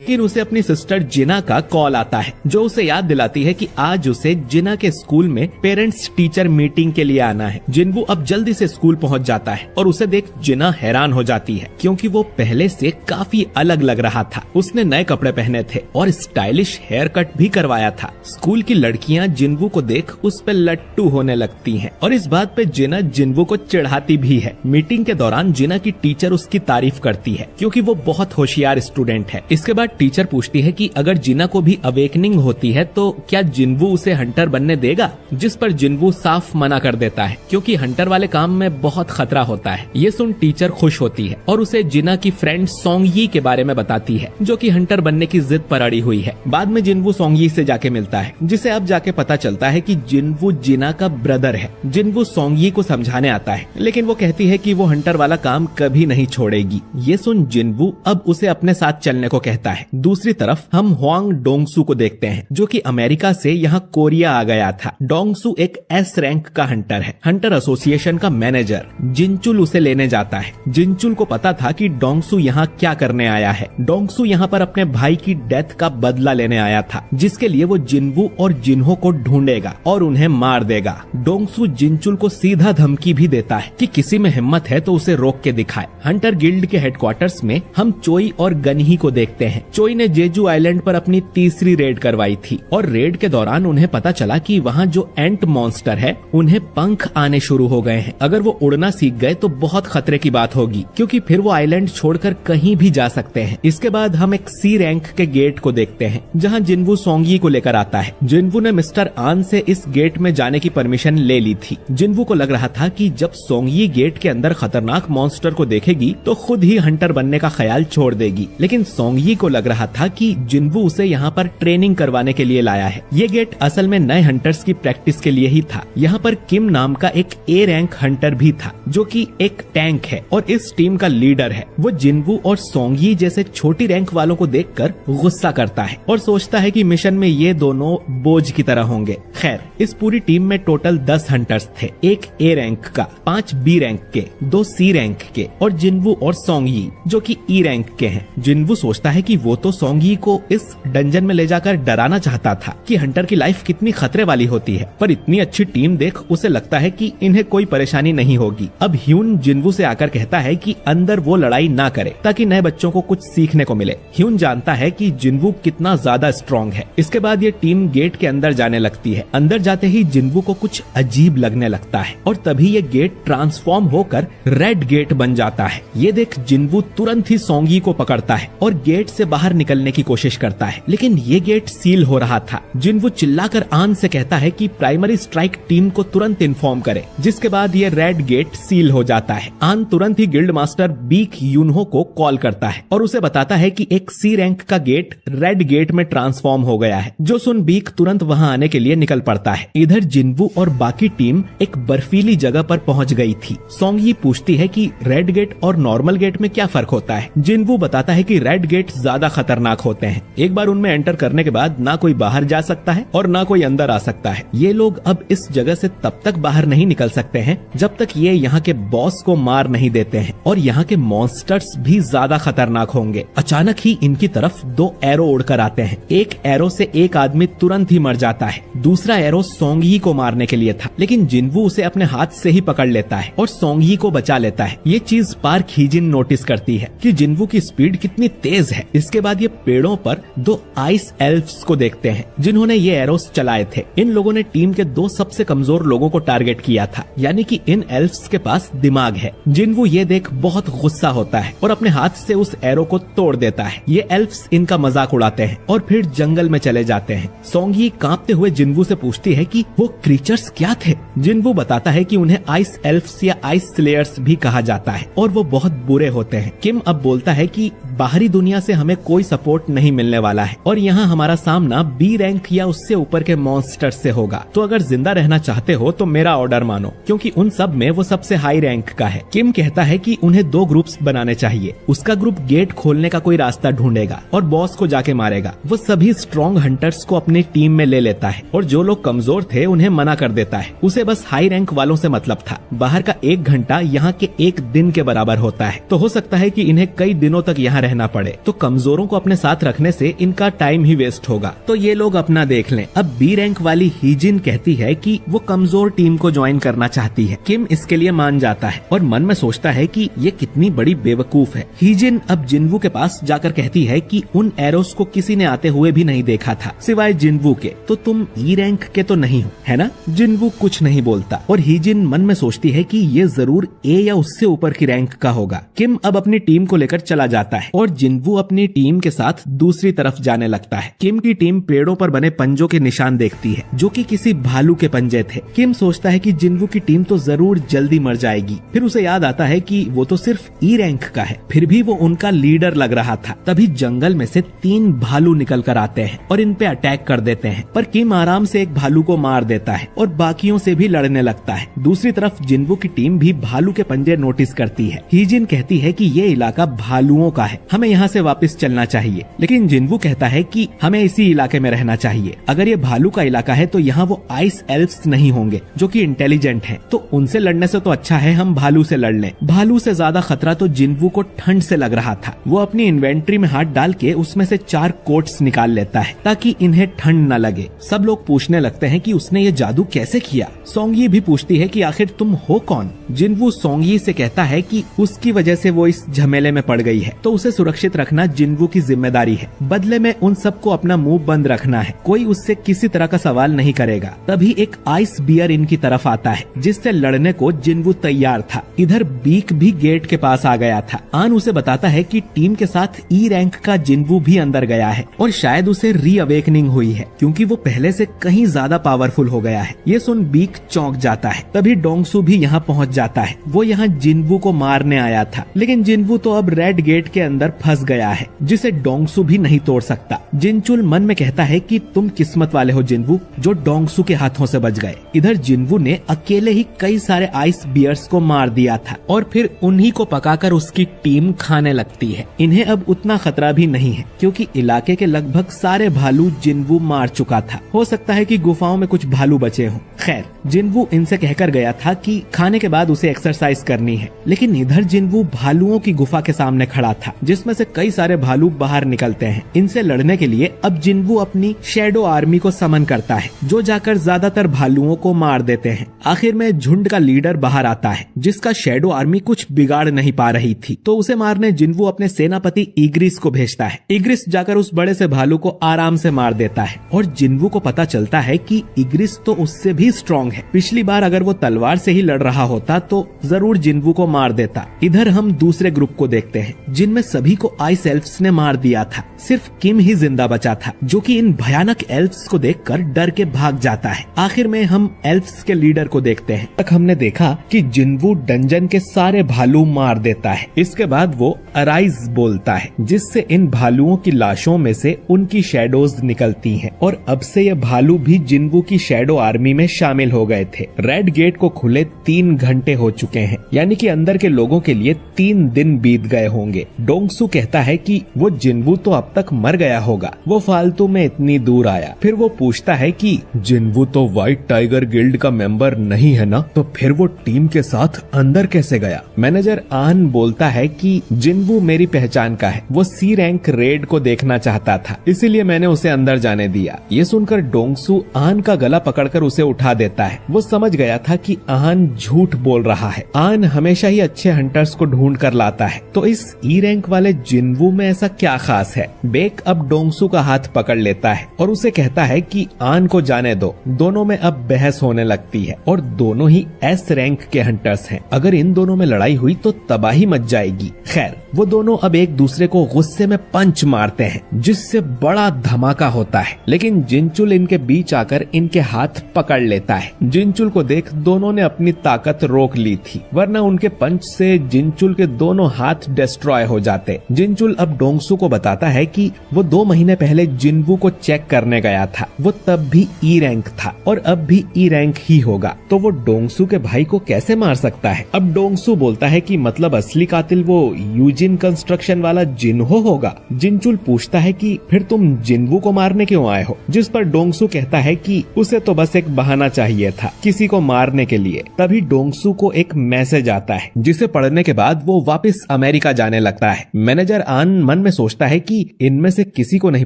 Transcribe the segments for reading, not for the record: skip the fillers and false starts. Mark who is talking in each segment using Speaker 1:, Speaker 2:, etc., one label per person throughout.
Speaker 1: लेकिन उसे अपनी सिस्टर जिना का कॉल आता है जो उसे याद दिलाती है कि आज उसे जिना के स्कूल में पेरेंट्स टीचर मीटिंग के लिए आना है। जिनवू अब जल्दी से स्कूल पहुंच जाता है और उसे देख जिना हैरान हो जाती है क्योंकि वो पहले से काफी अलग लग रहा था। उसने नए कपड़े पहने थे और स्टाइलिश हेयर कट भी करवाया था। स्कूल की लड़कियां जिनवू को देख उस पे लट्टू होने लगती हैं और इस बात पे जिना जिनवू को चिढ़ाती भी है। मीटिंग के दौरान जिना की टीचर उसकी तारीफ करती है क्योंकि वो बहुत होशियार स्टूडेंट है। इसके बाद टीचर पूछती है कि अगर जिना को भी अवेकनिंग होती है तो क्या जिनवू उसे हंटर बनने देगा, जिस पर जिनवू साफ मना कर देता है क्योंकि हंटर वाले काम में बहुत खतरा होता है। ये सुन टीचर खुश होती है और उसे जिना की फ्रेंड सोंगयी के बारे में बताती है जो कि हंटर बनने की जिद पर अड़ी हुई है। बाद में जिनवू सोंगयी से जाके मिलता है जिसे अब जाके पता चलता है कि जिनवू जिना का ब्रदर है। जिनवू सोंगयी को समझाने आता है लेकिन वो कहती है कि वो हंटर वाला काम कभी नहीं छोड़ेगी। ये सुन जिनवू अब उसे अपने साथ चलने को कहता है। दूसरी तरफ हम हुआंग डोंगसू को देखते हैं जो कि अमेरिका से यहाँ कोरिया आ गया था। डोंगसू एक एस रैंक का हंटर है। हंटर एसोसिएशन का मैनेजर जिनचुल उसे लेने जाता है। जिनचुल को पता था कि डोंगसू यहाँ क्या करने आया है। डोंगसू यहाँ पर अपने भाई की डेथ का बदला लेने आया था जिसके लिए वो जिनवू और जिन्हो को ढूंढेगा और उन्हें मार देगा। डोंगसू जिनचुल को सीधा धमकी भी देता है कि किसी में हिम्मत है तो उसे रोक के दिखाए। हंटर गिल्ड के हेडक्वार्टर्स में हम चोई और गनही को देखते हैं। चोई ने जेजू आइलैंड पर अपनी तीसरी रेड करवाई थी और रेड के दौरान उन्हें पता चला कि वहाँ जो एंट मॉन्स्टर है उन्हें पंख आने शुरू हो गए हैं। अगर वो उड़ना सीख गए तो बहुत खतरे की बात होगी क्योंकि फिर वो आइलैंड छोड़कर कहीं भी जा सकते हैं। इसके बाद हम एक सी रैंक के गेट को देखते हैं जहाँ जिनवू सोंगयी को लेकर आता है। जिनवू ने मिस्टर आन से इस गेट में जाने की परमिशन ले ली थी। जिनवू को लग रहा था कि जब सोंगयी गेट के अंदर खतरनाक मॉन्स्टर को देखेगी तो खुद ही हंटर बनने का ख्याल छोड़ देगी, लेकिन सोंगयी को लग रहा था कि जिनवू उसे यहाँ पर ट्रेनिंग करवाने के लिए लाया है। ये गेट असल में नए हंटर्स की प्रैक्टिस के लिए ही था। यहाँ पर किम नाम का एक ए रैंक हंटर भी था जो कि एक टैंक है और इस टीम का लीडर है। वो जिनवू और सोंगयी जैसे छोटी रैंक वालों को देखकर गुस्सा करता है और सोचता है कि मिशन में ये दोनों बोझ की तरह होंगे। खैर, इस पूरी टीम में टोटल 10 हंटर्स थे, एक ए रैंक का, 5 बी रैंक के, 2 सी रैंक के और जिनवू और सोंगयी जो कि ई रैंक के हैं। जिनवू सोचता है कि वो तो सोंगयी को इस डंजन में ले जाकर डराना चाहता था कि हंटर की लाइफ कितनी खतरे वाली होती है, पर इतनी अच्छी टीम देख उसे लगता है कि इन्हें कोई परेशानी नहीं होगी। अब ह्यून जिनवू से आकर कहता है कि अंदर वो लड़ाई ना करे ताकि नए बच्चों को कुछ सीखने को मिले। ह्यून जानता है कि जिनवू कितना ज्यादा स्ट्रॉन्ग है। इसके बाद ये टीम गेट के अंदर जाने लगती है। अंदर जाते ही जिनवू को कुछ अजीब लगने लगता है और तभी ये गेट ट्रांसफॉर्म होकर रेड गेट बन जाता है। ये देख जिनवू तुरंत ही सोंगयी को पकड़ता है और गेट से बाहर निकलने की कोशिश करता है, लेकिन ये गेट सील हो रहा था। जिनवू चिल्लाकर आन से कहता है कि प्राइमरी स्ट्राइक टीम को तुरंत इन्फॉर्म करे, जिसके बाद ये रेड गेट सील हो जाता है। आन तुरंत ही गिल्ड मास्टर बीक यूनहो को कॉल करता है और उसे बताता है कि एक सी रैंक का गेट रेड गेट में ट्रांसफॉर्म हो गया है। जो सुन बीक तुरंत वहां आने के लिए निकल पड़ता है। इधर जिनवू और बाकी टीम एक बर्फीली जगह पर पहुंच गई थी। सोंगयी पूछती है कि रेड गेट और नॉर्मल गेट में क्या फर्क होता है। जिनवू बताता है कि रेड गेट ज्यादा खतरनाक होते हैं। एक बार उनमें एंटर करने के बाद ना कोई बाहर जा सकता है और ना कोई अंदर आ सकता है। ये लोग अब इस जगह से तब तक बाहर नहीं निकल सकते हैं जब तक ये यहाँ के बॉस को मार नहीं देते हैं, और यहाँ के मॉन्स्टर्स भी ज्यादा खतरनाक होंगे। अचानक ही इनकी तरफ 2 एरो उड़कर आते हैं। एक एरो से एक आदमी तुरंत ही मर जाता है। दूसरा एरो सोंगयी को मारने के लिए था, लेकिन जिनवू उसे अपने हाथ से ही पकड़ लेता है और सोंगयी को बचा लेता है। ये चीज पार्क हीजिन नोटिस करती है कि जिनवू की स्पीड कितनी तेज है। इसके बाद ये पेड़ों पर 2 आइस एल्फ्स को देखते हैं जिन्होंने ये एरोस चलाए थे। इन लोगों ने टीम के 2 सबसे कमजोर लोगों को टारगेट किया था, यानी कि इन एल्फ्स के पास दिमाग है। जिनवू ये देख बहुत गुस्सा होता है और अपने हाथ से उस एरो को तोड़ देता है। ये एल्फ्स इनका मजाक उड़ाते हैं और फिर जंगल में चले जाते हैं। सोंगयी कांपते हुए जिनवू से पूछती है कि वो क्रीचर्स क्या थे। जिनवू बताता है कि उन्हें आइस एल्फ्स या आइस स्लेयर्स भी कहा जाता है और वो बहुत बुरे होते हैं। किम अब बोलता है कि बाहरी दुनिया से हमें कोई सपोर्ट नहीं मिलने वाला है और यहाँ हमारा सामना बी रैंक या उससे ऊपर के मॉन्स्टर से होगा। तो अगर जिंदा रहना चाहते हो तो मेरा ऑर्डर मानो, क्योंकि उन सब में वो सबसे हाई रैंक का है। किम कहता है कि उन्हें 2 ग्रुप्स बनाने चाहिए। उसका ग्रुप गेट खोलने का कोई रास्ता ढूंढेगा और बॉस को जाके मारेगा। वो सभी स्ट्रॉन्ग हंटर्स को अपनी टीम में ले लेता है और जो लोग कमजोर थे उन्हें मना कर देता है। उसे बस हाई रैंक वालों से मतलब था। बाहर का 1 घंटा यहाँ के 1 दिन के बराबर होता है, तो हो सकता है कि इन्हें कई दिनों तक यहाँ रहना पड़े। तो कमजोर कमजोरों को अपने साथ रखने से इनका टाइम ही वेस्ट होगा, तो ये लोग अपना देख लें। अब बी रैंक वाली हीजिन कहती है कि वो कमजोर टीम को ज्वाइन करना चाहती है। किम इसके लिए मान जाता है और मन में सोचता है कि ये कितनी बड़ी बेवकूफ है। हीजिन अब जिनवू के पास जाकर कहती है कि उन एरोस को किसी ने आते हुए भी नहीं देखा था सिवाय जिनवू के, तो तुम ई रैंक के तो नहीं हो, है ना? जिनवू कुछ नहीं बोलता और हीजिन मन में सोचती है कि ये जरूर ए या उससे ऊपर की रैंक का होगा। किम अब अपनी टीम को लेकर चला जाता है और जिनवू अपनी टीम के साथ दूसरी तरफ जाने लगता है। किम की टीम पेड़ों पर बने पंजों के निशान देखती है जो कि किसी भालू के पंजे थे। किम सोचता है कि जिनवू की टीम तो जरूर जल्दी मर जाएगी। फिर उसे याद आता है कि वो तो सिर्फ ई रैंक का है, फिर भी वो उनका लीडर लग रहा था। तभी जंगल में से 3 भालू निकल कर आते हैं और इन पे अटैक कर देते हैं, पर किम आराम से एक भालू को मार देता है और बाकियों से भी लड़ने लगता है। दूसरी तरफ जिनवू की टीम भी भालू के पंजे नोटिस करती है। हीजिन कहती है कि ये इलाका भालुओं का है, हमें यहाँ से वापस चलना चाहिए, लेकिन जिनवू कहता है कि हमें इसी इलाके में रहना चाहिए। अगर ये भालू का इलाका है तो यहाँ वो आइस एल्फ्स नहीं होंगे जो कि इंटेलिजेंट हैं, तो उनसे लड़ने से तो अच्छा है हम भालू से लड़ लें। भालू से ज्यादा खतरा तो जिनवू को ठंड से लग रहा था। वो अपनी इन्वेंट्री में हाथ डाल के उसमें से 4 कोट्स निकाल लेता है ताकि इन्हें ठंड न लगे। सब लोग पूछने लगते हैं कि उसने ये जादू कैसे किया। सोंगी भी पूछती है कि आखिर तुम हो कौन? जिनवू सोंगी से कहता है कि उसकी वजह से वो इस झमेले में पड़ गई है, तो उसे सुरक्षित रखना जिनवू की जिम्मेदारी है। बदले में उन सबको अपना मुंह बंद रखना है, कोई उससे किसी तरह का सवाल नहीं करेगा। तभी एक आइस बियर इनकी तरफ आता है जिससे लड़ने को जिनवू तैयार था। इधर बीक भी गेट के पास आ गया था। आन उसे बताता है कि टीम के साथ ई रैंक का जिनवू भी अंदर गया है और शायद उसे री अवेकनिंग हुई है क्योंकि वो पहले से कहीं ज्यादा पावरफुल हो गया है। ये सुन बीक चौंक जाता है। तभी डोंगसू भी यहाँ पहुँच जाता है। वो यहाँ जिनवू को मारने आया था, लेकिन जिनवू तो अब रेड गेट के अंदर फंस गया है जिसे डोंगसू भी नहीं तोड़ सकता। जिनचुल मन में कहता है कि तुम किस्मत वाले हो जिनवू, जो डोंगसू के हाथों से बच गए। इधर जिनवू ने अकेले ही कई सारे आइस बियर्स को मार दिया था और फिर उन्हीं को पकाकर उसकी टीम खाने लगती है। इन्हें अब उतना खतरा भी नहीं है क्योंकि इलाके के लगभग सारे भालू जिनवू मार चुका था। हो सकता है कि गुफाओं में कुछ भालू बचे हों। खैर, जिनवू इनसे कहकर गया था कि खाने के बाद उसे एक्सरसाइज करनी है, लेकिन इधर जिनवू भालुओं की गुफा के सामने खड़ा था जिसमें से कई सारे भालू बाहर निकलते हैं। इनसे लड़ने के लिए अब जिनवू अपनी शैडो आर्मी को समन करता है जो जाकर ज्यादातर भालुओं को मार देते हैं। आखिर में झुंड का लीडर बाहर आता है जिसका शैडो आर्मी कुछ बिगाड़ नहीं पा रही थी, तो उसे मारने जिनवू अपने सेनापति इग्रिस को भेजता है। इग्रिस जाकर उस बड़े से भालू को आराम से मार देता है और जिनवू को पता चलता है कि इग्रिस तो उससे भी स्ट्रॉन्ग है। पिछली बार अगर वो तलवार से ही लड़ रहा होता तो जरूर जिनवू को मार देता। इधर हम दूसरे ग्रुप को देखते हैं जिनमें सभी को आइस एल्फ्स ने मार दिया था। सिर्फ किम ही जिंदा बचा था जो कि इन भयानक एल्फ्स को देखकर डर के भाग जाता है। आखिर में हम एल्फ्स के लीडर को देखते हैं। तक हमने देखा कि जिनवू डंजन के सारे भालू मार देता है। इसके बाद वो अराइज बोलता है जिससे इन भालुओं की लाशों में से उनकी शैडोज निकलती हैं और अब से ये भालू भी जिनवू की शैडो आर्मी में शामिल हो गए थे। रेड गेट को खुले 3 घंटे हो चुके हैं, यानी कि अंदर के लोगों के लिए 3 दिन बीत गए होंगे। डोंगसू कहता है कि वो जिनवू तो अब तक मर गया होगा, वो फालतू में इतनी दूर आया। फिर वो पूछता है कि जिनवू तो व्हाइट टाइगर गिल्ड का मेंबर नहीं है ना, तो फिर वो टीम के साथ अंदर कैसे गया? मैनेजर आन बोलता है कि जिनवू मेरी पहचान का है, वो सी रैंक रेड को देखना चाहता था, इसीलिए मैंने उसे अंदर जाने दिया। ये सुनकर डोंगसू आन का गला पकड़कर उसे उठा देता है। वो समझ गया था कि आन झूठ बोल रहा है। आन हमेशा ही अच्छे हंटर्स को ढूंढ कर लाता है, तो इस ई रैंक वाले जिनवू में ऐसा क्या खास है? बेक अब डोंगसू का हाथ पकड़ लेता है और उसे कहता है कि आन को जाने दो। दोनों में अब बहस होने लगती है और दोनों ही एस रैंक के हंटर्स हैं। अगर इन दोनों में लड़ाई हुई तो तबाही मच जाएगी। खैर, वो दोनों अब एक दूसरे को गुस्से में पंच मारते हैं जिससे बड़ा धमाका होता है, लेकिन जिनचुल इनके बीच आकर इनके हाथ पकड़ लेता है। जिनचुल को देख दोनों ने अपनी ताकत रोक ली थी, वरना उनके पंच से जिनचुल के दोनों हाथ डिस्ट्रॉय हो जाते। जिनचुल अब डोंगसू को बताता है कि वो 2 महीने पहले जिनवू को चेक करने गया था, वो तब भी ई रैंक था और अब भी ई रैंक ही होगा, तो वो डोंगसू के भाई को कैसे मार सकता है? अब डोंगसू बोलता है कि मतलब असली कातिल वो यूजिन कंस्ट्रक्शन वाला जिनहो होगा। जिनचुल पूछता है कि फिर तुम जिनवू को मारने क्यों आए हो? जिस पर डोंगसू कहता है कि उसे तो बस एक बहाना चाहिए था किसी को मारने के लिए। तभी डोंगसू जिनसू को एक मैसेज आता है जिसे पढ़ने के बाद वो वापस अमेरिका जाने लगता है। मैनेजर आन मन में सोचता है कि इनमें से किसी को नहीं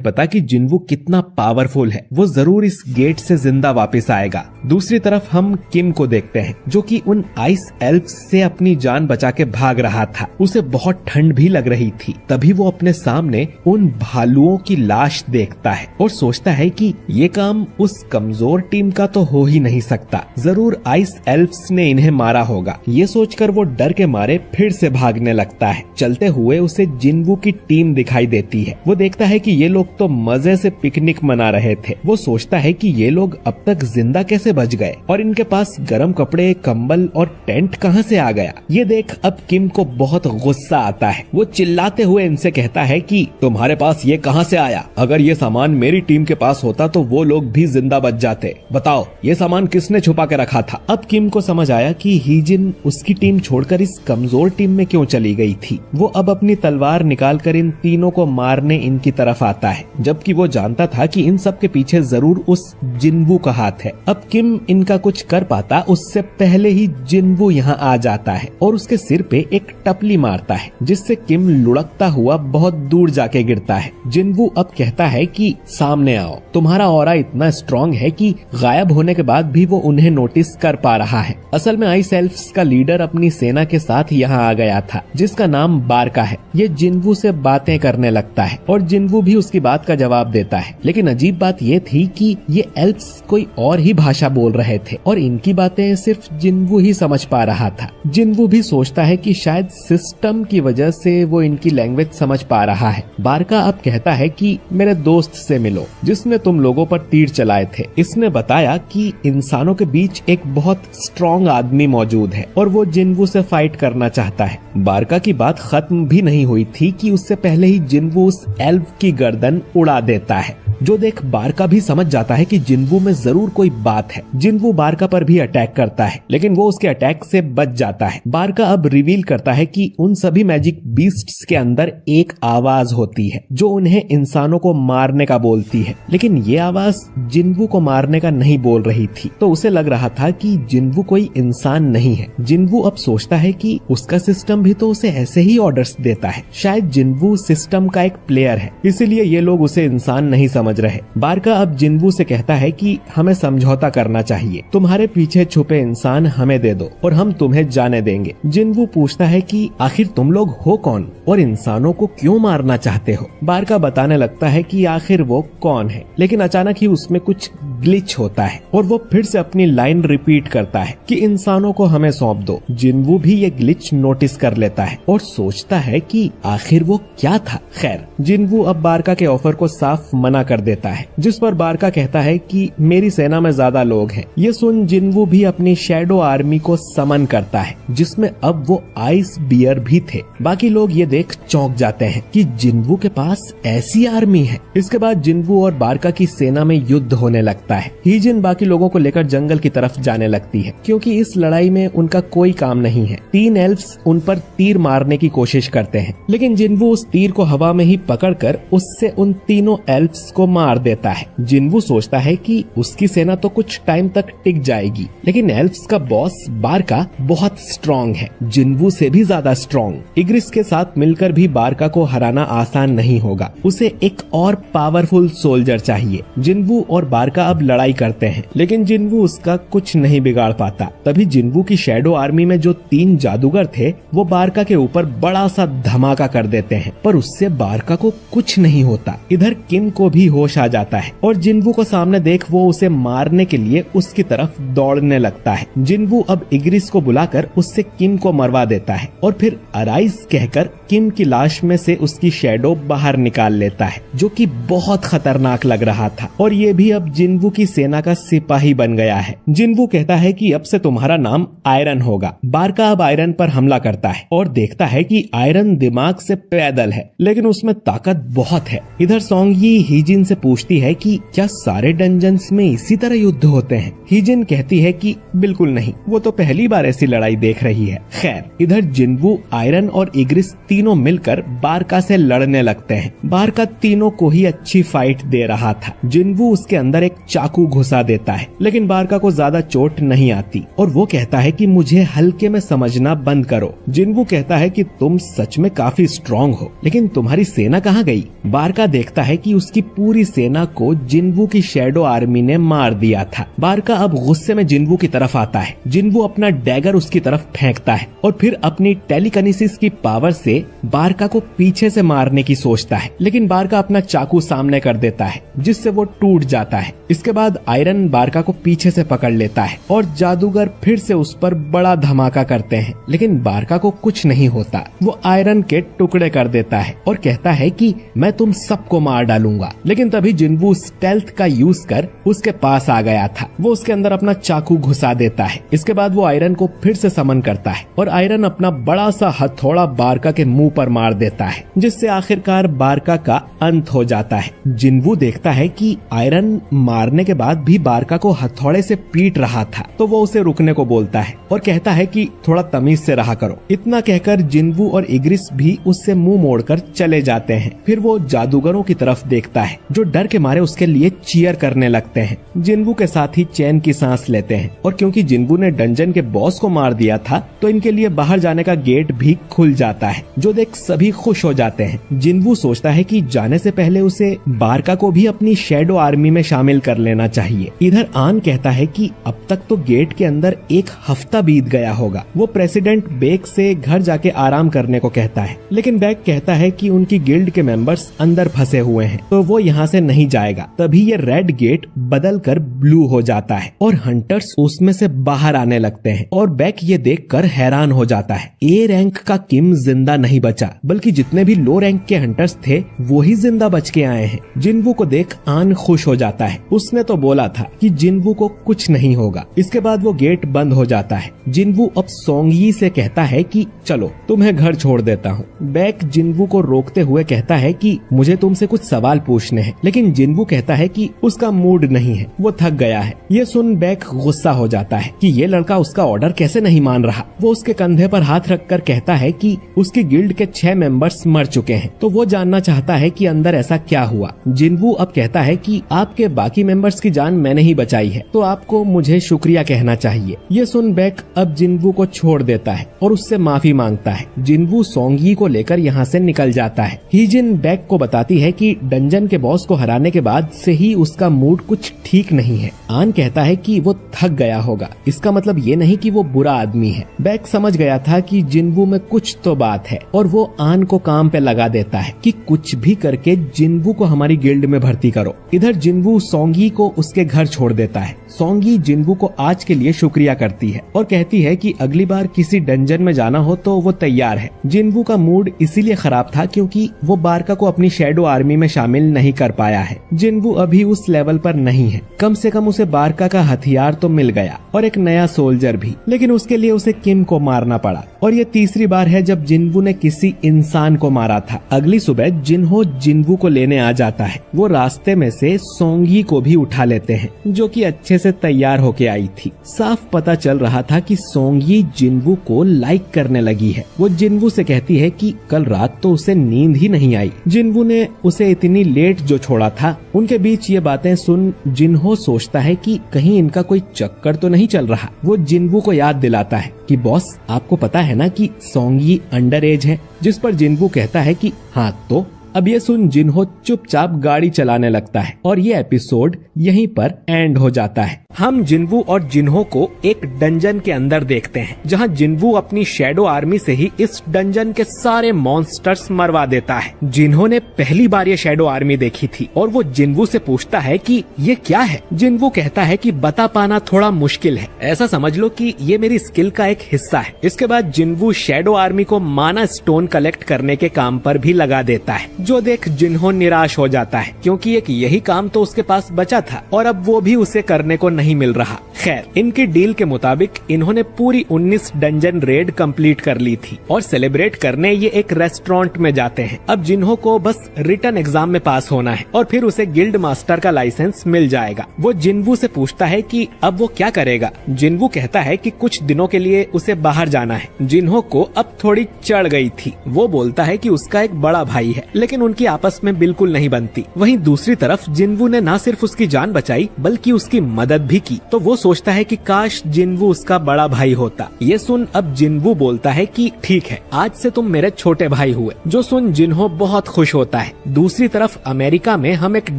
Speaker 1: पता कि जिनवू कितना पावरफुल है, वो जरूर इस गेट से जिंदा वापस आएगा। दूसरी तरफ हम किम को देखते हैं जो कि उन आइस एल्फ से अपनी जान बचा के भाग रहा था। उसे बहुत ठंड भी लग रही थी। तभी वो अपने सामने उन भालुओं की लाश देखता है और सोचता है कि ये काम उस कमजोर टीम का तो हो ही नहीं सकता, जरूर आइस एल्फ्स ने इन्हें मारा होगा। ये सोचकर वो डर के मारे फिर से भागने लगता है। चलते हुए उसे जिनवू की टीम दिखाई देती है। वो देखता है कि ये लोग तो मजे से पिकनिक मना रहे थे। वो सोचता है कि ये लोग अब तक जिंदा कैसे बच गए और इनके पास गर्म कपड़े, कंबल और टेंट कहां से आ गया। ये देख अब किम को बहुत गुस्सा आता है। वो चिल्लाते हुए इनसे कहता है कि तुम्हारे पास ये कहां से आया? अगर ये सामान मेरी टीम के पास होता तो वो लोग भी जिंदा बच जाते। बताओ ये सामान किसने छुपा के रखा था? अब किम को समझ आया कि हीजिन उसकी टीम छोड़कर इस कमजोर टीम में क्यों चली गई थी। वो अब अपनी तलवार निकालकर इन तीनों को मारने इनकी तरफ आता है, जबकि वो जानता था कि इन सब के पीछे जरूर उस जिनवू का हाथ है। अब किम इनका कुछ कर पाता उससे पहले ही जिनवू यहाँ आ जाता है और उसके सिर पे एक टपली मारता है, जिससे किम लुढ़कता हुआ बहुत दूर जाके गिरता है। जिनवू अब कहता है कि सामने आओ। तुम्हारा ऑरा इतना स्ट्रॉन्ग है कि गायब होने के बाद भी वो उन्हें नोटिस कर पा रहा है। असल में आइस एल्फ्स का लीडर अपनी सेना के साथ यहाँ आ गया था, जिसका नाम बारका है। ये जिनवू से बातें करने लगता है और जिनवू भी उसकी बात का जवाब देता है। लेकिन अजीब बात ये थी कि ये एल्फ्स कोई और ही भाषा बोल रहे थे और इनकी बातें सिर्फ जिनवू ही समझ पा रहा था। जिनवू भी सोचता है कि शायद सिस्टम की वजह से वो इनकी लैंग्वेज समझ पा रहा है। बारका अब कहता है कि मेरे दोस्त से मिलो जिसने तुम लोगों पर तीर चलाए थे। इसने बताया कि इंसानों के बीच एक बहुत स्ट्रॉन्ग आदमी मौजूद है और वो जिनवू से फाइट करना चाहता है। बारका की बात खत्म भी नहीं हुई थी कि उससे पहले ही जिनवू उस एल्फ की गर्दन उड़ा देता है, जो देख बारका भी समझ जाता है कि जिनवू में जरूर कोई बात है। जिनवू बारका पर भी अटैक करता है, लेकिन वो उसके अटैक से बच जाता है। बारका अब रिवील करता है कि उन सभी मैजिक बीस्ट्स के अंदर एक आवाज होती है जो उन्हें इंसानों को मारने का बोलती है, लेकिन ये आवाज जिनवू को मारने का नहीं बोल रही थी। तो उसे लग रहा था कि जिनवू कोई इंसान नहीं है। जिनवू अब सोचता है कि उसका सिस्टम भी तो उसे ऐसे ही ऑर्डर्स देता है। शायद जिनवू सिस्टम का एक प्लेयर है, इसीलिए ये लोग उसे इंसान नहीं समझ रहे। बारका अब जिनवू से कहता है कि हमें समझौता करना चाहिए। तुम्हारे पीछे छुपे इंसान हमें दे दो और हम तुम्हें जाने देंगे। जिनवू पूछता है कि आखिर तुम लोग हो कौन और इंसानों को क्यों मारना चाहते हो? बारका बताने लगता है कि आखिर वो कौन है, लेकिन अचानक ही उसमें कुछ ग्लिच होता है और वो फिर से अपनी लाइन रिपीट करता है कि इंसानों को हमें सौंप दो। जिनवू भी ये ग्लिच नोटिस कर लेता है और सोचता है कि आखिर वो क्या था। खैर, जिनवू अब बारका के ऑफर को साफ मना कर देता है, जिस पर बारका कहता है कि मेरी सेना में ज्यादा लोग हैं। ये सुन जिनवू भी अपनी शैडो आर्मी को समन करता है, जिसमें अब वो आइस बियर भी थे। बाकी लोग ये देख चौंक जाते हैं कि जिनवू के पास ऐसी आर्मी है। इसके बाद जिनवू और बारका की सेना में युद्ध होने लगता है। हीजिन बाकी लोगों को लेकर जंगल की तरफ जाने लगती है, क्योंकि इस लड़ाई में उनका कोई काम नहीं है। 3 एल्फ्स उन पर तीर मारने की कोशिश करते हैं, लेकिन जिनवू उस तीर को हवा में ही पकड़कर उससे उन तीनों एल्फ्स को मार देता है। जिनवू सोचता है कि उसकी सेना तो कुछ टाइम तक टिक जाएगी, लेकिन एल्फ्स का बॉस बारका बहुत स्ट्रॉन्ग है, जिनवू से भी ज्यादा स्ट्रॉन्ग। इग्रिस के साथ मिलकर भी बारका को हराना आसान नहीं होगा। उसे एक और पावरफुल सोल्जर चाहिए। जिनवू और बारका अब लड़ाई करते हैं, लेकिन जिनवू उसका कुछ नहीं बिगाड़ पाता। तभी जिनवू की शैडो आर्मी में जो 3 जादूगर थे वो बारका के ऊपर बड़ा सा धमाका कर देते हैं, पर उससे बारका को कुछ नहीं होता। इधर किम को भी होश आ जाता है और जिनवू को सामने देख वो उसे मारने के लिए उसकी तरफ दौड़ने लगता है। जिनवू अब इग्रिस को बुलाकर उससे किम को मरवा देता है और फिर अराइज कहकर किम की लाश में से उसकी शैडो बाहर निकाल लेता है, जो कि बहुत खतरनाक लग रहा था। और ये भी अब जिनवू की सेना का सिपाही बन गया है। जिनवू कहता है कि अब से तुम्हारा नाम आयरन होगा। बारका अब आयरन पर हमला करता है और देखता है कि आयरन दिमाग से पैदल है, लेकिन उसमें ताकत बहुत है। इधर सोंगयी हीजिन से पूछती है कि क्या सारे डंजन्स में इसी तरह युद्ध होते हैं। हीजिन कहती है कि बिल्कुल नहीं, वो तो पहली बार ऐसी लड़ाई देख रही है। खैर, इधर जिन्वू, आयरन और इग्रिस तीनों मिलकर बारका से लड़ने लगते हैं। बारका तीनों को ही अच्छी फाइट दे रहा था। जिन्वू उसके अंदर एक चाकू घुसा देता है, लेकिन बारका को ज्यादा चोट नहीं आती और वो कहता है कि मुझे हल्के में समझना बंद करो। जिन्वू कहता है कि तुम सच में काफी स्ट्रॉन्ग हो, लेकिन तुम्हारी सेना कहाँ गई? बारका देखता है कि उसकी पूरी सेना को जिन्वू की शैडो आर्मी ने मार दिया था। बारका अब गुस्से में जिन्वू की तरफ आता है। जिन्वू अपना डैगर उसकी तरफ फेंकता है और फिर अपनी टेलीकिनेसिस की पावर से बारका को पीछे से मारने की सोचता है, लेकिन बारका अपना चाकू सामने कर देता है जिससे वो टूट जाता है। इसके बाद आयरन बारका को पीछे से पकड़ लेता है और जादूगर फिर से उस पर बड़ा धमाका करते हैं, लेकिन बारका को कुछ नहीं होता। वो आयरन के टुकड़े कर देता है और कहता है कि मैं तुम सबको मार डालूंगा। लेकिन तभी जिन्वू स्टेल्थ का यूज कर उसके पास आ गया था। वो उसके अंदर अपना चाकू घुसा देता है। इसके बाद वो आयरन को फिर से समन करता है और आयरन अपना बड़ा सा हथौड़ा बारका के मुंह पर मार देता है, जिससे आखिरकार बारका का अंत हो जाता है। जिन्वू देखता है कि आयरन मारने के बाद भी बारका को हथौड़े से पीट रहा था, तो वो उसे रुकने को बोलता है और कहता है कि थोड़ा तमीज से रहा करो। इतना कहकर जिन्वू और इग्रिस भी उससे मुंह मोड़कर चले जाते हैं। फिर वो जादूगरों की तरफ देखता है जो डर के मारे उसके लिए चीयर करने लगते हैं। जिन्वू के साथ ही चैन की सांस लेते हैं और क्योंकि जिन्वू ने डंजन के बॉस को मार दिया था तो इनके लिए बाहर जाने का गेट भी खुल जाता है, जो देख सभी खुश हो जाते हैं। जिन्वू सोचता है कि जाने से पहले उसे बारका को भी अपनी शैडो आर्मी में शामिल कर लेना चाहिए। इधर आन कहता है कि अब तक तो गेट के अंदर एक हफ्ता बीत गया होगा। वो प्रेसिडेंट बेक से घर जाके आराम करने को कहता है, लेकिन बेक कहता है कि उनकी गिल्ड के मेंबर्स अंदर फंसे हुए हैं तो वो यहाँ से नहीं जाएगा। तभी ये रेड गेट बदल कर ब्लू हो जाता है और हंटर्स उसमें से बाहर आने लगते हैं और बेक ये देखकर हैरान हो जाता है। ए रैंक का किम जिंदा नहीं बचा, बल्कि जितने भी लो रैंक के हंटर्स थे वो ही जिंदा बच के आए हैं। जिन्वू को देख आन खुश हो जाता है। उसने तो बोला था कि जिन्वू को कुछ नहीं होगा। इसके बाद वो गेट बंद हो जाता है। जिन्वू अब सोंगयी से कहता है कि चलो तुम्हें घर छोड़ देता हूँ। बेक जिन्वू को रोकते हुए कहता है कि मुझे तुमसे कुछ सवाल पूछने हैं, लेकिन जिन्वू कहता है कि उसका मूड नहीं है, वो थक गया है। ये सुन बेक गुस्सा हो जाता है कि ये लड़का उसका ऑर्डर कैसे नहीं मान रहा। वो उसके कंधे पर हाथ रखकर कहता है कि उसकी गिल्ड के 6 मेंबर्स मर चुके हैं, तो वो जानना चाहता है कि अंदर ऐसा क्या हुआ। जिन्वू अब कहता है कि आपके बाकी मेंबर्स की जान मैंने ही बचाई है, तो आपको मुझे शुक्रिया कहना चाहिए। ये सुन बेक अब जिन्वू को छोड़ देता है और उससे माफी मांगता है। जिन्वू सोंगयी को लेकर यहाँ से निकल जाता है। हीजिन बेक को बताती है कि डंजन के बॉस को हराने के बाद से ही उसका मूड कुछ ठीक नहीं है। आन कहता है कि वो थक गया होगा, इसका मतलब ये नहीं कि वो बुरा आदमी है। बेक समझ गया था कि जिन्वू में कुछ तो बात है और वो आन को काम पे लगा देता है कि कुछ भी करके जिन्वू को हमारी गिल्ड में भर्ती करो। इधर जिन्वू सोंगयी को उसके घर छोड़ देता है। सोंगयी जिन्वू को आज के लिए शुक्रिया करती है और कहती है कि अगली बार किसी डंजन में जाना हो तो वो तैयार है। जिन्वू का मूड इसीलिए खराब था क्योंकि वो बारका को अपनी शैडो आर्मी में शामिल नहीं कर पाया है। जिन्वू अभी उस लेवल पर नहीं है। कम से कम उसे बारका का हथियार तो मिल गया और एक नया सोल्जर भी, लेकिन उसके लिए उसे किम को मारना पड़ा और ये तीसरी बार है जब जिन्वू ने किसी इंसान को मारा था। अगली सुबह जिन्हो जिन्वू को लेने आ जाता है। वो रास्ते में से सोंगयी को भी उठा लेते हैं जो कि अच्छे से तैयार होके आई थी। साफ पता चल रहा था कि सोंगयी जिन्वू को लाइक करने लगी है। वो जिन्वू से कहती है कि कल रात तो उसे नींद ही नहीं आई। जिन्वू ने उसे इतनी लेट जो छोड़ा था। उनके बीच ये बातें सुन जिन्हो सोचता है कि कहीं इनका कोई चक्कर तो नहीं चल रहा। वो जिन्वू को याद दिलाता है कि बॉस आपको पता है ना कि सोंगयी अंडर एज है, जिस पर जिन्वू कहता है कि हाँ तो। अब ये सुन जिन्हो चुपचाप गाड़ी चलाने लगता है और ये एपिसोड यहीं पर एंड हो जाता है। हम जिन्वू और जिन्हो को एक डंजन के अंदर देखते हैं जहां जिन्वू अपनी शैडो आर्मी से ही इस डंजन के सारे मॉन्स्टर्स मरवा देता है। जिन्हो ने पहली बार ये शैडो आर्मी देखी थी और वो जिन्वू से पूछता है कि ये क्या है। जिन्वू कहता है कि बता पाना थोड़ा मुश्किल है, ऐसा समझ लो कि ये मेरी स्किल का एक हिस्सा है। इसके बाद जिन्वू शैडो आर्मी को माना स्टोन कलेक्ट करने के काम पर भी लगा देता है जो देख जिन्हो निराश हो जाता है, क्योंकि एक यही काम तो उसके पास बचा था और अब वो भी उसे करने को नहीं मिल रहा। खैर, इनकी डील के मुताबिक इन्होंने पूरी 19 डंजन रेड कंप्लीट कर ली थी और सेलिब्रेट करने ये एक रेस्टोरेंट में जाते हैं। अब जिन्हो को बस रिटन एग्जाम में पास होना है और फिर उसे गिल्ड मास्टर का लाइसेंस मिल जाएगा। वो जिन्वू से पूछता है कि अब वो क्या करेगा। जिन्वू कहता है कि कुछ दिनों के लिए उसे बाहर जाना है। जिन्हो को अब थोड़ी चढ़ गई थी। वो बोलता है कि उसका एक बड़ा भाई है, लेकिन उनकी आपस में बिल्कुल नहीं बनती। वहीं दूसरी तरफ जिन्वू ने न सिर्फ उसकी जान बचाई बल्कि उसकी मदद भी की, तो वो सोचता है कि काश जिन्वू उसका बड़ा भाई होता। ये सुन अब जिन्वू बोलता है कि ठीक है, आज से तुम मेरे छोटे भाई हुए। जो सुन जिन्हो बहुत खुश होता है। दूसरी तरफ अमेरिका में हम एक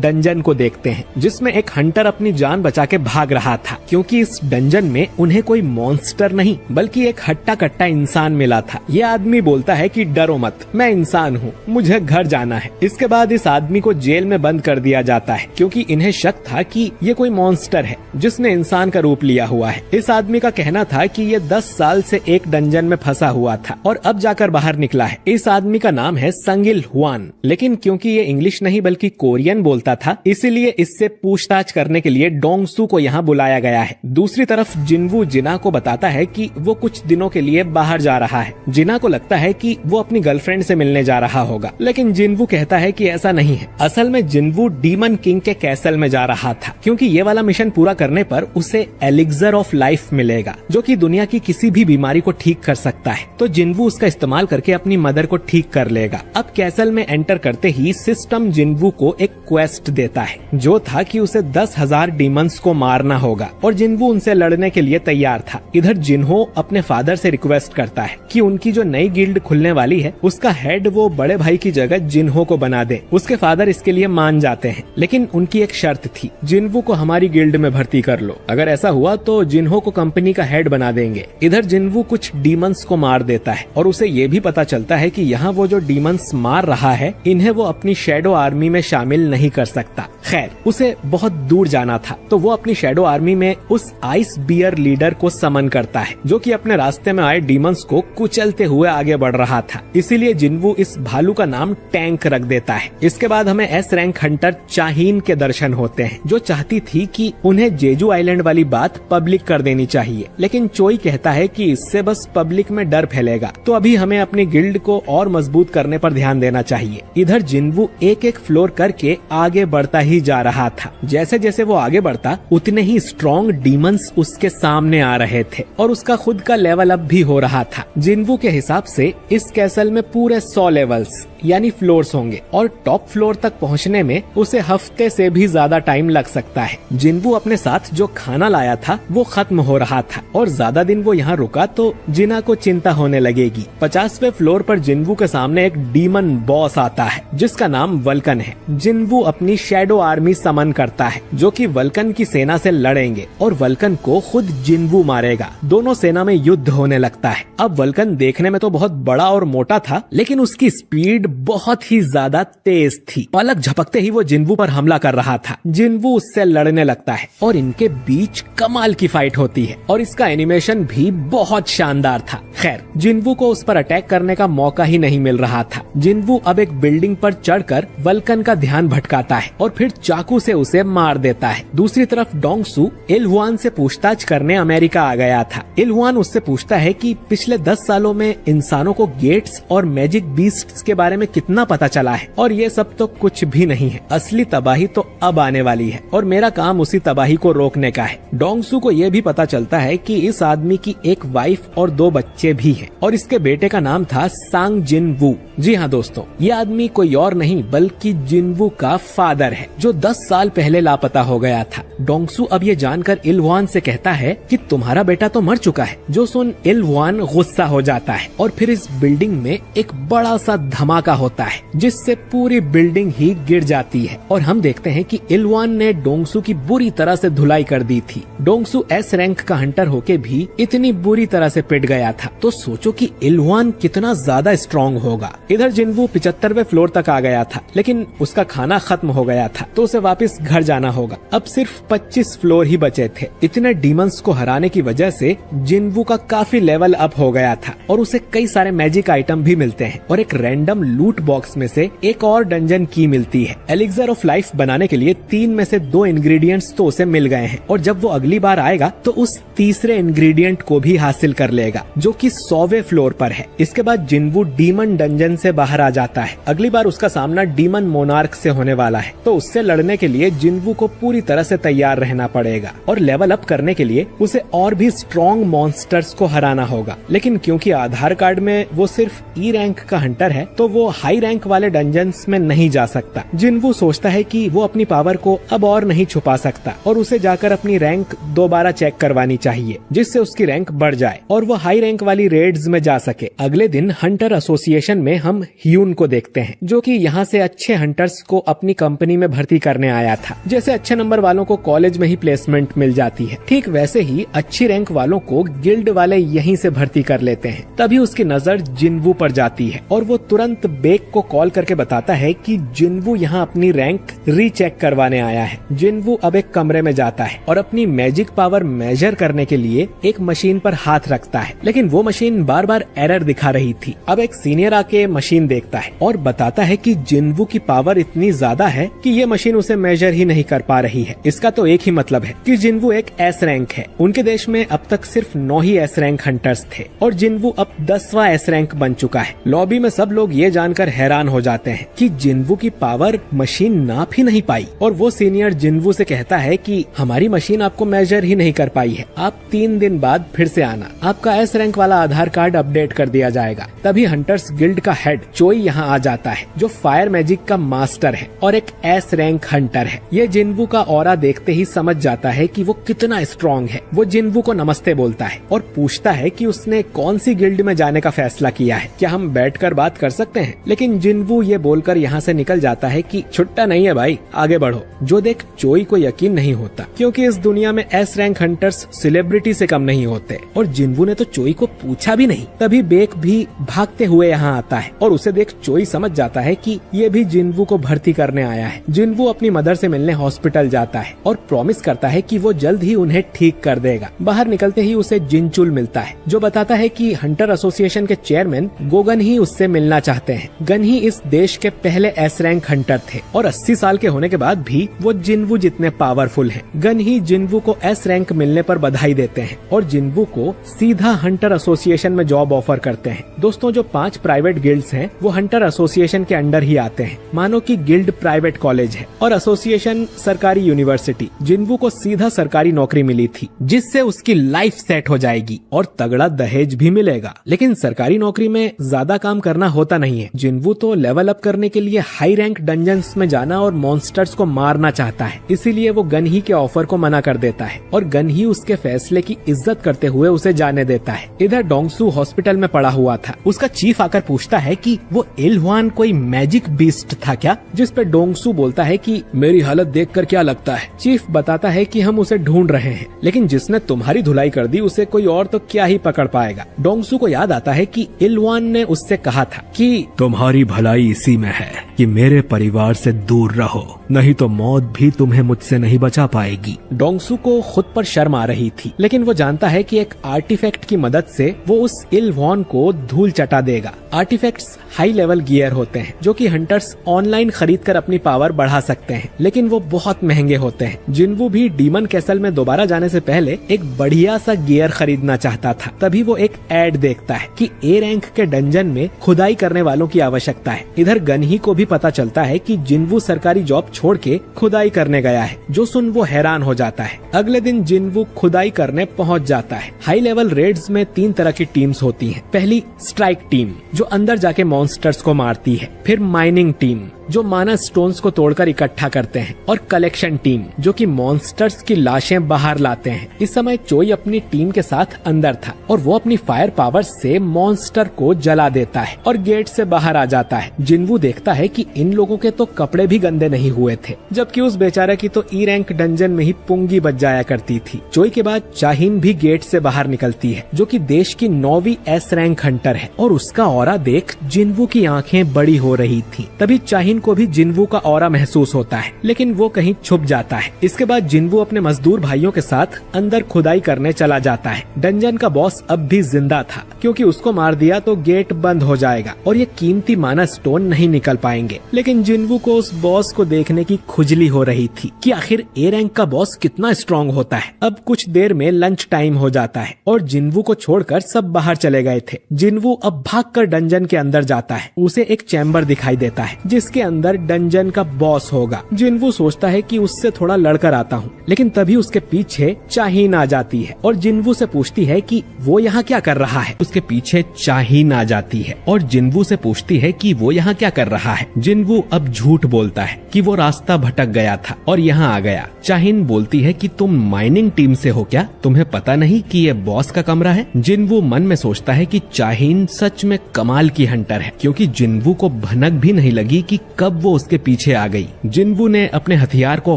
Speaker 1: डंजन को देखते हैं जिसमें एक हंटर अपनी जान बचा के भाग रहा था, क्योंकि इस डंजन में उन्हें कोई मॉन्स्टर नहीं बल्कि एक हट्टा कट्टा इंसान मिला था। ये आदमी बोलता है कि डरो मत, मैं इंसान हूँ, मुझे घर जाना है। इसके बाद इस आदमी को जेल में बंद कर दिया जाता है, क्योंकि इन्हें शक था कि ये कोई मॉन्स्टर है जिसने इंसान का रूप लिया हुआ है। इस आदमी का कहना था कि ये 10 साल से एक डंजन में फंसा हुआ था और अब जाकर बाहर निकला है। इस आदमी का नाम है संगिल हुआन, लेकिन क्योंकि ये इंग्लिश नहीं बल्कि कोरियन बोलता था, इसीलिए इससे पूछताछ करने के लिए डोंगसू को यहाँ बुलाया गया है। दूसरी तरफ जिन्वू जिना को बताता है कि वो कुछ दिनों के लिए बाहर जा रहा है। जिना को लगता है कि वो अपनी गर्लफ्रेंड से मिलने जा रहा होगा, लेकिन जिन्वू कहता है कि ऐसा नहीं है। असल में जिन्वू डीमन किंग के कैसल में जा रहा था, क्योंकि ये वाला मिशन पूरा करने पर उसे एलिक्सर ऑफ लाइफ मिलेगा, जो कि दुनिया की किसी भी बीमारी को ठीक कर सकता है। तो जिन्वू उसका इस्तेमाल करके अपनी मदर को ठीक कर लेगा। अब कैसल में एंटर करते ही सिस्टम जिन्वू को एक क्वेस्ट देता है, जो था कि उसे 10,000 डीमंस को मारना होगा और जिन्वू उनसे लड़ने के लिए तैयार था। इधर जिन्हो अपने फादर से रिक्वेस्ट करता है कि उनकी जो नई गिल्ड खुलने वाली है उसका हेड वो बड़े भाई की जगह जिन्हो को बना दे। उसके फादर इसके लिए मान जाते हैं, लेकिन उनकी एक शर्त थी, जिन्वू को हमारी गिल्ड में भर्ती कर लो। अगर ऐसा हुआ तो जिन्हो को कंपनी का हेड बना देंगे। इधर जिन्वू कुछ डीमंस को मार देता है और उसे ये भी पता चलता है कि यहाँ वो जो डीमंस मार रहा है इन्हें वो अपनी शैडो आर्मी में शामिल नहीं कर सकता। खैर, उसे बहुत दूर जाना था, तो वो अपनी शैडो आर्मी में उस आइस बियर लीडर को समन करता है, जो कि अपने रास्ते में आए डीमंस को कुचलते हुए आगे बढ़ रहा था। इसीलिए जिन्वू इस भालू का नाम टैंक रख देता है। इसके बाद हमें एस रैंक हंटर चाहीन के दर्शन होते हैं, जो चाहती थी कि उन्हें जेजू आइलैंड वाली बात पब्लिक कर देनी चाहिए, लेकिन चोई कहता है कि इससे बस पब्लिक में डर फैलेगा, तो अभी हमें अपनी गिल्ड को और मजबूत करने पर ध्यान देना चाहिए। इधर जिन्वू एक एक फ्लोर करके आगे बढ़ता ही जा रहा था। जैसे जैसे वो आगे बढ़ता उतने ही स्ट्रॉन्ग डीमंस उसके सामने आ रहे थे और उसका खुद का लेवल अप भी हो रहा था। जिन्वू के हिसाब से इस कैसल में पूरे 100 लेवल्स यानी फ्लोर्स होंगे और टॉप फ्लोर तक पहुंचने में उसे हफ्ते से भी ज्यादा टाइम लग सकता है। जिन्वू अपने साथ जो खाना लाया था वो खत्म हो रहा था और ज्यादा दिन वो यहाँ रुका तो जिना को चिंता होने लगेगी। 50वें फ्लोर पर जिन्वू के सामने एक डीमन बॉस आता है जिसका नाम वल्कन है। जिन्वू अपनी शैडो आर्मी समन करता है, जो कि वल्कन की सेना से लड़ेंगे और वल्कन को खुद जिन्वू मारेगा। दोनों सेना में युद्ध होने लगता है। अब वल्कन देखने में तो बहुत बड़ा और मोटा था, लेकिन उसकी स्पीड बहुत ही ज्यादा तेज थी। पलक झपकते ही वो जिन्वू पर हमला कर रहा था। जिन्वू उससे लड़ने लगता है और इनके बीच कमाल की फाइट होती है और इसका एनिमेशन भी बहुत शानदार था। खैर, जिन्वू को उस पर अटैक करने का मौका ही नहीं मिल रहा था। जिन्वू अब एक बिल्डिंग पर चढ़कर वल्कन का ध्यान भटकाता है और फिर चाकू से उसे मार देता है। दूसरी तरफ डोंगसू इलहुआन से पूछताछ करने अमेरिका आ गया था। इलहुआन उससे पूछता है कि पिछले 10 सालों में इंसानों को गेट्स और मैजिक बीस्ट्स के बारे में कितना पता चला है, और ये सब तो कुछ भी नहीं है। असली तबाही तो अब आने वाली है और मेरा काम उसी तबाही को रोकने का है। डोंगसू को ये भी पता चलता है कि इस आदमी की एक वाइफ और 2 बच्चे भी हैं और इसके बेटे का नाम था सांग जिनवू। जी हाँ दोस्तों, ये आदमी कोई और नहीं बल्कि जिनवू का फादर है, जो 10 साल पहले लापता हो गया था। डोंगसू अब ये जानकर इलहुआन से कहता है कि तुम्हारा बेटा तो मर चुका है। जो सुन इलहुआन गुस्सा हो जाता है और फिर इस बिल्डिंग में एक बड़ा सा धमाका होता है जिससे पूरी बिल्डिंग ही गिर जाती है और हम देखते हैं कि इलहुआन ने डोंगसू की बुरी तरह से धुलाई कर दी थी। डोंगसू एस रैंक का हंटर होके भी इतनी बुरी तरह से पिट गया था, तो सोचो कि इलहुआन कितना ज्यादा स्ट्रॉन्ग होगा। इधर जिन्वू 75वें फ्लोर तक आ गया था, लेकिन उसका खाना खत्म हो गया था, तो उसे वापस घर जाना होगा। अब सिर्फ 25 फ्लोर ही बचे थे। इतने डीमंस को हराने की वजह से जिन्वू का काफी लेवल अप हो गया था और उसे कई सारे मैजिक आइटम भी मिलते हैं और एक रैंडम लूट बॉक्स में से एक और डंजन की मिलती है। एलिक्सर ऑफ लाइफ बनाने के लिए 3 में से 2 इंग्रेडिएंट्स तो उसे मिल गए हैं और जब वो अगली बार आएगा तो उस तीसरे इंग्रेडिएंट को भी हासिल कर लेगा जो कि 100वें फ्लोर पर है। इसके बाद जिन्वू डीमन डंजन से बाहर आ जाता है। अगली बार उसका सामना डीमन मोनार्क से होने वाला है, तो उससे लड़ने के लिए जिन्वू को पूरी तरह से तैयार रहना पड़ेगा और लेवल अप करने के लिए उसे और भी स्ट्रॉन्ग मॉन्स्टर्स को हराना होगा। लेकिन क्योंकि आधार कार्ड में वो सिर्फ ई रैंक का हंटर है तो वो हाई रैंक वाले डंजन्स में नहीं जा सकता। जिन्वू सोचता है कि वो अपनी पावर को अब और नहीं छुपा सकता और उसे जाकर अपनी रैंक दोबारा चेक करवानी चाहिए जिससे उसकी रैंक बढ़ जाए और वो हाई रैंक वाली रेड्स में जा सके। अगले दिन हंटर एसोसिएशन में हम ह्यून को देखते हैं जो कि यहाँ से अच्छे हंटर्स को अपनी कंपनी में भर्ती करने आया था। जैसे अच्छे नंबर वालों को कॉलेज में ही प्लेसमेंट मिल जाती है, ठीक वैसे ही अच्छी रैंक वालों को गिल्ड वाले यहीं से भर्ती कर लेते हैं। तभी उसकी नजर जिन्वू पर जाती है और वो तुरंत बेक को कॉल करके बताता है कि जिन्वू यहाँ अपनी रैंक रीचेक करवाने आया है। जिन्वू अब एक कमरे में जाता है और अपनी मैजिक पावर मेजर करने के लिए एक मशीन पर हाथ रखता है, लेकिन वो मशीन बार बार एरर दिखा रही थी। अब एक सीनियर आके मशीन देखता है और बताता है कि जिन्वू की पावर इतनी ज्यादा है कि ये मशीन उसे मेजर ही नहीं कर पा रही है। इसका तो एक ही मतलब है कि जिन्वू एक एस रैंक है। उनके देश में अब तक सिर्फ 9 ही एस रैंक हंटर्स थे और जिन्वू अब 10वां एस रैंक बन चुका है। लॉबी में सब लोग ये जानकर हैरान हो जाते हैं कि जिन्वू की पावर मशीन नाप ही नहीं पाई और वो सीनियर जिन्वू से कहता है कि हमारी मशीन आपको मेजर ही नहीं कर पाई है, आप 3 दिन बाद फिर से आना, आपका एस रैंक वाला आधार कार्ड अपडेट कर दिया जाएगा। तभी हंटर्स गिल्ड का हेड चोई यहाँ आ जाता है जो फायर मैजिक का मास्टर है और एक एस रैंक हंटर है। ये जिन्वू का ऑरा देखते ही समझ जाता है कि वो कितना स्ट्रॉन्ग है। वो जिन्वू को नमस्ते बोलता है और पूछता है कि उसने कौन सी गिल्ड में जाने का फैसला किया है, क्या हम बैठकर बात कर सकते हैं। लेकिन जिन्वू ये बोलकर यहाँ से निकल जाता है कि छुट्टा नहीं है भाई, आगे बढ़ो। जो देख चोई को यकीन नहीं होता क्योंकि इस दुनिया में एस रैंक हंटर्स सेलिब्रिटी से कम नहीं होते और जिन्वू ने तो चोई को पूछा भी नहीं। तभी बेक भी भागते हुए यहाँ आता है और उसे देख चोई समझ जाता है कि ये भी जिन्वू को भर्ती करने आया है। जिन्वू अपनी मदर से मिलने हॉस्पिटल जाता है और प्रॉमिस करता है कि वो जल्द ही उन्हें ठीक कर देगा। बाहर निकलते ही उसे जिनचुल मिलता है जो बताता है कि हंटर एसोसिएशन के चेयरमैन गोगन ही उससे मिलना चाहते हैं। गन ही इस देश के पहले एस रैंक हंटर थे और 80 साल के होने के बाद भी वो जिन्वू जितने पावरफुल हैं। गन ही जिन्वू को एस रैंक मिलने पर बधाई देते हैं और जिन्वू को सीधा हंटर एसोसिएशन में जॉब ऑफर करते हैं। दोस्तों, जो 5 प्राइवेट गिल्ड्स हैं वो हंटर एसोसिएशन के अंडर ही आते हैं। मानो कि गिल्ड प्राइवेट कॉलेज है और एसोसिएशन सरकारी यूनिवर्सिटी। जिन्वू को सीधा सरकारी नौकरी मिली थी जिससे उसकी लाइफ सेट हो जाएगी और तगड़ा दहेज भी मिलेगा। लेकिन सरकारी नौकरी में ज्यादा काम करना होता नहीं है। जिन्वू तो लेवल अप करने के लिए हाई रैंक डंजन्स में जाना और मॉन्स्टर्स को मारना चाहता है, इसीलिए वो गन ही के ऑफर को मना कर देता है और गन ही उसके फैसले की इज्जत करते हुए उसे जाने देता है। इधर डोंगसू हॉस्पिटल में पड़ा हुआ था। उसका चीफ आकर पूछता है कि वो इलहुआन कोई मैजिक बीस्ट था क्या, जिस पे डोंगसू बोलता है कि मेरी हालत देखकर क्या लगता है। चीफ बताता है कि हम उसे ढूंढ रहे हैं, लेकिन जिसने तुम्हारी धुलाई कर दी उसे कोई और तो क्या ही पकड़ पाएगा। डोंगसू को याद आता है कि इलहुआन ने उससे कहा था कि
Speaker 2: तुम्हारी भलाई इसी में है कि मेरे परिवार से दूर रहो, नहीं तो मौत भी तुम्हें मुझसे नहीं बचा पाएगी।
Speaker 1: डोंगसू को खुद पर शर्म आ रही थी, लेकिन वो जानता है कि एक आर्टिफैक्ट की मदद से वो उस इलहुआन को धूल चटा देगा। आर्टिफैक्ट्स हाई लेवल गियर होते हैं जो कि हंटर्स ऑनलाइन खरीद कर अपनी पावर बढ़ा सकते हैं, लेकिन वो बहुत महंगे होते हैं। जिन्वू भी डीमन कैसल में दोबारा जाने से पहले एक बढ़िया सा गियर खरीदना चाहता था। तभी वो एक एड देखता है कि ए रैंक के डंजन में खुदाई करने वालों की आवश्यकता है। इधर गनही को भी पता चलता है कि जिन्वू सरकारी जॉब छोड़ के खुदाई करने गया है, जो सुन वो हैरान हो जाता है। अगले दिन जिन्वू खुदाई करने पहुंच जाता है। हाई लेवल रेड्स में 3 तरह की टीम्स होती हैं। पहली स्ट्राइक टीम जो अंदर जाके मॉन्स्टर्स को मारती है, फिर माइनिंग टीम जो माना स्टोन्स को तोड़कर इकट्ठा करते हैं, और कलेक्शन टीम जो कि मॉन्स्टर्स की लाशें बाहर लाते हैं। इस समय चोई अपनी टीम के साथ अंदर था और वो अपनी फायर पावर से मॉन्स्टर को जला देता है और गेट से बाहर आ जाता है। जिन्वू देखता है कि इन लोगों के तो कपड़े भी गंदे नहीं हुए थे, जबकि उस बेचारे की तो ई रैंक डंजन में ही पुंगी बच जाया करती थी। चोई के बाद चाहिन भी गेट से बाहर निकलती है, जो कि देश की 9वीं एस रैंक हंटर है, और उसका ऑरा देख जिन्वू की आंखें बड़ी हो रही थी। तभी चाहिन चाहिन को भी जिन्वू का ऑरा महसूस होता है, लेकिन वो कहीं छुप जाता है। इसके बाद जिन्वू अपने मजदूर भाइयों के साथ अंदर खुदाई करने चला जाता है। डंजन का बॉस अब भी जिंदा था, क्योंकि उसको मार दिया तो गेट बंद हो जाएगा और ये कीमती माना स्टोन नहीं निकल पाएंगे। लेकिन जिन्वू को उस बॉस को देखने की खुजली हो रही थी कि आखिर ए रैंक का बॉस कितना स्ट्रांग होता है। अब कुछ देर में लंच टाइम हो जाता है और जिन्वू को छोड़कर सब बाहर चले गए थे। जिन्वू अब भागकर डंजन के अंदर जाता है। उसे एक चैम्बर दिखाई देता है जिसके अंदर डंजन का बॉस होगा। जिन्वू सोचता है कि उससे थोड़ा लड़कर आता हूँ, लेकिन तभी उसके पीछे चाहिन आ जाती है और जिन्वू से पूछती है कि वो यहाँ क्या कर रहा है। उसके पीछे चाहिन आ जाती है और जिन्वू से पूछती है कि वो यहाँ क्या कर रहा है। जिन्वू अब झूठ बोलता है कि वो रास्ता भटक गया था और यहाँ आ गया। चाहिन बोलती है कि तुम माइनिंग टीम से हो क्या? तुम्हें पता नहीं कि ये बॉस का कमरा है? जिन्वू मन में सोचता है कि चाहिन सच में कमाल की हंटर है, क्योंकि जिन्वू को भनक भी नहीं लगी कि कब वो उसके पीछे आ गई। जिन्वू ने अपने हथियार को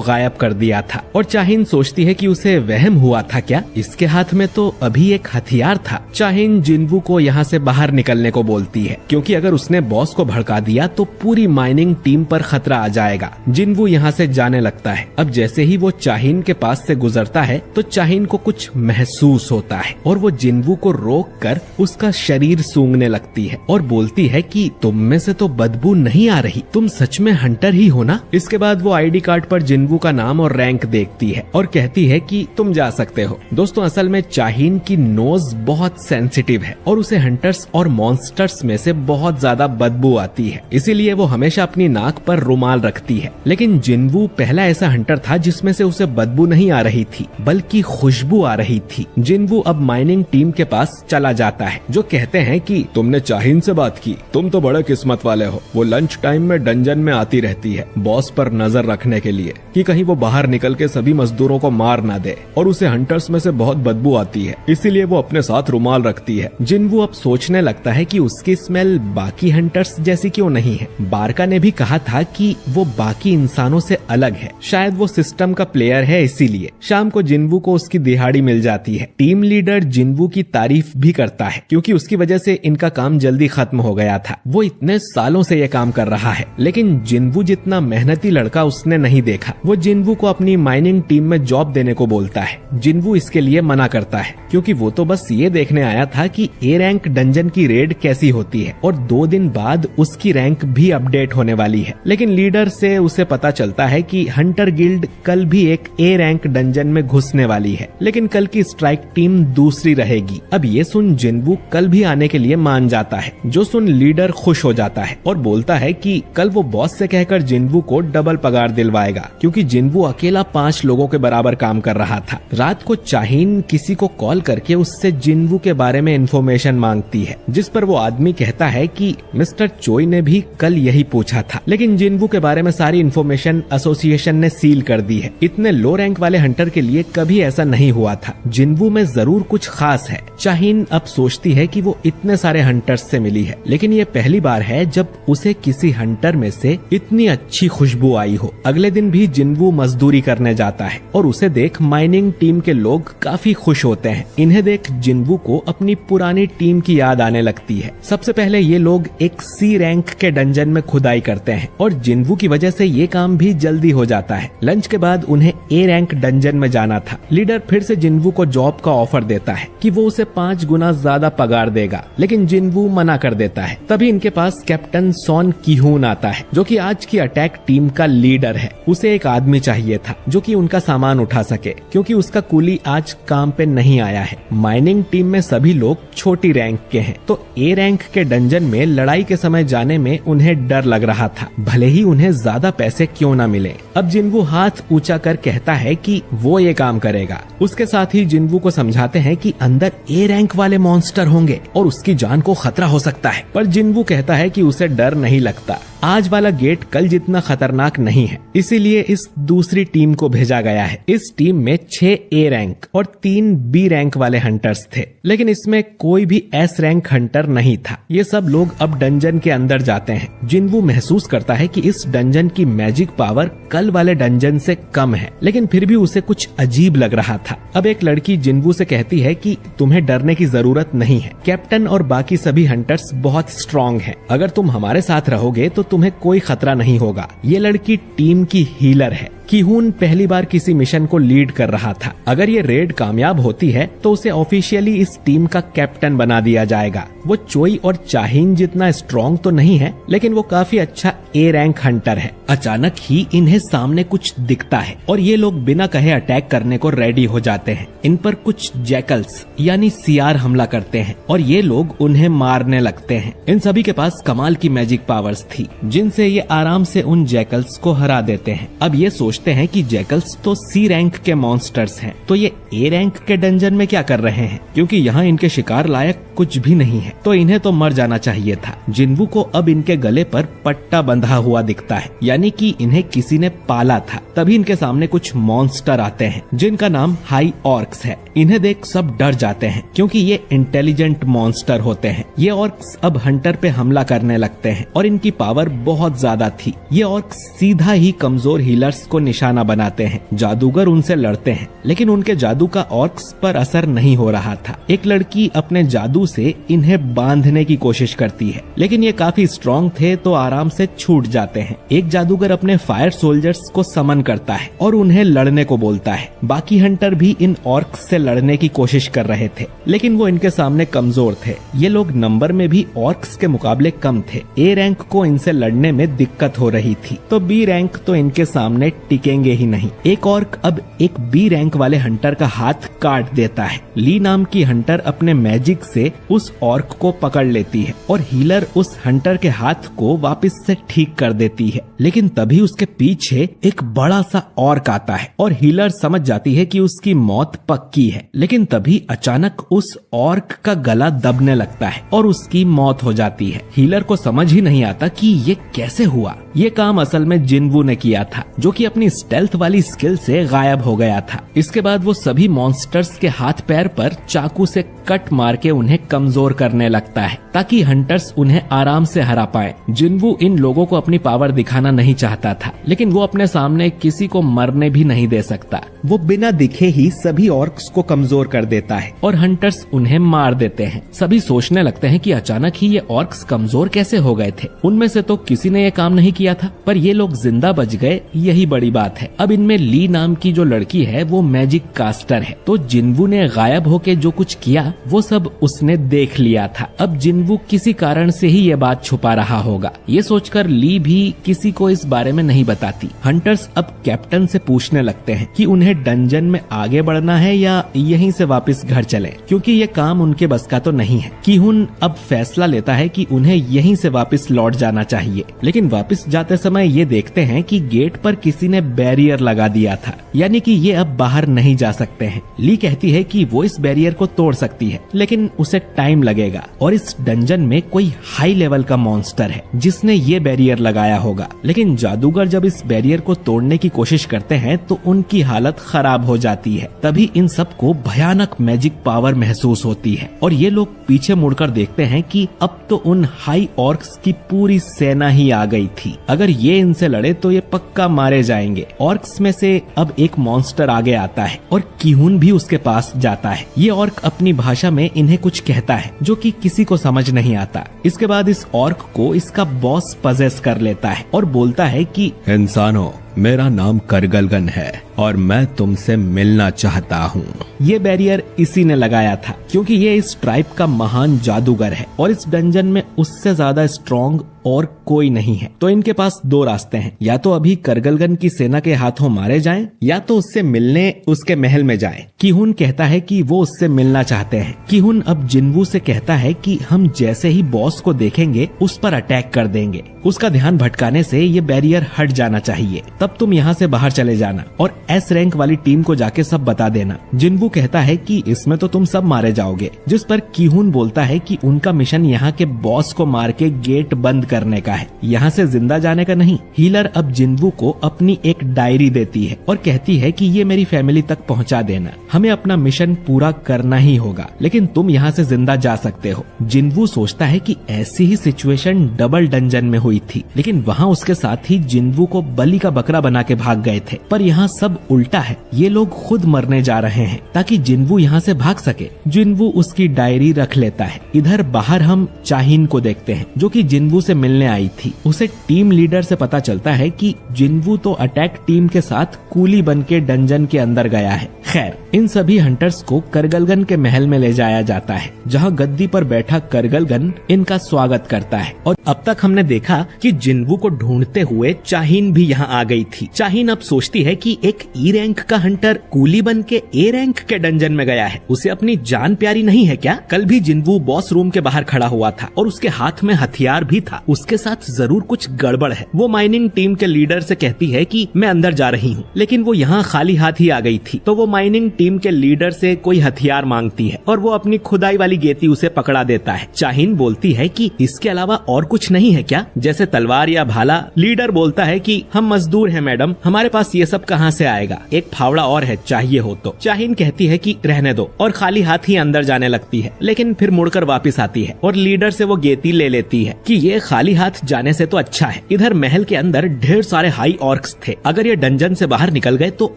Speaker 1: गायब कर दिया था और चाहिन सोचती है कि उसे वहम हुआ था क्या? इसके हाथ में तो अभी एक हथियार था। चाहिन जिन्वू को यहाँ से बाहर निकलने को बोलती है, क्योंकि अगर उसने बॉस को भड़का दिया तो पूरी माइनिंग टीम पर खतरा आ जाएगा। जिन्वू यहाँ से जाने लगता है। अब जैसे ही वो चाहिन के पास से गुजरता है तो चाहिन को कुछ महसूस होता है और वो जिन्वू को रोक कर उसका शरीर सूंघने लगती है और बोलती है कि तुम में से तो बदबू नहीं आ रही, तुम सच में हंटर ही हो ना? इसके बाद वो आईडी कार्ड पर जिन्वू का नाम और रैंक देखती है और कहती है कि तुम जा सकते हो। दोस्तों, असल में चाहिन की नोज बहुत सेंसिटिव है और उसे हंटर्स और मॉन्स्टर्स में से बहुत ज्यादा बदबू आती है, इसीलिए वो हमेशा अपनी नाक पर रुमाल रखती है। लेकिन जिन्वू पहला ऐसा हंटर था जिसमें से उसे बदबू नहीं आ रही थी, बल्कि खुशबू आ रही थी। जिन्वू अब माइनिंग टीम के पास चला जाता है, जो कहते हैं कि तुमने चाहिन से बात की, तुम तो बड़े किस्मत वाले हो। वो लंच टाइम में डंजन में आती रहती है बॉस पर नजर रखने के लिए कि कहीं वो बाहर निकल के सभी मजदूरों को मार ना दे, और उसे हंटर्स में से बहुत बदबू आती है, इसीलिए वो अपने साथ रुमाल रखती है। जिन्वू अब सोचने लगता है कि उसकी स्मेल बाकी हंटर्स जैसी क्यों नहीं है। बारका ने भी कहा था कि वो बाकी इंसानों से अलग है, शायद वो सिस्टम का प्लेयर है इसीलिए। शाम को जिन्वू को उसकी दिहाड़ी मिल जाती है। टीम लीडर जिन्वू की तारीफ भी करता है, क्योंकि उसकी वजह से इनका काम जल्दी खत्म हो गया था। वो इतने सालों से ये काम कर रहा है, लेकिन जिन्वू जितना मेहनती लड़का उसने नहीं देखा। वो जिन्वू को अपनी माइनिंग टीम में जॉब देने को बोलता है। जिन्वू इसके लिए मना करता है, क्योंकि वो तो बस ये देखने आया था कि ए रैंक डंजन की रेड कैसी होती है, और 2 दिन बाद उसकी रैंक भी अपडेट होने वाली है। लेकिन लीडर से उसे पता चलता है कि हंटर गिल्ड कल भी एक ए रैंक डंजन में घुसने वाली है, लेकिन कल की स्ट्राइक टीम दूसरी रहेगी। अब ये सुन जिन्वू कल भी आने के लिए मान जाता है, जो सुन लीडर खुश हो जाता है और बोलता है कि कल वो बॉस से कहकर जिन्वू को डबल पगार दिलवाएगा, क्योंकि जिन्वू अकेला 5 लोगों के बराबर काम कर रहा था। रात को चाहिन किसी को कॉल करके उससे जिन्वू के बारे में इंफॉर्मेशन मांगती है, जिस पर वो आदमी कहता है कि मिस्टर चोई ने भी कल यही पूछा था, लेकिन जिन्वू के बारे में सारी इंफॉर्मेशन एसोसिएशन ने सील कर दी है। इतने लो रैंक वाले हंटर के लिए कभी ऐसा नहीं हुआ था। जिन्वू में जरूर कुछ खास है। चाहिन अब सोचती है कि वो इतने सारे हंटर्स से मिली है, लेकिन ये पहली बार है जब उसे किसी हंटर में से इतनी अच्छी खुशबू आई हो। अगले दिन भी जिन्वू मजदूरी करने जाता है और उसे देख माइनिंग टीम के लोग काफी खुश होते हैं। इन्हें देख जिन्वू को अपनी पुरानी टीम की याद आने लगती है। सबसे पहले ये लोग एक सी रैंक के डंजन में खुदाई करते हैं और जिन्वू की वजह से ये काम भी जल्दी हो जाता है। लंच के बाद उन्हें ए रैंक डंजन में जाना था। लीडर फिर से जिन्वू को जॉब का ऑफर देता है कि वो उसे 5 गुना ज्यादा पगार देगा, लेकिन जिन्वू मना कर देता है। तभी इनके पास कैप्टन सॉन कीहून आता है, जो कि आज की अटैक टीम का लीडर है। उसे एक आदमी चाहिए था जो कि उनका सामान उठा सके, क्योंकि उसका कूली आज काम पे नहीं आया है। माइनिंग टीम में सभी लोग छोटी रैंक के हैं, तो ए रैंक के डंजन में लड़ाई के समय जाने में उन्हें डर लग रहा था, भले ही उन्हें ज्यादा पैसे क्यों न मिले। अब जिन्वू हाथ ऊंचा कर कहता है कि वो ये काम करेगा। उसके साथ ही जिन्वू को समझाते हैं कि अंदर ए रैंक वाले मॉन्स्टर होंगे और उसकी जान को खतरा हो सकता है, पर जिन्वू कहता है कि उसे डर नहीं लगता। आज वाला गेट कल जितना खतरनाक नहीं है, इसीलिए इस दूसरी टीम को भेजा गया है। इस टीम में 6 ए रैंक और 3 बी रैंक वाले हंटर्स थे, लेकिन इसमें कोई भी एस रैंक हंटर नहीं था। ये सब लोग अब डंजन के अंदर जाते हैं। जिन्वू महसूस करता है कि इस डंजन की मैजिक पावर कल वाले डंजन से कम है, लेकिन फिर भी उसे कुछ अजीब लग रहा था। अब एक लड़की जिन्वू से कहती है कि तुम्हें डरने की जरूरत नहीं है, कैप्टन और बाकी सभी हंटर्स बहुत स्ट्रांग हैं। अगर तुम हमारे साथ रहोगे तो तुम्हें कोई खतरा नहीं होगा। ये लड़की टीम की हीलर है। किहून पहली बार किसी मिशन को लीड कर रहा था। अगर ये रेड कामयाब होती है तो उसे ऑफिशियली इस टीम का कैप्टन बना दिया जाएगा। वो चोई और चाहिन जितना स्ट्रॉन्ग तो नहीं है, लेकिन वो काफी अच्छा ए रैंक हंटर है। अचानक ही इन्हें सामने कुछ दिखता है और ये लोग बिना कहे अटैक करने को रेडी हो जाते हैं। इन पर कुछ जैकल्स यानी सियार हमला करते हैं और ये लोग उन्हें मारने लगते हैं। इन सभी के पास कमाल की मैजिक पावर्स थी, जिनसे ये आराम से उन जैकल्स को हरा देते हैं। अब ये सोचते हैं कि जैकल्स तो सी रैंक के मॉन्स्टर्स हैं, तो ये ए रैंक के डंजन में क्या कर रहे हैं, क्योंकि यहाँ इनके शिकार लायक कुछ भी नहीं है, तो इन्हें तो मर जाना चाहिए था। जिन्वू को अब इनके गले पर पट्टा बंधा हुआ दिखता है, यानी कि इन्हें किसी ने पाला था। तभी इनके सामने कुछ मॉन्स्टर आते हैं जिनका नाम हाई ऑर्क्स है। इन्हें देख सब डर जाते हैं क्योंकि ये इंटेलिजेंट मॉन्स्टर होते हैं। ये ऑर्क्स अब हंटर पे हमला करने लगते हैं और इनकी पावर बहुत ज्यादा थी। ये ऑर्क्स सीधा ही कमजोर हीलर्स को निशाना बनाते हैं। जादूगर उनसे लड़ते हैं, लेकिन उनके जादू का ऑर्क्स पर असर नहीं हो रहा था। एक लड़की अपने जादू से इन्हें बांधने की कोशिश करती है, लेकिन ये काफी स्ट्रॉन्ग थे तो आराम से छूट जाते हैं। एक जादूगर अपने फायर सोल्जर्स को समन करता है और उन्हें लड़ने को बोलता है। बाकी हंटर भी इन ऑर्क्स से लड़ने की कोशिश कर रहे थे, लेकिन वो इनके सामने कमजोर थे। ये लोग नंबर में भी ऑर्क्स के मुकाबले कम थे। ए रैंक को इनसे लड़ने में दिक्कत हो रही थी, तो बी रैंक तो इनके सामने टिकेंगे ही नहीं। एक ऑर्क अब एक बी रैंक वाले हंटर का हाथ काट देता है। ली नाम की हंटर अपने मैजिक से उस ऑर्क को पकड़ लेती है और हीलर उस हंटर के हाथ को वापस से ठीक कर देती है। लेकिन तभी उसके पीछे एक बड़ा सा ऑर्क आता है और हीलर समझ जाती है कि उसकी मौत पक्की है। लेकिन तभी अचानक उस ऑर्क का गला दबने लगता है और उसकी मौत हो जाती है। हीलर को समझ ही नहीं आता कि ये कैसे हुआ। ये काम असल में जिन्वू ने किया था, जो कि अपनी स्टेल्थ वाली स्किल से गायब हो गया था। इसके बाद वो सभी मॉन्स्टर्स के हाथ पैर पर चाकू से कट मार के उन्हें कमजोर करने लगता है, ताकि हंटर्स उन्हें आराम से हरा पाए। जिन्वू इन लोगों को अपनी पावर दिखाना नहीं चाहता था, लेकिन वो अपने सामने किसी को मरने भी नहीं दे सकता। वो बिना दिखे ही सभी ऑर्क्स को कमजोर कर देता है और हंटर्स उन्हें मार देते हैं। सभी सोचने लगते हैं कि अचानक ही ये ऑर्क्स कमजोर कैसे हो गए थे। उनमें से तो किसी ने ये काम नहीं किया था, पर ये लोग जिंदा बच गए, यही बड़ी बात है। अब इनमें ली नाम की जो लड़की है वो मैजिक कास्टर है, तो जिन्वू ने गायब होके जो कुछ किया वो सब उसने देख लिया था। अब जिन्वू किसी कारण से ही ये बात छुपा रहा होगा। ये सोचकर ली भी किसी को इस बारे में नहीं बताती। हंटर्स अब कैप्टन से पूछने लगते हैं कि उन्हें डंजन में आगे बढ़ना है या यहीं से वापस घर चले, क्योंकि ये काम उनके बस का तो नहीं है। किहुन अब फैसला लेता है कि उन्हें यहीं से वापस लौट जाना चाहिए, लेकिन वापस जाते समय ये देखते हैं कि गेट पर किसी ने बैरियर लगा दिया था, यानी कि ये अब बाहर नहीं जा सकते हैं। ली कहती है कि वो इस बैरियर को तोड़ सकती है, लेकिन उसे टाइम लगेगा और इस डंजन में कोई हाई लेवल का मॉन्स्टर है जिसने ये बैरियर लगाया होगा। लेकिन जादूगर जब इस बैरियर को तोड़ने की कोशिश करते हैं तो उनकी हालत खराब हो जाती है। तभी इन सबको भयानक मैजिक पावर महसूस होती है और ये लोग पीछे मुड़कर देखते हैं कि अब तो उन हाई ऑर्क्स की पूरी सेना ही आ गई थी। अगर ये इनसे लड़े तो ये पक्का मारे जाएंगे। ऑर्क्स में से अब एक मॉन्स्टर आगे आता है और किहुन भी उसके पास जाता है। ये ऑर्क अपनी भाषा में इन्हें कुछ कहता है जो कि किसी को समझ नहीं आता। इसके बाद इस ऑर्क को इसका बॉस पजेस कर लेता है और बोलता है कि
Speaker 2: इंसानों, मेरा नाम करगलगन है और मैं तुमसे मिलना चाहता हूँ।
Speaker 1: ये बैरियर इसी ने लगाया था, क्योंकि ये इस ट्राइब का महान जादूगर है और इस डंजन में उससे ज्यादा स्ट्रॉन्ग और कोई नहीं है। तो इनके पास दो रास्ते हैं, या तो अभी करगलगन की सेना के हाथों मारे जाएं, या तो उससे मिलने उसके महल में जाएं। किहुन कहता है कि वो उससे मिलना चाहते हैं। किहुन अब जिन्वू से कहता है कि हम जैसे ही बॉस को देखेंगे उस पर अटैक कर देंगे। उसका ध्यान भटकाने से ये बैरियर हट जाना चाहिए, तब तुम यहाँ से बाहर चले जाना और एस रैंक वाली टीम को जाके सब बता देना। जिन्वू कहता है कि इसमें तो तुम सब मारे जाओगे, जिस पर किहुन बोलता है कि उनका मिशन यहाँ के बॉस को मार के गेट बंद करने का है, यहाँ से जिंदा जाने का नहीं। हीलर अब जिन्वू को अपनी एक डायरी देती है और कहती है कि ये मेरी फैमिली तक पहुँचा देना, हमें अपना मिशन पूरा करना ही होगा, लेकिन तुम यहाँ से जिंदा जा सकते हो। जिन्वू सोचता है कि ऐसी ही सिचुएशन डबल डंजन में हुई थी, लेकिन वहाँ उसके साथ ही जिन्वू को बलि का बकरा बकरा बना के भाग गए थे, पर यहाँ सब उल्टा है। ये लोग खुद मरने जा रहे हैं ताकि जिन्वू यहाँ से भाग सके। जिन्वू उसकी डायरी रख लेता है। इधर बाहर हम चाहीन को देखते हैं जो कि जिन्वू से मिलने आई थी। उसे टीम लीडर से पता चलता है कि जिन्वू तो अटैक टीम के साथ कूली बन के डंजन के अंदर गया है। खैर, इन सभी हंटर्स को करगलगन के महल में ले जाया जाता है, जहाँ गद्दी पर बैठा करगलगन इनका स्वागत करता है। और अब तक हमने देखा कि जिन्वू को ढूंढते हुए चाहीन भी यहाँ आ गई थी। चाहीन अब सोचती है कि एक ई रैंक का हंटर कूली बन के ए रैंक के डंजन में गया है, उसे अपनी जान प्यारी नहीं है क्या? कल भी जिन्वू बॉस रूम के बाहर खड़ा हुआ था और उसके हाथ में हथियार भी था। उसके साथ जरूर कुछ गड़बड़ है। वो माइनिंग टीम के लीडर से कहती है कि मैं अंदर जा रही हूँ, लेकिन वो यहाँ खाली हाथ ही आ गई थी। तो वो माइनिंग टीम के लीडर से कोई हथियार मांगती है और वो अपनी खुदाई वाली गेती उसे पकड़ा देता है। चाहीन बोलती है कि इसके अलावा और कुछ नहीं है क्या, जैसे तलवार या भाला? लीडर बोलता है कि हम मजदूर हैं मैडम, हमारे पास ये सब कहाँ से आएगा, एक फावड़ा और है, चाहिए हो तो। चाहीन कहती है कि रहने दो और खाली हाथ ही अंदर जाने लगती है, लेकिन फिर मुड़कर वापस आती है और लीडर से वो गेती ले लेती है कि ये खाली हाथ जाने से तो अच्छा है। इधर महल के अंदर ढेर सारे हाई ऑर्क्स थे। अगर ये डंजन से बाहर निकल गए तो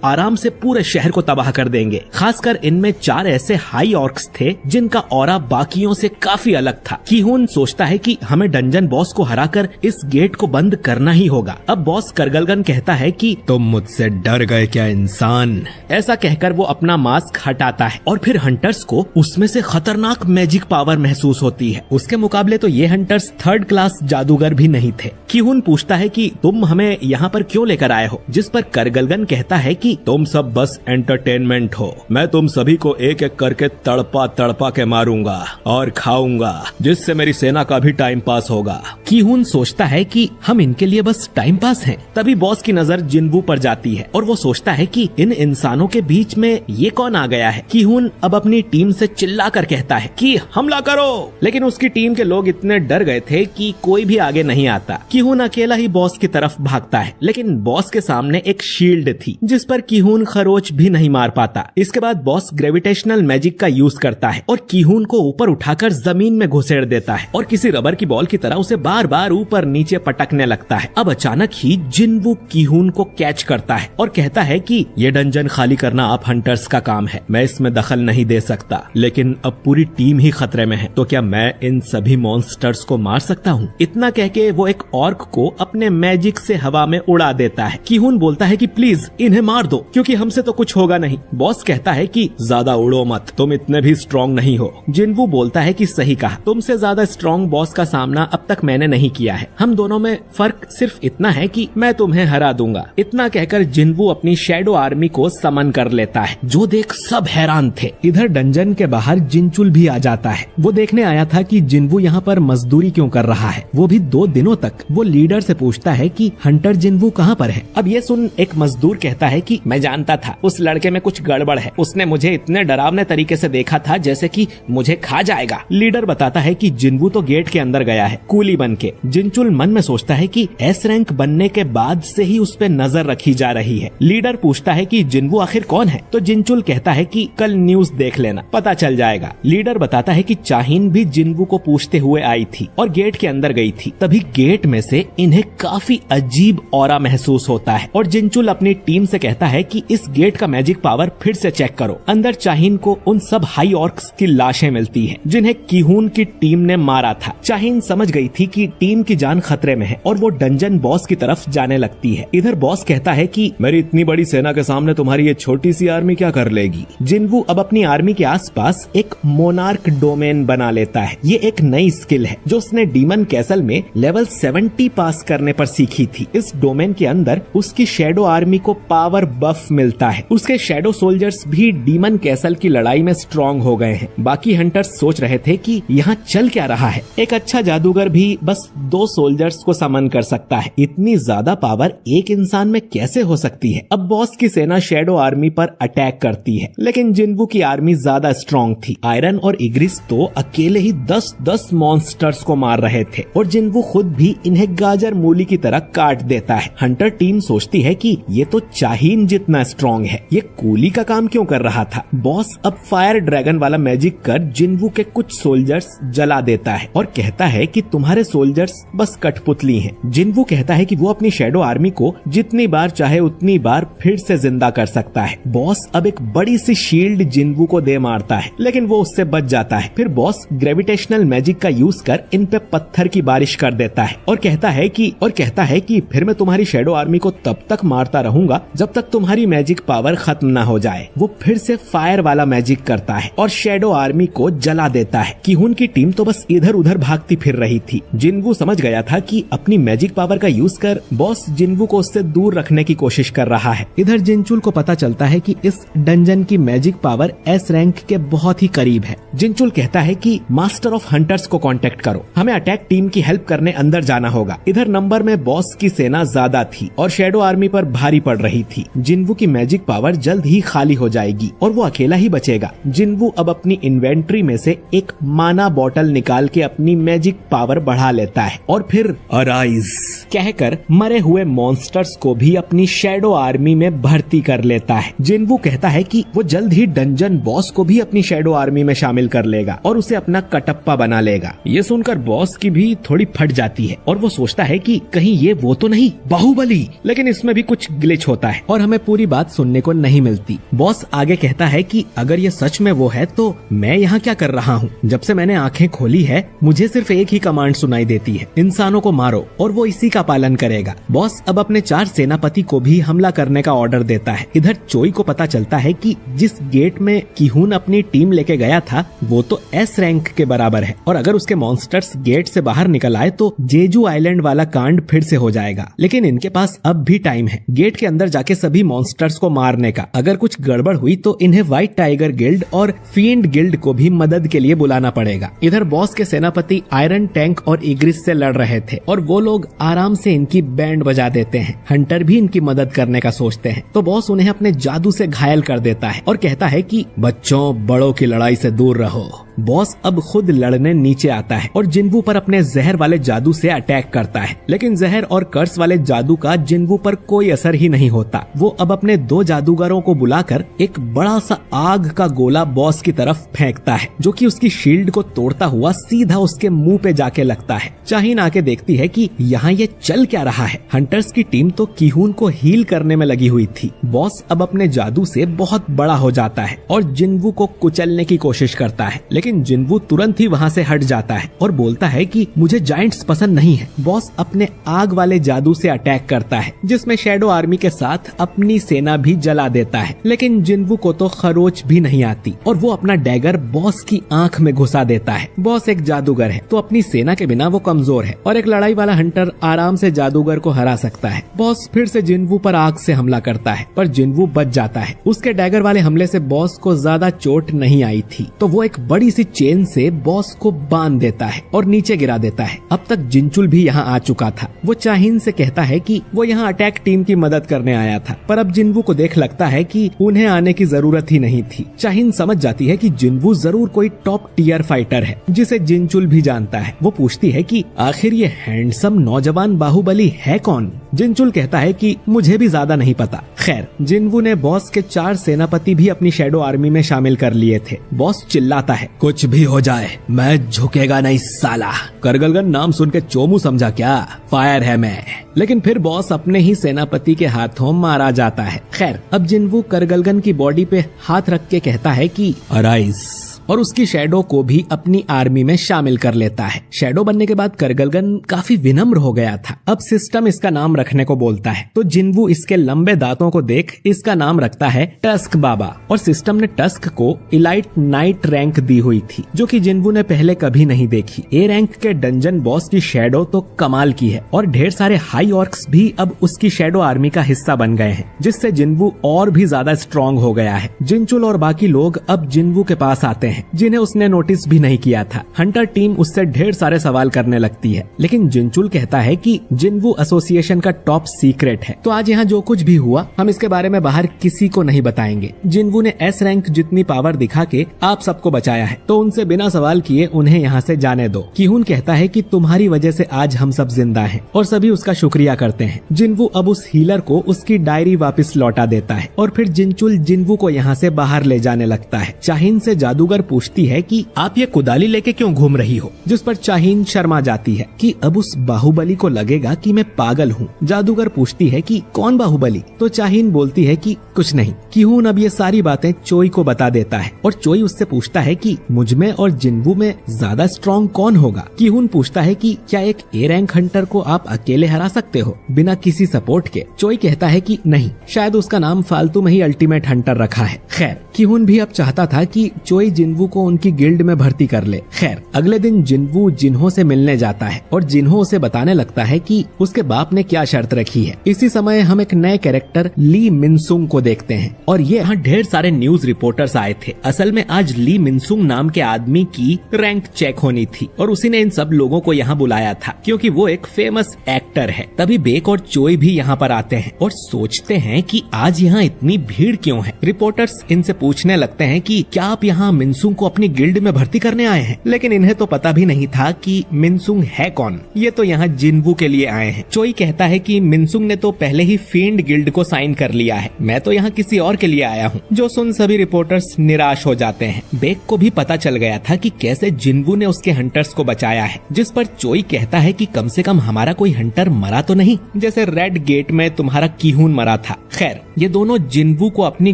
Speaker 1: आराम से पूरे शहर को तबाह कर देंगे। खासकर इनमें 4 ऐसे हाई ऑर्क्स थे जिनका ऑरा बाकियों से काफी अलग था। कीहून सोचता है कि हमें डंजन बॉस को हराकर इस गेट को बंद करना ही होगा। अब बॉस करगलगन कहता है कि
Speaker 2: तुम मुझसे डर गए क्या इंसान?
Speaker 1: ऐसा कहकर वो अपना मास्क हटाता है और फिर हंटर्स को उसमें से खतरनाक मैजिक पावर महसूस होती है। उसके मुकाबले तो ये हंटर्स 3rd क्लास जादूगर भी नहीं थे। कीहून पूछता है कि तुम हमें यहाँ पर क्यों लेकर आए हो, जिस पर करगलगन कहता है कि तुम सब बस एंटरटेनमेंट हो, मैं तुम सभी को एक एक करके तड़पा तड़पा के मारूंगा और खाऊंगा, जिससे मेरी सेना का भी टाइम पास होगा। कीहून सोचता है कि हम इनके लिए बस टाइम पास हैं। तभी बॉस की नजर जिन्वू पर जाती है और वो सोचता है कि इन इंसानों के बीच में ये कौन आ गया है। कीहून अब अपनी टीम से चिल्लाकर कहता है कि हमला करो, लेकिन उसकी टीम के लोग इतने डर गए थे कि कोई भी आगे नहीं आता। कीहून अकेला ही बॉस की तरफ भागता है, लेकिन बॉस के सामने एक शील्ड थी जिस पर कीहून खरोच भी नहीं मार पाता। इसके बाद बॉस ग्रेविटेशनल मैजिक का यूज करता है और कीहून को ऊपर उठाकर जमीन में घुसेड़ देता है और किसी रबर की बॉल की तरह उसे बार बार ऊपर नीचे पटकने लगता है। अब अचानक ही जिन्वू कीहून को कैच करता है और कहता है कि ये डंजन खाली करना आप हंटर्स का काम है, मैं इसमें दखल नहीं दे सकता, लेकिन अब पूरी टीम ही खतरे में है, तो क्या मैं इन सभी मॉन्स्टर्स को मार सकता हूँ? इतना कह के वो एक ऑर्क को अपने मैजिक से हवा में उड़ा देता है। कीहून बोलता है कि प्लीज इन्हें मार दो, क्योंकि हमसे तो कुछ होगा नहीं। बॉस कहता है कि ज्यादा उड़ो मत, तुम इतने भी स्ट्रॉन्ग नहीं हो। जिन्वू बोलता है कि सही कहा, तुमसे ज्यादा स्ट्रॉन्ग बॉस का सामना अब तक मैंने नहीं किया है, हम दोनों में फर्क सिर्फ इतना है कि मैं तुम्हें हरा दूंगा। इतना कहकर जिन्वू अपनी शैडो आर्मी को समन कर लेता है, जो देख सब हैरान थे। इधर डंजन के बाहर जिनचुल भी आ जाता है। वो देखने आया था कि जिन्वू यहाँ पर मजदूरी क्यों कर रहा है, वो भी 2 दिनों तक। वो लीडर से पूछता है कि हंटर जिन्वू कहाँ पर है। अब ये सुन एक मजदूर कहता है कि मैं जानता था उस लड़के में कुछ गड़बड़ है, उसने मुझे इतने डरावने तरीके से देखा था जैसे कि मुझे खा जाएगा। लीडर बताता है कि जिन्वू तो गेट के अंदर गया है कूली बन के। जिनचुल मन में सोचता है कि एस रैंक बनने के बाद से ही उस पे नजर रखी जा रही है। लीडर पूछता है कि जिन्वू आखिर कौन है, तो जिनचुल कहता है कि कल न्यूज देख लेना, पता चल जाएगा। लीडर बताता है कि चाहीन भी जिन्वू को पूछते हुए आई थी और गेट के अंदर गई थी। तभी गेट में से इन्हें काफी अजीब ऑरा महसूस होता है और जिनचुल अपनी टीम से कहता है कि इस गेट का मैजिक पावर फिर से चेक करो। अंदर चाहीन को उन सब हाई ऑर्क्स की लाशें मिलती हैं जिन्हें कीहून की टीम ने मारा था। चाहीन समझ गई थी कि टीम की जान खतरे में है और वो डंजन बॉस की तरफ जाने लगती है। इधर बॉस कहता है कि
Speaker 2: मेरी इतनी बड़ी सेना के सामने तुम्हारी ये छोटी सी आर्मी क्या कर लेगी।
Speaker 1: जिन्वू अब अपनी आर्मी के आसपास एक मोनार्क डोमेन बना लेता है। ये एक नई स्किल है जो उसने डीमन कैसल में लेवल 70 पास करने पर सीखी थी। इस डोमेन के अंदर उसकी शैडो आर्मी को पावर बफ मिलता है। उसके शैडो सोल्जर्स भी डीमन कैसल की लड़ाई में स्ट्रॉन्ग हो गए हैं। बाकी हंटर्स सोच रहे थे कि यहाँ चल क्या रहा है, एक अच्छा जादूगर भी बस 2 सोल्जर्स को समन कर सकता है, इतनी ज्यादा पावर एक इंसान में कैसे हो सकती है। अब बॉस की सेना शैडो आर्मी पर अटैक करती है, लेकिन जिन्वू की आर्मी ज्यादा स्ट्रॉन्ग थी। आयरन और इग्रिस तो अकेले ही 10-10 मॉन्स्टर्स को मार रहे थे और जिन्वू खुद भी इन्हें गाजर मूली की तरह काट देता है। हंटर टीम सोचती है कि ये तो चाहीन जितना स्ट्रॉन्ग है, ये कूली का काम क्यों कर रहा था। बॉस अब फायर ड्रैगन वाला मैजिक कर जिन्वू के कुछ सोल्जर्स जला देता है और कहता है कि तुम्हारे सोल्जर्स बस कठपुतली हैं। जिन्वू कहता है कि वो अपनी शैडो आर्मी को जितनी बार चाहे उतनी बार फिर से जिंदा कर सकता है। बॉस अब एक बड़ी सी शील्ड जिन्वू को दे मारता है, लेकिन वो उससे बच जाता है। फिर बॉस ग्रेविटेशनल मैजिक का यूज कर इन पे पत्थर की बारिश कर देता है और कहता है कि फिर मैं तुम्हारी शैडो आर्मी को तब तक मारता रहूंगा जब तक तुम्हारी मैजिक पावर खत्म ना हो जाए। वो फिर से फायर वाला मैजिक करता है और शैडो आर्मी को जला देता है। किहुन की टीम तो बस इधर उधर भागती फिर रही थी। जिन्वू समझ गया था कि अपनी मैजिक पावर का यूज कर बॉस जिन्वू को उससे दूर रखने की कोशिश कर रहा है। इधर जिनचुल को पता चलता है कि इस डंजन की मैजिक पावर एस रैंक के बहुत ही करीब है। जिनचुल कहता है कि मास्टर ऑफ हंटर्स को कांटेक्ट करो, हमें अटैक टीम की हेल्प करने अंदर जाना होगा। इधर नंबर में बॉस की सेना ज्यादा थी और शैडो आर्मी पर भारी पड़ रही थी। जिन्वू की मैजिक पावर जल्द ही खाली हो जाएगी और वो अकेला ही बचेगा। जिन्वू अब अपनी इन्वेंट्री में से एक माना बॉटल निकाल के अपनी मैजिक पावर बढ़ा लेता है और फिर
Speaker 2: अराइज
Speaker 1: कहकर मरे हुए मॉन्स्टर्स को भी अपनी शैडो आर्मी में भर्ती कर लेता है। जिन्वू कहता है कि वो जल्द ही डंजन बॉस को भी अपनी शैडो आर्मी में शामिल कर लेगा और उसे अपना कटप्पा बना लेगा। ये सुनकर बॉस की भी थोड़ी फट जाती है और वो सोचता है कि कहीं ये वो तो नहीं बाहुबली, लेकिन इसमें भी कुछ ग्लिच होता है और हमें पूरी बात सुनने को नहीं मिलती। बॉस आगे कहता है कि अगर ये सच में वो है तो मैं यहाँ क्या कर रहा हूँ। जब से मैंने आंखें खोली है मुझे सिर्फ एक ही कमांड सुनाई देती है, इंसानों को मारो, और वो इसी का पालन करेगा। बॉस अब अपने 4 सेनापति को भी हमला करने का ऑर्डर देता है। इधर चोई को पता चलता है कि जिस गेट में किहुन अपनी टीम लेके गया था वो तो एस रैंक के बराबर है और अगर उसके मॉन्स्टर्स गेट से बाहर निकल आए तो जेजू आइलैंड वाला कांड फिर से हो जाएगा। लेकिन इनके पास अब भी टाइम है गेट के अंदर जाके सभी मॉन्स्टर्स को मारने का। अगर कुछ गड़बड़ हुई तो इन्हें व्हाइट टाइगर गिल्ड और फील्ड गिल्ड को भी मदद के लिए बुलाना पड़ेगा। इधर बॉस के सेनापति आयरन टैंक और इग्रिस से लड़ रहे थे और वो लोग आराम से इनकी बैंड बजा देते हैं। हंटर भी इनकी मदद करने का सोचते हैं तो बॉस उन्हें अपने जादू से घायल कर देता है और कहता है कि बच्चों बड़ों की लड़ाई से दूर रहो। बॉस अब खुद लड़ने नीचे आता है और जिन्वू पर अपने जहर वाले जादू से अटैक करता है, लेकिन जहर और कर्स वाले जादू का जिन्वू पर कोई असर ही नहीं होता। वो अब अपने 2 जादूगरों को बुलाकर एक बड़ा सा आग का गोला बॉस की तरफ फेंकता है जो कि उसकी शील्ड को तोड़ता हुआ सीधा उसके मुंह पे जाके लगता है। चाहीन आके देखती है कि यहाँ ये चल क्या रहा है। हंटर्स की टीम तो किहुन को हील करने में लगी हुई थी। बॉस अब अपने जादू से बहुत बड़ा हो जाता है और जिन्वू को कुचलने की कोशिश करता है, लेकिन जिन्वू तुरंत ही वहाँ से हट जाता है और बोलता है कि मुझे जायंट्स पसंद नहीं है। बॉस अपने आग वाले जादू से अटैक करता है जिसमें शैडो आर्मी के साथ अपनी सेना भी जला देता है, लेकिन जिन्वू को तो खरोच भी नहीं आती और वो अपना डैगर बॉस की आंख में घुसा देता है। बॉस एक जादूगर है तो अपनी सेना के बिना वो कमजोर है और एक लड़ाई वाला हंटर आराम से जादूगर को हरा सकता है। बॉस फिर से जिन्वू पर आग से हमला करता है पर जिन्वू बच जाता है। उसके डैगर वाले हमले से बॉस को ज्यादा चोट नहीं आई थी तो वो एक बड़ी सी चेन से बॉस को बांध देता है और नीचे गिरा देता है। अब तक जिनचुल भी यहाँ आ चुका था। वो चाहिन से कहता है कि वो यहाँ अटैक टीम की मदद करने आया था, पर अब जिन्वू को देख लगता है कि उन्हें आने की जरूरत ही नहीं थी। चाहिन समझ जाती है कि जिन्वू जरूर कोई टॉप टियर फाइटर है जिसे जिनचुल भी जानता है। वो पूछती है कि आखिर ये हैंडसम नौजवान बाहुबली है कौन। जिनचुल कहता है कि मुझे भी ज्यादा नहीं पता। खैर, जिन्वू ने बॉस के 4 सेनापति भी अपनी शैडो आर्मी में शामिल कर लिए थे। बॉस चिल्लाता है,
Speaker 2: कुछ भी हो जाए मैं झुकेगा नहीं साला।
Speaker 1: करगलगन नाम सुन के चोमू समझा क्या? फायर है मैं। लेकिन फिर बॉस अपने ही सेनापति के हाथों मारा जाता है। खैर, अब जिन्वू करगलगन की बॉडी पे हाथ रख के कहता है कि
Speaker 2: अराइज,
Speaker 1: और उसकी शैडो को भी अपनी आर्मी में शामिल कर लेता है। शैडो बनने के बाद करगलगन काफी विनम्र हो गया था। अब सिस्टम इसका नाम रखने को बोलता है तो जिन्वू इसके लंबे दांतों को देख इसका नाम रखता है टस्क बाबा। और सिस्टम ने टस्क को इलाइट नाइट रैंक दी हुई थी जो कि जिन्वू ने पहले कभी नहीं देखी। ए रैंक के डंजन बॉस की शैडो तो कमाल की है और ढेर सारे हाई ऑर्क्स भी अब उसकी शैडो आर्मी का हिस्सा बन गए हैं, जिससे जिन्वू और भी ज्यादा स्ट्रॉन्ग हो गया है। जिनचुल और बाकी लोग अब जिन्वू के पास आते हैं हैं जिन्हें उसने नोटिस भी नहीं किया था। हंटर टीम उससे ढेर सारे सवाल करने लगती है, लेकिन जिनचुल कहता है कि जिन्वू एसोसिएशन का टॉप सीक्रेट है, तो आज यहाँ जो कुछ भी हुआ हम इसके बारे में बाहर किसी को नहीं बताएंगे। जिन्वू ने एस रैंक जितनी पावर दिखा के आप सबको बचाया है, तो उनसे बिना सवाल किए उन्हें यहाँ से जाने दो। किहुन कहता है कि तुम्हारी वजह से आज हम सब जिंदा हैं और सभी उसका शुक्रिया करते हैं। जिन्वू अब उस हीलर को उसकी डायरी वापस लौटा देता है और फिर जिनचुल जिन्वू को यहाँ से बाहर ले जाने लगता है। चाहीन से जादूगर पूछती है कि आप ये कुदाली लेके क्यों घूम रही हो, जिस पर चाहीन शर्मा जाती है कि अब उस बाहुबली को लगेगा कि मैं पागल हूँ। जादूगर पूछती है कि कौन बाहुबली, तो चाहीन बोलती है कि कुछ नहीं। किहुन अब ये सारी बातें चोई को बता देता है और चोई उससे पूछता है कि मुझमें और जिन्वू में ज्यादा स्ट्रॉन्ग कौन होगा। किहुन पूछता है कि क्या एक ए रैंक हंटर को आप अकेले हरा सकते हो बिना किसी सपोर्ट के। चोई कहता है कि नहीं, शायद उसका नाम फालतू में ही अल्टीमेट हंटर रखा है। खैर, किहुन भी अब चाहता था कि चोई जिन्वू को उनकी गिल्ड में भर्ती कर ले। खैर, अगले दिन जिन्वू जिन्हो से मिलने जाता है और जिन्हो उसे बताने लगता है कि उसके बाप ने क्या शर्त रखी है। इसी समय हम एक नए कैरेक्टर ली मिनसुंग को देखते हैं और ये यहाँ ढेर सारे न्यूज रिपोर्टर्स आए थे। असल में आज ली मिनसुंग नाम के आदमी की रैंक चेक होनी थी और उसी ने इन सब लोगों को यहाँ बुलाया था क्योंकि वो एक फेमस एक्टर है। तभी बेक और चोई भी यहाँ पर आते हैं और सोचते हैं कि आज यहाँ इतनी भीड़ क्यों है। रिपोर्टर्स इनसे पूछने लगते हैं कि क्या आप यहाँ मिनसुंग को अपनी गिल्ड में भर्ती करने आए हैं, लेकिन इन्हें तो पता भी नहीं था कि मिनसुंग है कौन। ये तो यहाँ जिन्वू के लिए आए हैं। चोई कहता है कि मिनसुंग ने तो पहले ही फील्ड गिल्ड को साइन कर लिया है, मैं तो यहाँ किसी और के लिए आया हूँ। जो सुन सभी रिपोर्टर्स निराश हो जाते हैं। बेक को भी पता चल गया था कि कैसे जिन्वू ने उसके हंटर्स को बचाया है, जिस पर चोई कहता है कि कम से कम हमारा कोई हंटर मरा तो नहीं, जैसे रेड गेट में तुम्हारा किहुन मरा था। खैर, ये दोनों जिन्वू को अपनी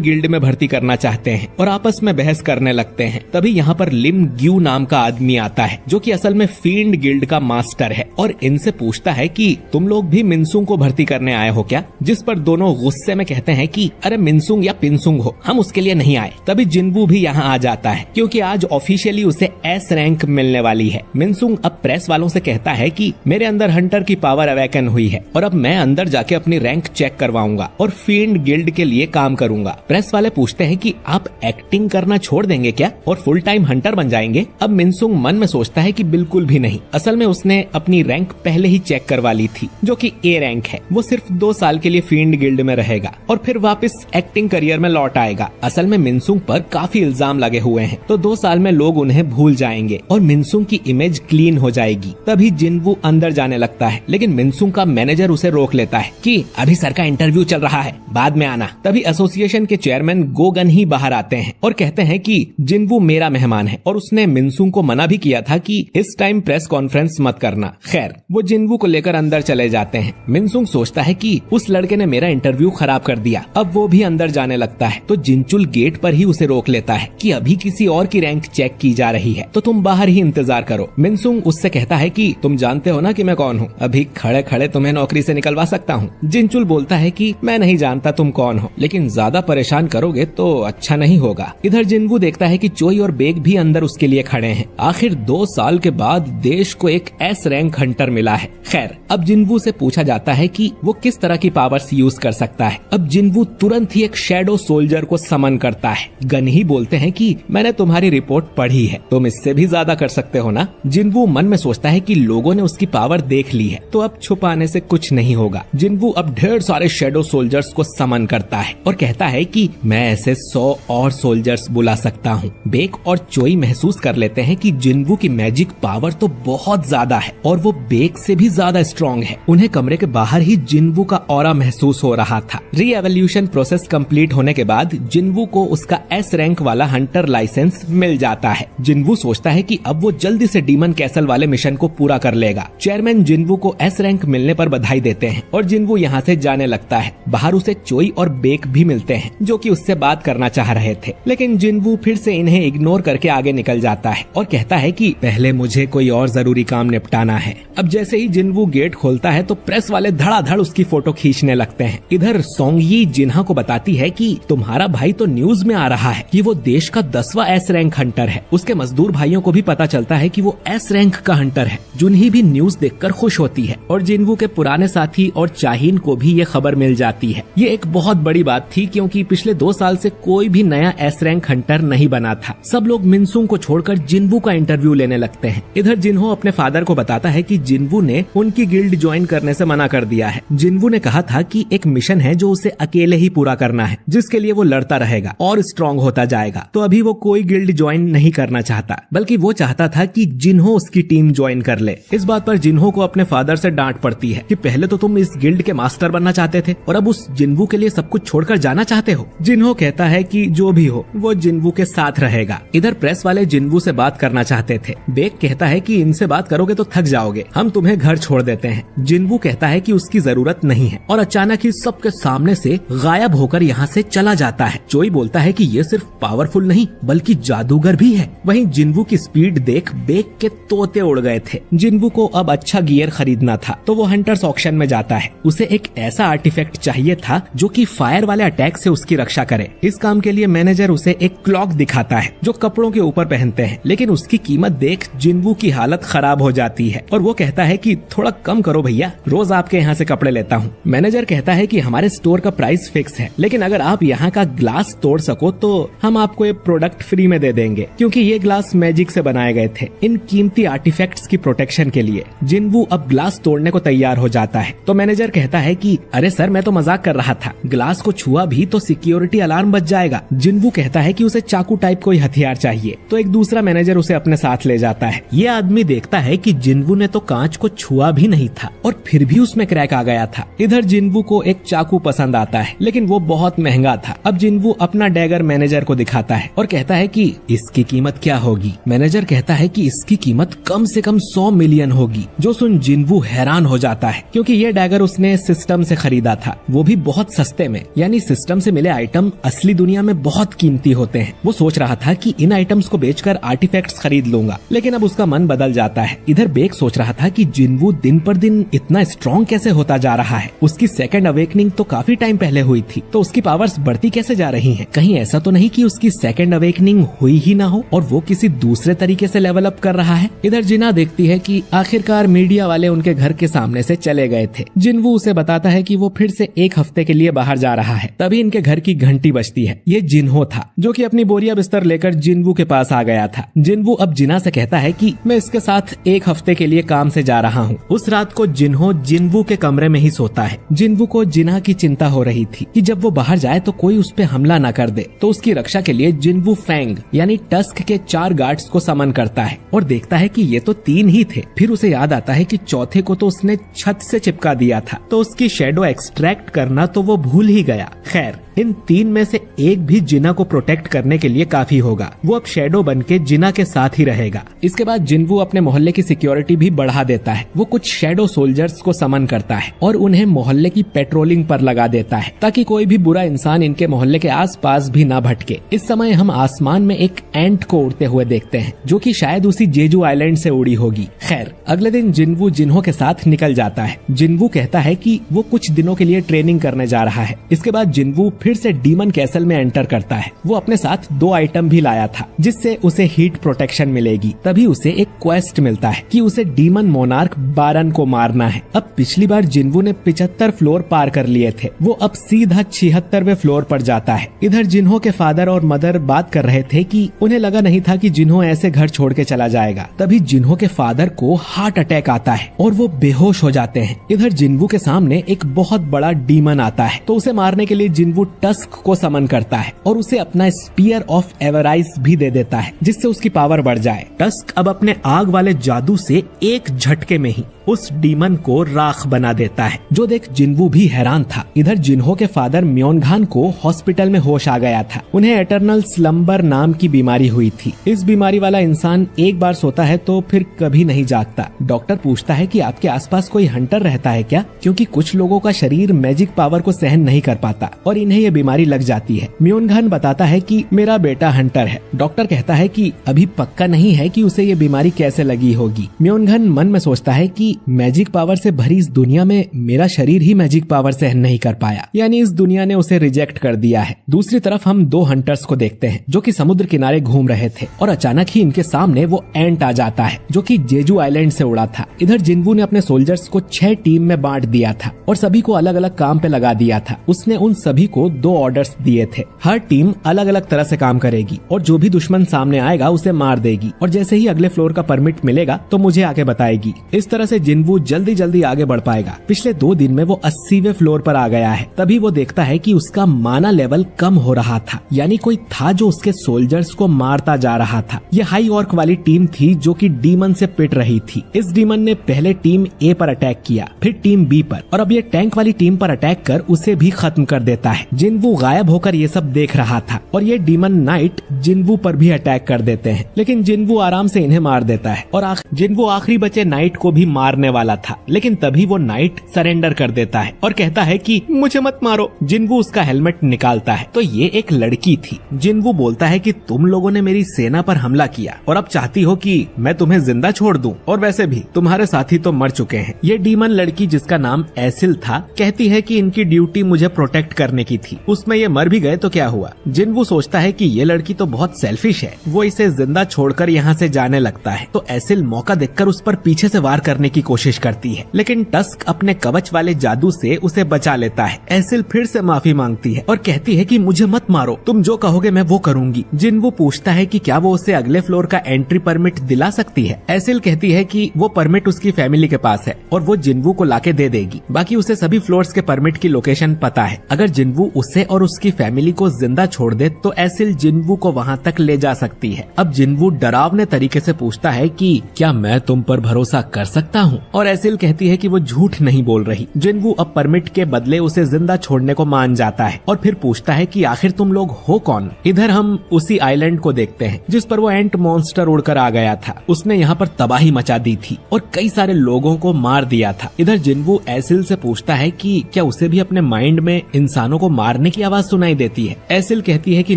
Speaker 1: गिल्ड में भर्ती करना चाहते हैं और आपस में बहस करने लगते हैं। तभी यहाँ पर लिम ग्यू नाम का आदमी आता है जो कि असल में फील्ड गिल्ड का मास्टर है और इनसे पूछता है कि तुम लोग भी मिनसुंग को भर्ती करने आए हो क्या, जिस पर दोनों गुस्से में कहते हैं कि अरे मिनसुंग या पिनसुंग हो, हम उसके लिए नहीं आए। तभी जिन्वू भी यहाँ आ जाता है क्योंकि आज ऑफिशियली उसे एस रैंक मिलने वाली है। मिनसुंग अब प्रेस वालों से कहता है कि मेरे अंदर हंटर की पावर अवेकन हुई है और अब मैं अंदर जाके अपनी रैंक चेक करवाऊंगा और फील्ड गिल्ड के लिए काम करूंगा। प्रेस वाले पूछते हैं कि आप एक्टिंग करना छोड़ देंगे क्या और फुल टाइम हंटर बन जाएंगे। अब मिनसुंग मन में सोचता है कि बिल्कुल भी नहीं। असल में उसने अपनी रैंक पहले ही चेक करवा ली थी जो कि ए रैंक है। वो सिर्फ 2 साल के लिए फील्ड गिल्ड में रहेगा और फिर वापस एक्टिंग करियर में लौट आएगा। असल में मिनसुंग पर काफी इल्जाम लगे हुए हैं, तो 2 साल में लोग उन्हें भूल जाएंगे और मिनसुंग की इमेज क्लीन हो जाएगी। तभी जिन्वू अंदर जाने लगता है, लेकिन मिनसुंग का मैनेजर उसे रोक लेता है कि अभी सर का इंटरव्यू चल रहा है, बाद में आना। तभी एसोसिएशन के चेयरमैन गोगन ही बाहर आते हैं और कहते हैं कि जिन्वू मेरा मेहमान है और उसने मिनसुंग को मना भी किया था कि इस टाइम प्रेस कॉन्फ्रेंस मत करना। खैर, वो जिन्वू को लेकर अंदर चले जाते हैं। मिनसुंग सोचता है कि उस लड़के ने मेरा इंटरव्यू खराब कर दिया। अब वो भी अंदर जाने लगता है तो जिनचुल गेट पर ही उसे रोक लेता है कि अभी किसी और की रैंक चेक की जा रही है, तो तुम बाहर ही इंतजार करो। मिनसुंग उससे कहता है कि तुम जानते हो ना कि मैं कौन हूँ, अभी खड़े खड़े तुम्हें नौकरी से निकलवा सकता हूँ। जिनचुल बोलता है कि मैं नहीं जानता तुम कौन हो, लेकिन ज्यादा परेशान करोगे तो अच्छा नहीं होगा। इधर जिन्वू देखता है कि चोई और बेग भी अंदर उसके लिए खड़े हैं। आखिर 2 साल के बाद देश को एक एस रैंक हंटर मिला है। खैर, अब जिन्वू से पूछा जाता है कि वो किस तरह की पावर्स यूज कर सकता है। अब जिन्वू तुरंत ही एक शैडो सोल्जर को समन करता है। गन ही बोलते हैं कि मैंने तुम्हारी रिपोर्ट पढ़ी है, तुम इससे भी ज्यादा कर सकते हो ना। जिन्वू मन में सोचता है कि लोगों ने उसकी पावर देख ली है, तो अब छुपाने से कुछ नहीं होगा। जिन्वू अब ढेर सारे शैडो सोल्जर्स को समन करता है और कहता है कि मैं ऐसे 100 और सोल्जर्स बुला सकता हूँ। बेक और चोई महसूस कर लेते हैं कि जिन्वू की मैजिक पावर तो बहुत ज्यादा है और वो बेक से भी ज्यादा स्ट्रॉन्ग है। उन्हें कमरे के बाहर ही जिन्वू का ऑरा महसूस हो रहा था। री एवोल्यूशन प्रोसेस कंप्लीट होने के बाद जिन्वू को उसका एस रैंक वाला हंटर लाइसेंस मिल जाता है। जिन्वू सोचता है कि अब वो जल्दी से डीमन कैसल वाले मिशन को पूरा कर लेगा। चेयरमैन जिन्वू को एस रैंक मिलने पर बधाई देते हैं और जिन्वू यहाँ से जाने लगता है। बाहर उसे चोई और बेक भी मिलते हैं जो कि उससे बात करना चाह रहे थे, लेकिन जिन्वू फिर से इन्हें इग्नोर करके आगे निकल जाता है और कहता है कि पहले मुझे कोई और जरूरी काम निपटाना है। अब जैसे ही जिन्वू गेट खोलता है तो प्रेस वाले धड़ाधड़ उसकी फोटो खींचने लगते हैं। इधर सोंगयी जिन्हा को बताती है कि तुम्हारा भाई तो न्यूज में आ रहा है कि वो देश का 10वां एस रैंक हंटर है। उसके मजदूर भाइयों को भी पता चलता है कि वो एस रैंक का हंटर है। जुनही भी न्यूज देखकर खुश होती है और जिन्वू के पुराने साथी और चाहीन को भी ये खबर मिल जाती है। ये एक बहुत बड़ी बात थी क्योंकि पिछले 2 साल से कोई भी नया एस रैंक हंटर नहीं बना था। था। सब लोग मिनसुंग को छोड़कर जिन्वू का इंटरव्यू लेने लगते हैं। इधर जिन्हो अपने फादर को बताता है कि जिन्वू ने उनकी गिल्ड ज्वाइन करने से मना कर दिया है। जिन्वू ने कहा था कि एक मिशन है जो उसे अकेले ही पूरा करना है, जिसके लिए वो लड़ता रहेगा और स्ट्रांग होता जाएगा। तो अभी वो कोई गिल्ड ज्वाइन नहीं करना चाहता, बल्कि वो चाहता था कि जिन्हो उसकी टीम ज्वाइन कर ले। इस बात पर जिन्हो को अपने फादर से डांट पड़ती है कि पहले तो तुम इस गिल्ड के मास्टर बनना चाहते थे और अब उस जिन्वू के लिए सब कुछ छोड़कर जाना चाहते हो। जिन्हो कहता है कि जो भी हो वो जिन्वू के साथ रहेगा। इधर प्रेस वाले जिन्वू से बात करना चाहते थे। बेक कहता है कि इनसे बात करोगे तो थक जाओगे, हम तुम्हें घर छोड़ देते हैं। जिन्वू कहता है कि उसकी जरूरत नहीं है और अचानक ही सबके सामने से गायब होकर यहाँ से चला जाता है। जोई बोलता है कि ये सिर्फ पावरफुल नहीं बल्कि जादूगर भी है। वहीं जिन्वू की स्पीड देख बेक के तोते उड़ गए थे। जिन्वू को अब अच्छा गियर खरीदना था तो वो हंटर्स ऑक्शन में जाता है। उसे एक ऐसा आर्टिफैक्ट चाहिए था जो कि फायर वाले अटैक से उसकी रक्षा करे। इस काम के लिए मैनेजर उसे एक क्लॉक दिखाता है जो कपड़ों के ऊपर पहनते हैं, लेकिन उसकी कीमत देख जिन्वू की हालत खराब हो जाती है और वो कहता है कि थोड़ा कम करो भैया, रोज आपके यहाँ से कपड़े लेता हूँ। मैनेजर कहता है कि हमारे स्टोर का प्राइस फिक्स है, लेकिन अगर आप यहाँ का ग्लास तोड़ सको तो हम आपको ये प्रोडक्ट फ्री में दे देंगे, क्योंकि ये ग्लास मैजिक से बनाए गए थे इन कीमती आर्टिफैक्ट्स की प्रोटेक्शन के लिए। जिन्वू अब ग्लास तोड़ने को तैयार हो जाता है तो मैनेजर कहता है कि अरे सर, मैं तो मजाक कर रहा था, ग्लास को छुआ भी तो सिक्योरिटी अलार्म बज जाएगा। जिन्वू कहता है कि उसे चाकू टाइप कोई हथियार चाहिए, तो एक दूसरा मैनेजर उसे अपने साथ ले जाता है। ये आदमी देखता है कि जिन्वू ने तो कांच को छुआ भी नहीं था और फिर भी उसमें क्रैक आ गया था। इधर जिन्वू को एक चाकू पसंद आता है, लेकिन वो बहुत महंगा था। अब जिन्वू अपना डैगर मैनेजर को दिखाता है और कहता है कि इसकी कीमत क्या होगी। मैनेजर कहता है कि इसकी कीमत कम से कम 100 मिलियन होगी। जो सुन जिन्वू हैरान हो जाता है, क्योंकि ये डैगर उसने सिस्टम से खरीदा था, वो भी बहुत सस्ते में। यानी सिस्टम से मिले आइटम असली दुनिया में बहुत कीमती होते हैं। वो सोच रहा था कि इन आइटम्स को बेचकर आर्टिफैक्ट्स खरीद लूंगा, लेकिन अब उसका मन बदल जाता है। इधर बेक सोच रहा था कि जिन्वू दिन पर दिन इतना स्ट्रॉन्ग कैसे होता जा रहा है। उसकी सेकंड अवेकनिंग तो काफी टाइम पहले हुई थी, तो उसकी पावर्स बढ़ती कैसे जा रही हैं? कहीं ऐसा तो नहीं कि उसकी सेकंड अवेकनिंग हुई ही ना हो और वो किसी दूसरे तरीके से लेवल अप कर रहा है। इधर जिना देखती है कि आखिरकार मीडिया वाले उनके घर के सामने से चले गए थे। जिन्वू उसे बताता है कि वो फिर से एक हफ्ते के लिए बाहर जा रहा है। तभी इनके घर की घंटी बजती है। ये जिन्हो था जो कि अपनी बोरिया बिस्तर लेकर जिन्वू के पास आ गया था। जिन्वू अब जिना से कहता है कि मैं इसके साथ एक हफ्ते के लिए काम से जा रहा हूँ। उस रात को जिन्हो जिन्वू के कमरे में ही सोता है। जिन्वू को जिना की चिंता हो रही थी कि जब वो बाहर जाए तो कोई उस पे हमला न कर दे, तो उसकी रक्षा के लिए जिन्वू फैंग यानी टस्क के 4 गार्ड्स को समन करता है और देखता है कि ये तो 3 ही थे। फिर उसे याद आता है कि चौथे को तो उसने छत से चिपका दिया था, तो उसकी शैडो एक्सट्रैक्ट करना तो वो भूल ही गया। खैर, इन 3 में से एक भी जिना को प्रोटेक्ट करने के लिए काफी होगा। वो अब शैडो बन के जिना के साथ ही रहेगा। इसके बाद जिन्वू अपने मोहल्ले की सिक्योरिटी भी बढ़ा देता है। वो कुछ शैडो सोल्जर्स को समन करता है और उन्हें मोहल्ले की पेट्रोलिंग पर लगा देता है, ताकि कोई भी बुरा इंसान इनके मोहल्ले के आसपास भी ना भटके। इस समय हम आसमान में एक एंट को उड़ते हुए देखते हैं, जो कि शायद उसी जेजू आइलैंड से उड़ी होगी। खैर, अगले दिन जिन्वू जिन्हो के साथ निकल जाता है। जिन्वू कहता है कि वो कुछ दिनों के लिए ट्रेनिंग करने जा रहा है। इसके बाद जिन्वू फिर से डीमन कैसल में एंटर करता है। वो अपने साथ 2 आइटम भी लाया था, जिससे उसे हीट प्रोटेक्शन मिलेगी। तभी उसे एक क्वेस्ट मिलता है कि उसे डीमन मोनार्क बारन को मारना है। अब पिछली बार जिन्वू ने 75 फ्लोर पार कर लिए थे, वो अब सीधा 76वें फ्लोर पर जाता है। इधर जिन्हो के फादर और मदर बात कर रहे थे कि उन्हें लगा नहीं था कि जिन्हो ऐसे घर छोड़ के चला जाएगा। तभी जिन्हो के फादर को हार्ट अटैक आता है और वो बेहोश हो जाते हैं। इधर जिन्वू के सामने एक बहुत बड़ा डीमन आता है, तो उसे मारने के लिए जिन्वू टस्क को समन करता है और उसे अपना स्पीयर ऑफ एवराइस भी दे देता है, जिससे उसकी पावर बढ़ जाए। टस्क अब अपने आग वाले जादू से एक झटके में ही उस डीमन को राख बना देता है, जो देख जिन्वू भी हैरान था। इधर जिन्हो के फादर म्योनघान को हॉस्पिटल में होश आ गया था। उन्हें एटर्नल स्लम्बर नाम की बीमारी हुई थी। इस बीमारी वाला इंसान एक बार सोता है तो फिर कभी नहीं जागता। डॉक्टर पूछता है कि आपके आसपास कोई हंटर रहता है क्या, क्योंकि कुछ लोगों का शरीर मैजिक पावर को सहन नहीं कर पाता और इन्हें ये बीमारी लग जाती है। म्योनघान बताता है कि मेरा बेटा हंटर है। डॉक्टर कहता है कि अभी पक्का नहीं है कि उसे ये बीमारी कैसे लगी होगी। म्योनघान मन में सोचता है कि मैजिक पावर से भरी इस दुनिया में मेरा शरीर ही मैजिक पावर सहन नहीं कर पाया, यानी इस दुनिया ने उसे रिजेक्ट कर दिया है। दूसरी तरफ हम 2 हंटर्स को देखते हैं जो कि समुद्र किनारे घूम रहे थे और अचानक ही इनके सामने वो एंट आ जाता है जो कि जेजू आइलैंड से उड़ा था। इधर जिन्वू ने अपने सोल्जर्स को 6 टीम में बांट दिया था और सभी को अलग अलग काम पे लगा दिया था। उसने उन सभी को दो ऑर्डर्स दिए थे। हर टीम अलग अलग तरह से काम करेगी और जो भी दुश्मन सामने आएगा उसे मार देगी और जैसे ही अगले फ्लोर का परमिट मिलेगा तो मुझे आगे बताएगी। इस तरह से जिन्वू जल्दी जल्दी आगे बढ़ पाएगा। पिछले 2 दिन में वो 80वें फ्लोर पर आ गया है। तभी वो देखता है कि उसका माना लेवल कम हो रहा था, यानी कोई था जो उसके सोल्जर्स को मारता जा रहा था। ये हाई ऑर्क वाली टीम थी जो कि डीमन से पिट रही थी। इस डीमन ने पहले टीम ए पर अटैक किया, फिर टीम बी पर, और अब ये टैंक वाली टीम पर अटैक कर उसे भी खत्म कर देता है। जिन्वू गायब होकर ये सब देख रहा था और ये डीमन नाइट जिन्वू पर भी अटैक कर देते हैं, लेकिन जिन्वू आराम से इन्हें मार देता है और जिन्वू आखिरी बचे नाइट को भी मारने वाला था, लेकिन तभी वो नाइट सरेंडर कर देता है और कहता है कि मुझे मत मारो। जिन्वू उसका हेलमेट निकालता है तो ये एक लड़की थी। जिन्वू बोलता है कि तुम लोगों ने मेरी सेना पर हमला किया और अब चाहती हो कि मैं तुम्हें जिंदा छोड़ दूं, और वैसे भी तुम्हारे साथी तो मर चुके हैं। ये डीमन लड़की जिसका नाम एसिल था कहती है कि इनकी ड्यूटी मुझे प्रोटेक्ट करने की थी, उसमें ये मर भी गए तो क्या हुआ। जिन्वू सोचता है कि ये लड़की तो बहुत सेल्फिश है, वो इसे जिंदा छोड़कर यहाँ से जाने लगता है। तो एसिल मौका देखकर उस पर पीछे से वार करने की कोशिश करती है, लेकिन टस्क अपने कवच वाले जादू से उसे बचा लेता है। एसिल फिर से माफी मांगती है और कहती है कि मुझे मत मारो, तुम जो कहोगे मैं वो करूंगी। जिन्वू पूछता है कि क्या वो उसे अगले फ्लोर का एंट्री परमिट दिला सकती है। एसिल कहती है कि वो परमिट उसकी फैमिली के पास है और वो जिन्वू को लाके दे देगी। बाकी उसे सभी फ्लोर्स के परमिट की लोकेशन पता है। अगर जिन्वू उसे और उसकी फैमिली को जिंदा छोड़ दे तो एसिल जिन्वू को वहाँ तक ले जा सकती है। अब जिन्वू डरावने तरीके से पूछता है कि क्या मैं तुम पर भरोसा कर सकता हूँ, और एसिल कहती है कि वो झूठ नहीं बोल रही। जिन्वू अब परमिट के बदले उसे जिंदा छोड़ने को मान जाता है और फिर पूछता है कि आखिर तुम लोग हो कौन। इधर हम उसी आइलैंड को देखते हैं जिस पर वो एंट मॉन्स्टर उड़कर आ गया था। उसने यहाँ पर तबाही मचा दी थी और कई सारे लोगों को मार दिया था। इधर जिन्वू एसिल से पूछता है कि क्या उसे भी अपने माइंड में इंसानों को मारने की आवाज सुनाई देती है। एसिल कहती है कि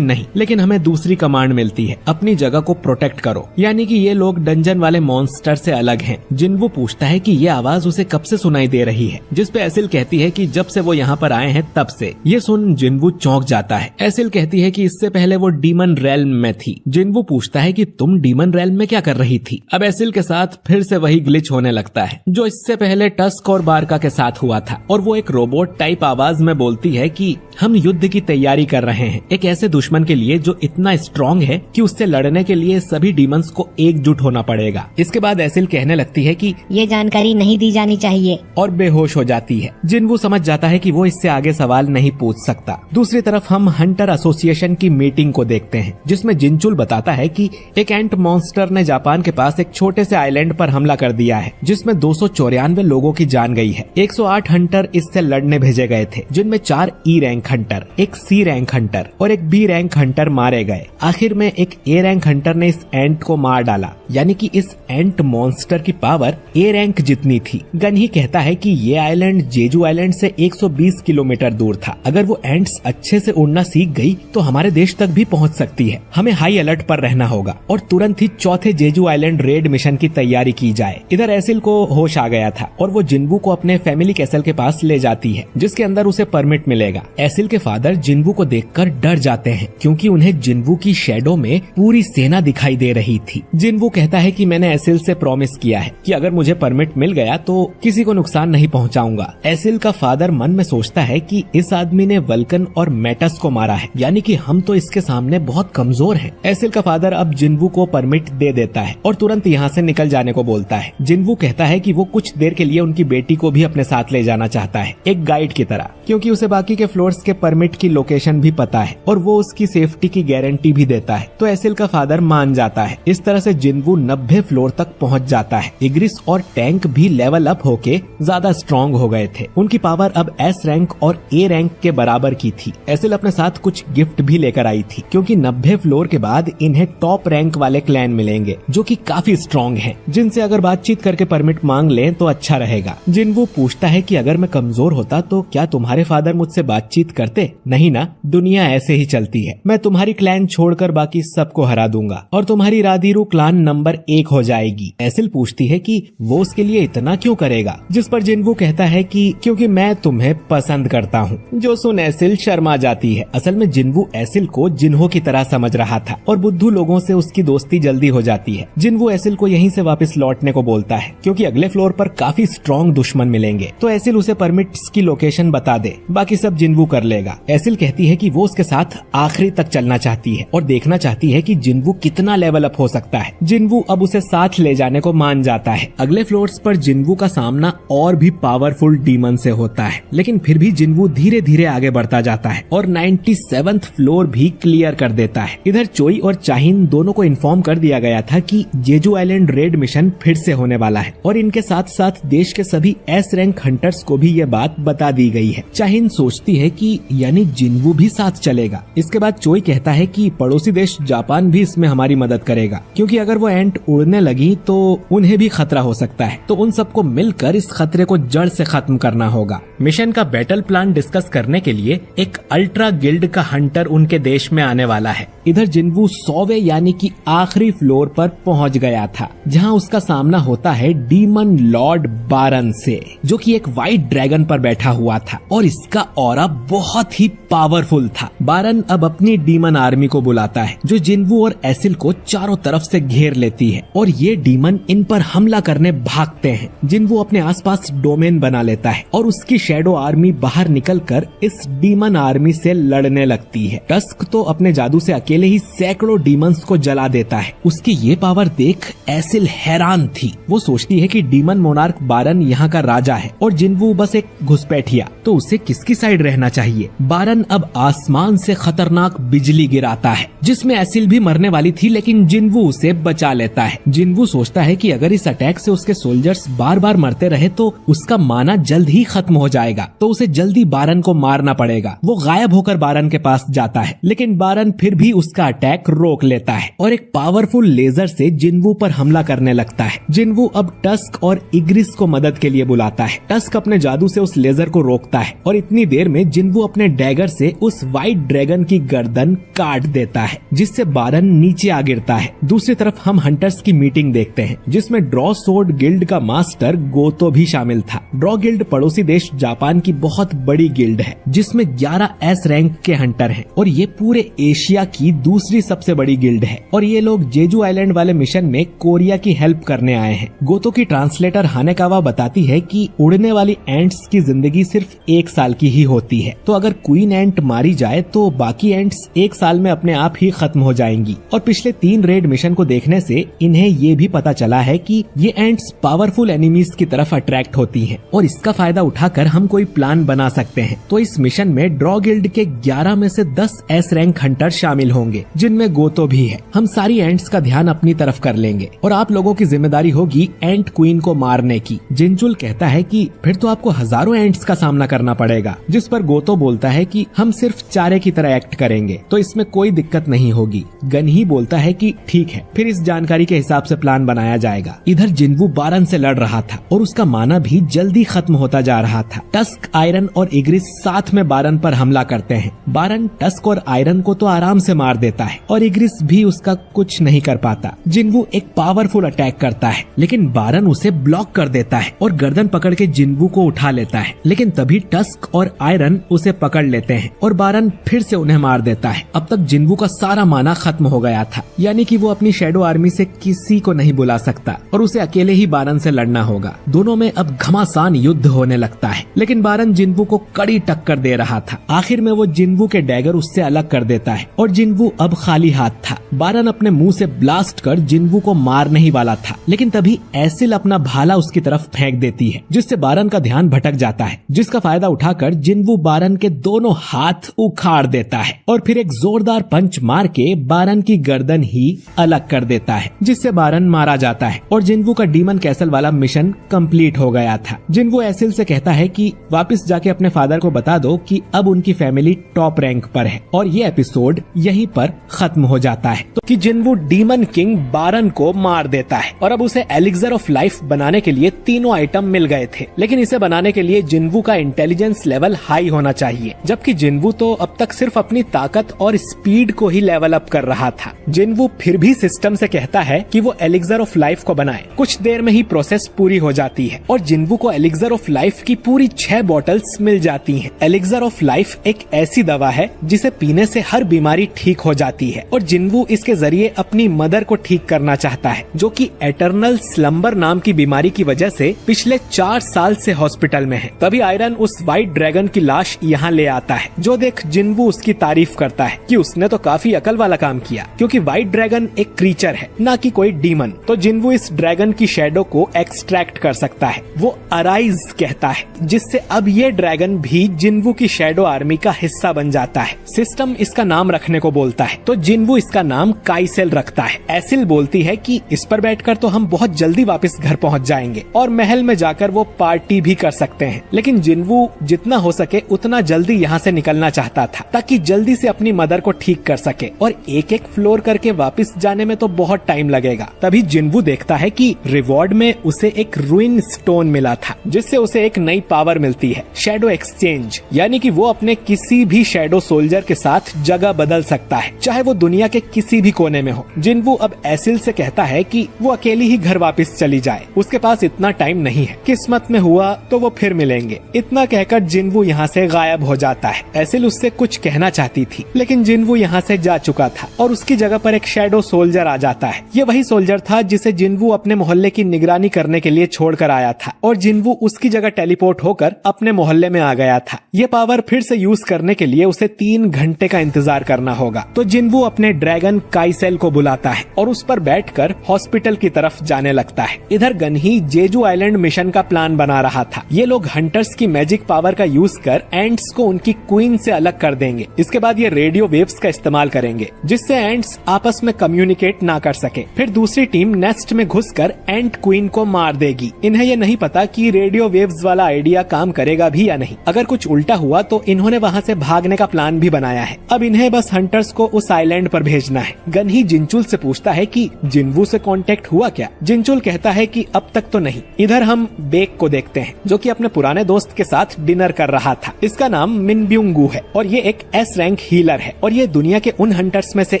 Speaker 1: नहीं, लेकिन हमें दूसरी कमांड मिलती है, अपनी जगह को प्रोटेक्ट करो, यानी कि ये लोग डंजन वाले मॉन्स्टर से अलग हैं। जिन्वू पूछता है कि ये आवाज उसे कब से सुनाई दे रही है, जिस पे एसिल कहती है कि जब से वो यहाँ पर आए हैं तब से। ये सुन जिन्वू चौंक जाता है। एसिल कहती है कि इससे पहले वो डीमन रेल्म में थी। जिन्वू पूछता है कि तुम डीमन रेल्म में क्या कर रही थी। अब एसिल के साथ फिर से वही ग्लिच होने लगता है जो इससे पहले टस्क और बारका के साथ हुआ था, और वो एक रोबोट टाइप आवाज में बोलती है कि हम युद्ध की तैयारी कर रहे हैं, एक ऐसे दुश्मन के लिए जो इतना स्ट्रॉन्ग है कि उससे लड़ने के लिए सभी डीमंस को एकजुट होना पड़ेगा। इसके बाद एसिल कहने लगती है कि
Speaker 3: ये जानकारी नहीं दी जानी चाहिए,
Speaker 1: और बेहोश हो जाती है। जिन्वू समझ जाता है कि वो इससे आगे सवाल नहीं पूछ सकता। दूसरी तरफ हम हंटर एसोसिएशन की मीटिंग को देखते हैं जिसमें जिनचुल बताता है कि एक एंट मॉन्स्टर ने जापान के पास एक छोटे से आइलैंड पर हमला कर दिया है जिसमें 294 लोगों की जान गई है। 108 हंटर इससे लड़ने भेजे गए थे, जिनमें 4 ई रैंक हंटर, एक सी रैंक हंटर और एक बी रैंक हंटर मारे गए। आखिर में एक ए रैंक हंटर ने इस एंट को मार डाला, यानी कि इस एंट मॉन्स्टर की पावर ए रैंक जितनी थी। गन ही कहता है कि ये आइलैंड जेजू आइलैंड से 120 किलोमीटर दूर था। अगर वो एंट्स अच्छे से उड़ना सीख गई तो हमारे देश तक भी पहुंच सकती है। हमें हाई अलर्ट पर रहना होगा और तुरंत ही चौथे जेजू आइलैंड रेड मिशन की तैयारी की जाए। इधर एसिल को होश आ गया था और वो जिन्वू को अपने फैमिली कैसल के पास ले जाती है जिसके अंदर उसे परमिट मिलेगा। एसिल के फादर जिन्वू को देखकर डर जाते हैं क्योंकि उन्हें जिन्वू की शैडो में पूरी सेना दिखाई दे रही थी। जिन्वू कहता है कि मैंने एसिल से प्रॉमिस किया है कि अगर मुझे परमिट मिल गया तो किसी को नुकसान नहीं पहुंचाऊंगा। एसिल का फादर मन में सोचता है कि इस आदमी ने वल्कन और मेटस को मारा है, यानी कि हम तो इसके सामने बहुत कमजोर हैं। एसिल का फादर अब जिन्वू को परमिट दे देता है और तुरंत यहाँ से निकल जाने को बोलता है। जिन्वू कहता है कि वो कुछ देर के लिए उनकी बेटी को भी अपने साथ ले जाना चाहता है, एक गाइड की तरह, क्योंकि उसे बाकी के फ्लोर्स के परमिट की लोकेशन भी पता है और वो उसकी सेफ्टी की गारंटी भी देता है। तो एसिल का फादर मान जाता है। इस तरह से जिन्वू 90 फ्लोर तक पहुँच जाता है। इग्रिस और टैंक भी लेवल अप होके ज्यादा स्ट्रॉन्ग हो गए थे। उनकी पावर अब एस रैंक और ए रैंक के बराबर की थी। एसिल अपने साथ कुछ गिफ्ट भी लेकर आई थी क्योंकि 90 फ्लोर के बाद इन्हें टॉप रैंक वाले क्लैन मिलेंगे जो कि काफी स्ट्रॉन्ग हैं, जिनसे अगर बातचीत करके परमिट मांग लें तो अच्छा रहेगा। जिन्वू पूछता है कि अगर मैं कमजोर होता तो क्या तुम्हारे फादर मुझसे बातचीत करते? नहीं ना, दुनिया ऐसे ही चलती है। मैं तुम्हारी क्लैन छोड़कर बाकी सबको हरा दूंगा और तुम्हारी राधीरू क्लान नंबर 1 हो जाएगी। एसिल पूछती है कि वो उसके लिए इतना क्यों करेगा, जिस पर जिन्वू कहता है कि क्योंकि मैं तुम्हें पसंद करता हूँ। जो सुन एसिल शर्मा जाती है। असल में जिन्वू एसिल को जिन्हों की तरह समझ रहा था और बुद्धू लोगों से उसकी दोस्ती जल्दी हो जाती है। जिन्वू एसिल को यहीं से वापस लौटने को बोलता है क्योंकि अगले फ्लोर पर काफी स्ट्रॉन्ग दुश्मन मिलेंगे। तो एसिल उसे परमिट्स की लोकेशन बता दे, बाकी सब जिन्वू कर लेगा। एसिल कहती है कि वो उसके साथ आखिरी तक चलना चाहती है और देखना चाहती है कि जिन्वू कितना लेवल अप हो सकता है। जिन्वू अब उसे साथ ले जाने को मान जाता है। अगले फ्लोर्स पर जिन्वू का सामना और भी पावरफुल डीमन से होता है, लेकिन फिर भी जिन्वू धीरे धीरे आगे बढ़ता जाता है और 97th फ्लोर भी क्लियर कर देता है। इधर चोई और चाहिन दोनों को इन्फॉर्म कर दिया गया था कि जेजू आइलैंड रेड मिशन फिर से होने वाला है और इनके साथ साथ देश के सभी एस रैंक हंटर्स को भी ये बात बता दी गई है। चाहिन सोचती है कि यानी जिन्वू भी साथ चलेगा। इसके बाद चोई कहता है कि पड़ोसी देश जापान भी इसमें हमारी मदद करेगा, क्योंकि अगर वो एंट उड़ने लगी तो उन्हें भी खतरा हो सकता है। तो उन सबको मिलकर इस खतरे को जड़ से खत्म करना होगा। मिशन का बैटल प्लान डिस्कस करने के लिए एक अल्ट्रा गिल्ड का हंटर उनके देश में आने वाला है। इधर जिन्वू 100वें यानी कि आखिरी फ्लोर पर पहुंच गया था, जहां उसका सामना होता है डीमन लॉर्ड बारन से, जो कि एक व्हाइट ड्रैगन पर बैठा हुआ था और इसका ऑरा बहुत ही पावरफुल था। बारन अब अपनी डीमन आर्मी को बुलाता है, जो जिन्वू और एसिल को चारों तरफ से घेर लेती है और ये डीमन इन पर हमला करने भागते हैं। जिन्वू अपने आसपास डोमेन बना लेता है और उसकी शैडो आर्मी बाहर निकलकर इस डीमन आर्मी से लड़ने लगती है। टस्क तो अपने जादू से अकेले ही सैकड़ों डीमंस को जला देता है। उसकी ये पावर देख एसिल हैरान थी। वो सोचती है कि डीमन मोनार्क बारन यहाँ का राजा है और जिन्वू बस एक घुसपैठिया, तो उसे किसकी साइड रहना चाहिए। बारन अब आसमान से खतरनाक बिजली गिराता है, जिसमें एसिल भी मरने वाली थी, लेकिन जिन्वू उसे बचा लेता है। जिन्वू सोचता है कि अगर इस अटैक से उसके सोल्जर्स बार बार मरते रहे तो उसका माना जल्द ही खत्म हो जाएगा, तो उसे जल्दी बारन को मारना पड़ेगा। वो गायब होकर बारन के पास जाता है, लेकिन बारन फिर भी उसका अटैक रोक लेता है और एक पावरफुल लेजर से जिन्वू पर हमला करने लगता है। जिन्वू अब टस्क और इग्रिस को मदद के लिए बुलाता है। टस्क अपने जादू से उस लेजर को रोकता है और इतनी देर में जिन्वू अपने डैगर से उस व्हाइट ड्रैगन की गर्दन काट देता है, जिससे बारन नीचे आ गिरता है। दूसरी तरफ हम हंटर्स की मीटिंग देखते हैं, जिसमें ड्रॉ सोर्ड गिल्ड का मास्टर गोतो भी शामिल था। ड्रॉ गिल्ड पड़ोसी देश जापान की बहुत बड़ी गिल्ड है, जिसमें 11 एस रैंक के हंटर हैं और ये पूरे एशिया की दूसरी सबसे बड़ी गिल्ड है। और ये लोग जेजू आइलैंड वाले मिशन में कोरिया की हेल्प करने आए हैं। गोतो की ट्रांसलेटर हानेकावा बताती है कि उड़ने वाली एंट्स की जिंदगी सिर्फ 1 साल की ही होती है, तो अगर क्वीन एंट मारी जाए तो बाकी एंट्स 1 साल में अपने आप ही खत्म हो जाएंगी। और पिछले 3 रेड मिशन को देखने से इन्हें ये भी पता चला है कि ये एंट्स पावरफुल एनिमीज की तरफ अट्रैक्ट होती हैं और इसका फायदा उठाकर हम कोई प्लान बना सकते हैं। तो इस मिशन में ड्रॉ गिल्ड के 11 में से 10 एस रैंक हंटर शामिल होंगे, जिनमें गोतो भी है। हम सारी एंट्स का ध्यान अपनी तरफ कर लेंगे और आप लोगों की जिम्मेदारी होगी एंट क्वीन को मारने की। जिनचुल कहता है कि फिर तो आपको हजारों एंट्स का सामना करना पड़ेगा, जिस पर गोतो बोलता है कि हम सिर्फ चारे की तरह एक्ट करेंगे, तो इसमें कोई दिक्कत नहीं होगी। गन ही बोलता है कि ठीक है, फिर इस जानकारी के हिसाब से प्लान बनाया जाएगा। इधर जिन्वू बारन से लड़ रहा था और उसका माना भी जल्दी खत्म होता जा रहा था। टस्क, आयरन और इग्रिस साथ में बारन पर हमला करते हैं। बारन टस्क और आयरन को तो आराम से मार देता है और इग्रिस भी उसका कुछ नहीं कर पाता। जिन्वू एक पावरफुल अटैक करता है, लेकिन बारन उसे ब्लॉक कर देता है और गर्दन पकड़ के जिन्वू को उठा लेता है। लेकिन तभी टस्क और आयरन उसे पकड़ लेते हैं और बारन फिर से उन्हें मार देता है। अब तक जिन्वू का सारा माना खत्म हो गया था, यानी कि वो अपनी शैडो आर्मी से किसी को नहीं बुला सकता और उसे अकेले ही बारन से लड़ना होगा। दोनों में अब घमासान युद्ध होने लगता है, लेकिन बारन जिन्वू को कड़ी टक्कर दे रहा था। आखिर में वो जिन्वू के डैगर उससे अलग कर देता है और जिन्वू अब खाली हाथ था। बारन अपने मुंह से ब्लास्ट कर जिन्वू को मारने ही वाला था, लेकिन तभी एसिल अपना भाला उसकी तरफ फेंक देती है, जिससे बारन का ध्यान भटक जाता है, जिसका फायदा उठाकर जिन्वू बारन के दोनों हाथ उखाड़ देता है और फिर एक जोरदार पंच मार के बारन की गर्दन ही अलग कर देता है, जिससे बारन मारा जाता है और जिन्वू का डीमन कैसल वाला मिशन कंप्लीट हो गया था। जिन्वू एसिल से कहता है कि वापस जाके अपने फादर को बता दो कि अब उनकी फैमिली टॉप रैंक पर है और ये एपिसोड यहीं पर खत्म हो जाता है। तो कि जिन्वू डीमन किंग बारन को मार देता है और अब उसे एलिक्सर ऑफ लाइफ बनाने के लिए तीनों आइटम मिल गए थे, लेकिन इसे बनाने के लिए जिन्वू का इंटेलिजेंस लेवल हाई होना चाहिए, जबकि जिन्वू तो अब तक सिर्फ अपनी ताकत और स्पीड को ही लेवल अप कर रहा था। जिन्वू फिर भी सिस्टम से कहता है कि वो एलिक्सर ऑफ लाइफ को बनाए। कुछ देर में ही प्रोसेस पूरी हो जाती है और जिन्वू को एलिक्सर ऑफ लाइफ की पूरी 6 बॉटल्स मिल जाती हैं। एलिक्सर ऑफ लाइफ एक ऐसी दवा है जिसे पीने से हर बीमारी ठीक हो जाती है और जिन्वू इसके जरिए अपनी मदर को ठीक करना चाहता है, जो कि एटर्नल स्लम्बर नाम की बीमारी की वजह से पिछले 4 साल से हॉस्पिटल में है। तभी आयरन उस व्हाइट ड्रैगन की लाश यहाँ ले आता है, जो देख जिन्वू उसकी तारीफ करता है कि उसने तो काफी अकल वाला काम किया, क्योंकि व्हाइट ड्रैगन एक क्रीचर है, ना कि कोई डीमन। तो जिन्वू इस ड्रैगन की शैडो को एक्सट्रैक्ट कर सकता है, वो अराइज कहता है, जिससे अब ये ड्रैगन भी जिन्वू की शैडो आर्मी का हिस्सा बन जाता है। सिस्टम इसका नाम रखने को बोलता है, तो जिन्वू इसका नाम काइसेल रखता है। एसिल बोलती है कि इस पर बैठकर तो हम बहुत जल्दी वापस घर पहुंच जाएंगे और महल में जाकर वो पार्टी भी कर सकते हैं, लेकिन जिन्वू जितना हो सके उतना जल्दी यहाँ से निकलना चाहता था, ताकि जल्दी से अपनी मदर को ठीक कर सके, और एक एक फ्लोर करके वापस जाने में तो बहुत टाइम लगेगा। तभी जिन्वू देखता है कि रिवॉर्ड में उसे एक रूइन स्टोन मिला था, जिससे उसे एक नई पावर मिलती है, शैडो एक्सचेंज, यानी कि वो अपने किसी भी शैडो सोल्जर के साथ जगह बदल सकता है, चाहे वो दुनिया के किसी भी कोने में हो। जिन्वू अब एसिल से कहता है कि वो अकेली ही घर वापस चली जाए, उसके पास इतना टाइम नहीं है, किस्मत में हुआ तो वो फिर मिलेंगे। इतना कहकर जिन्वू यहाँ से गायब हो जाता है। एसिल उससे कुछ कहना चाहती थी, लेकिन जिन्वू यहाँ से जा चुका था और उसकी जगह पर एक शैडो सोल्जर आ जाता है। ये वही सोल्जर था जिसे जिन्वू अपने मोहल्ले की निगरानी करने के लिए छोड़कर आया था, और जिन्वू उसकी जगह टेलीपोर्ट होकर अपने मोहल्ले में आ गया था। ये पावर फिर से यूज करने के लिए उसे 3 घंटे का इंतजार करना होगा। तो जिन्वू अपने ड्रैगन काइसेल को बुलाता है और उस पर बैठकर हॉस्पिटल की तरफ जाने लगता है। इधर गनही जेजू आइलैंड मिशन का प्लान बना रहा था। ये लोग हंटर्स की मैजिक पावर का यूज कर एंट्स को उनकी क्वीन से अलग कर देंगे। इसके बाद ये रेडियो वेव्स का इस्तेमाल करेंगे, जिससे एंट्स आपस में कम्युनिकेट ना कर सके। फिर दूसरी टीम नेस्ट में घुसकर एंट क्वीन को मार देगी। इन्हें ये नहीं पता कि रेडियो वेव्स वाला आइडिया काम करेगा भी या नहीं। अगर कुछ उल्टा हुआ तो इन्होंने वहाँ से भागने का प्लान भी बनाया है। अब इन्हें बस हंटर्स को उस आइलैंड पर भेजना है। गनही जिनचुल से पूछता है कि जिन्वू से कांटेक्ट हुआ क्या। जिनचुल कहता है कि अब तक तो नहीं। इधर हम बेक को देखते हैं, जो कि अपने पुराने दोस्त के साथ डिनर कर रहा था। इसका नाम मिनब्यूंगू है और ये एक एस रैंक हीलर है, और ये दुनिया के उन हंटर्स में से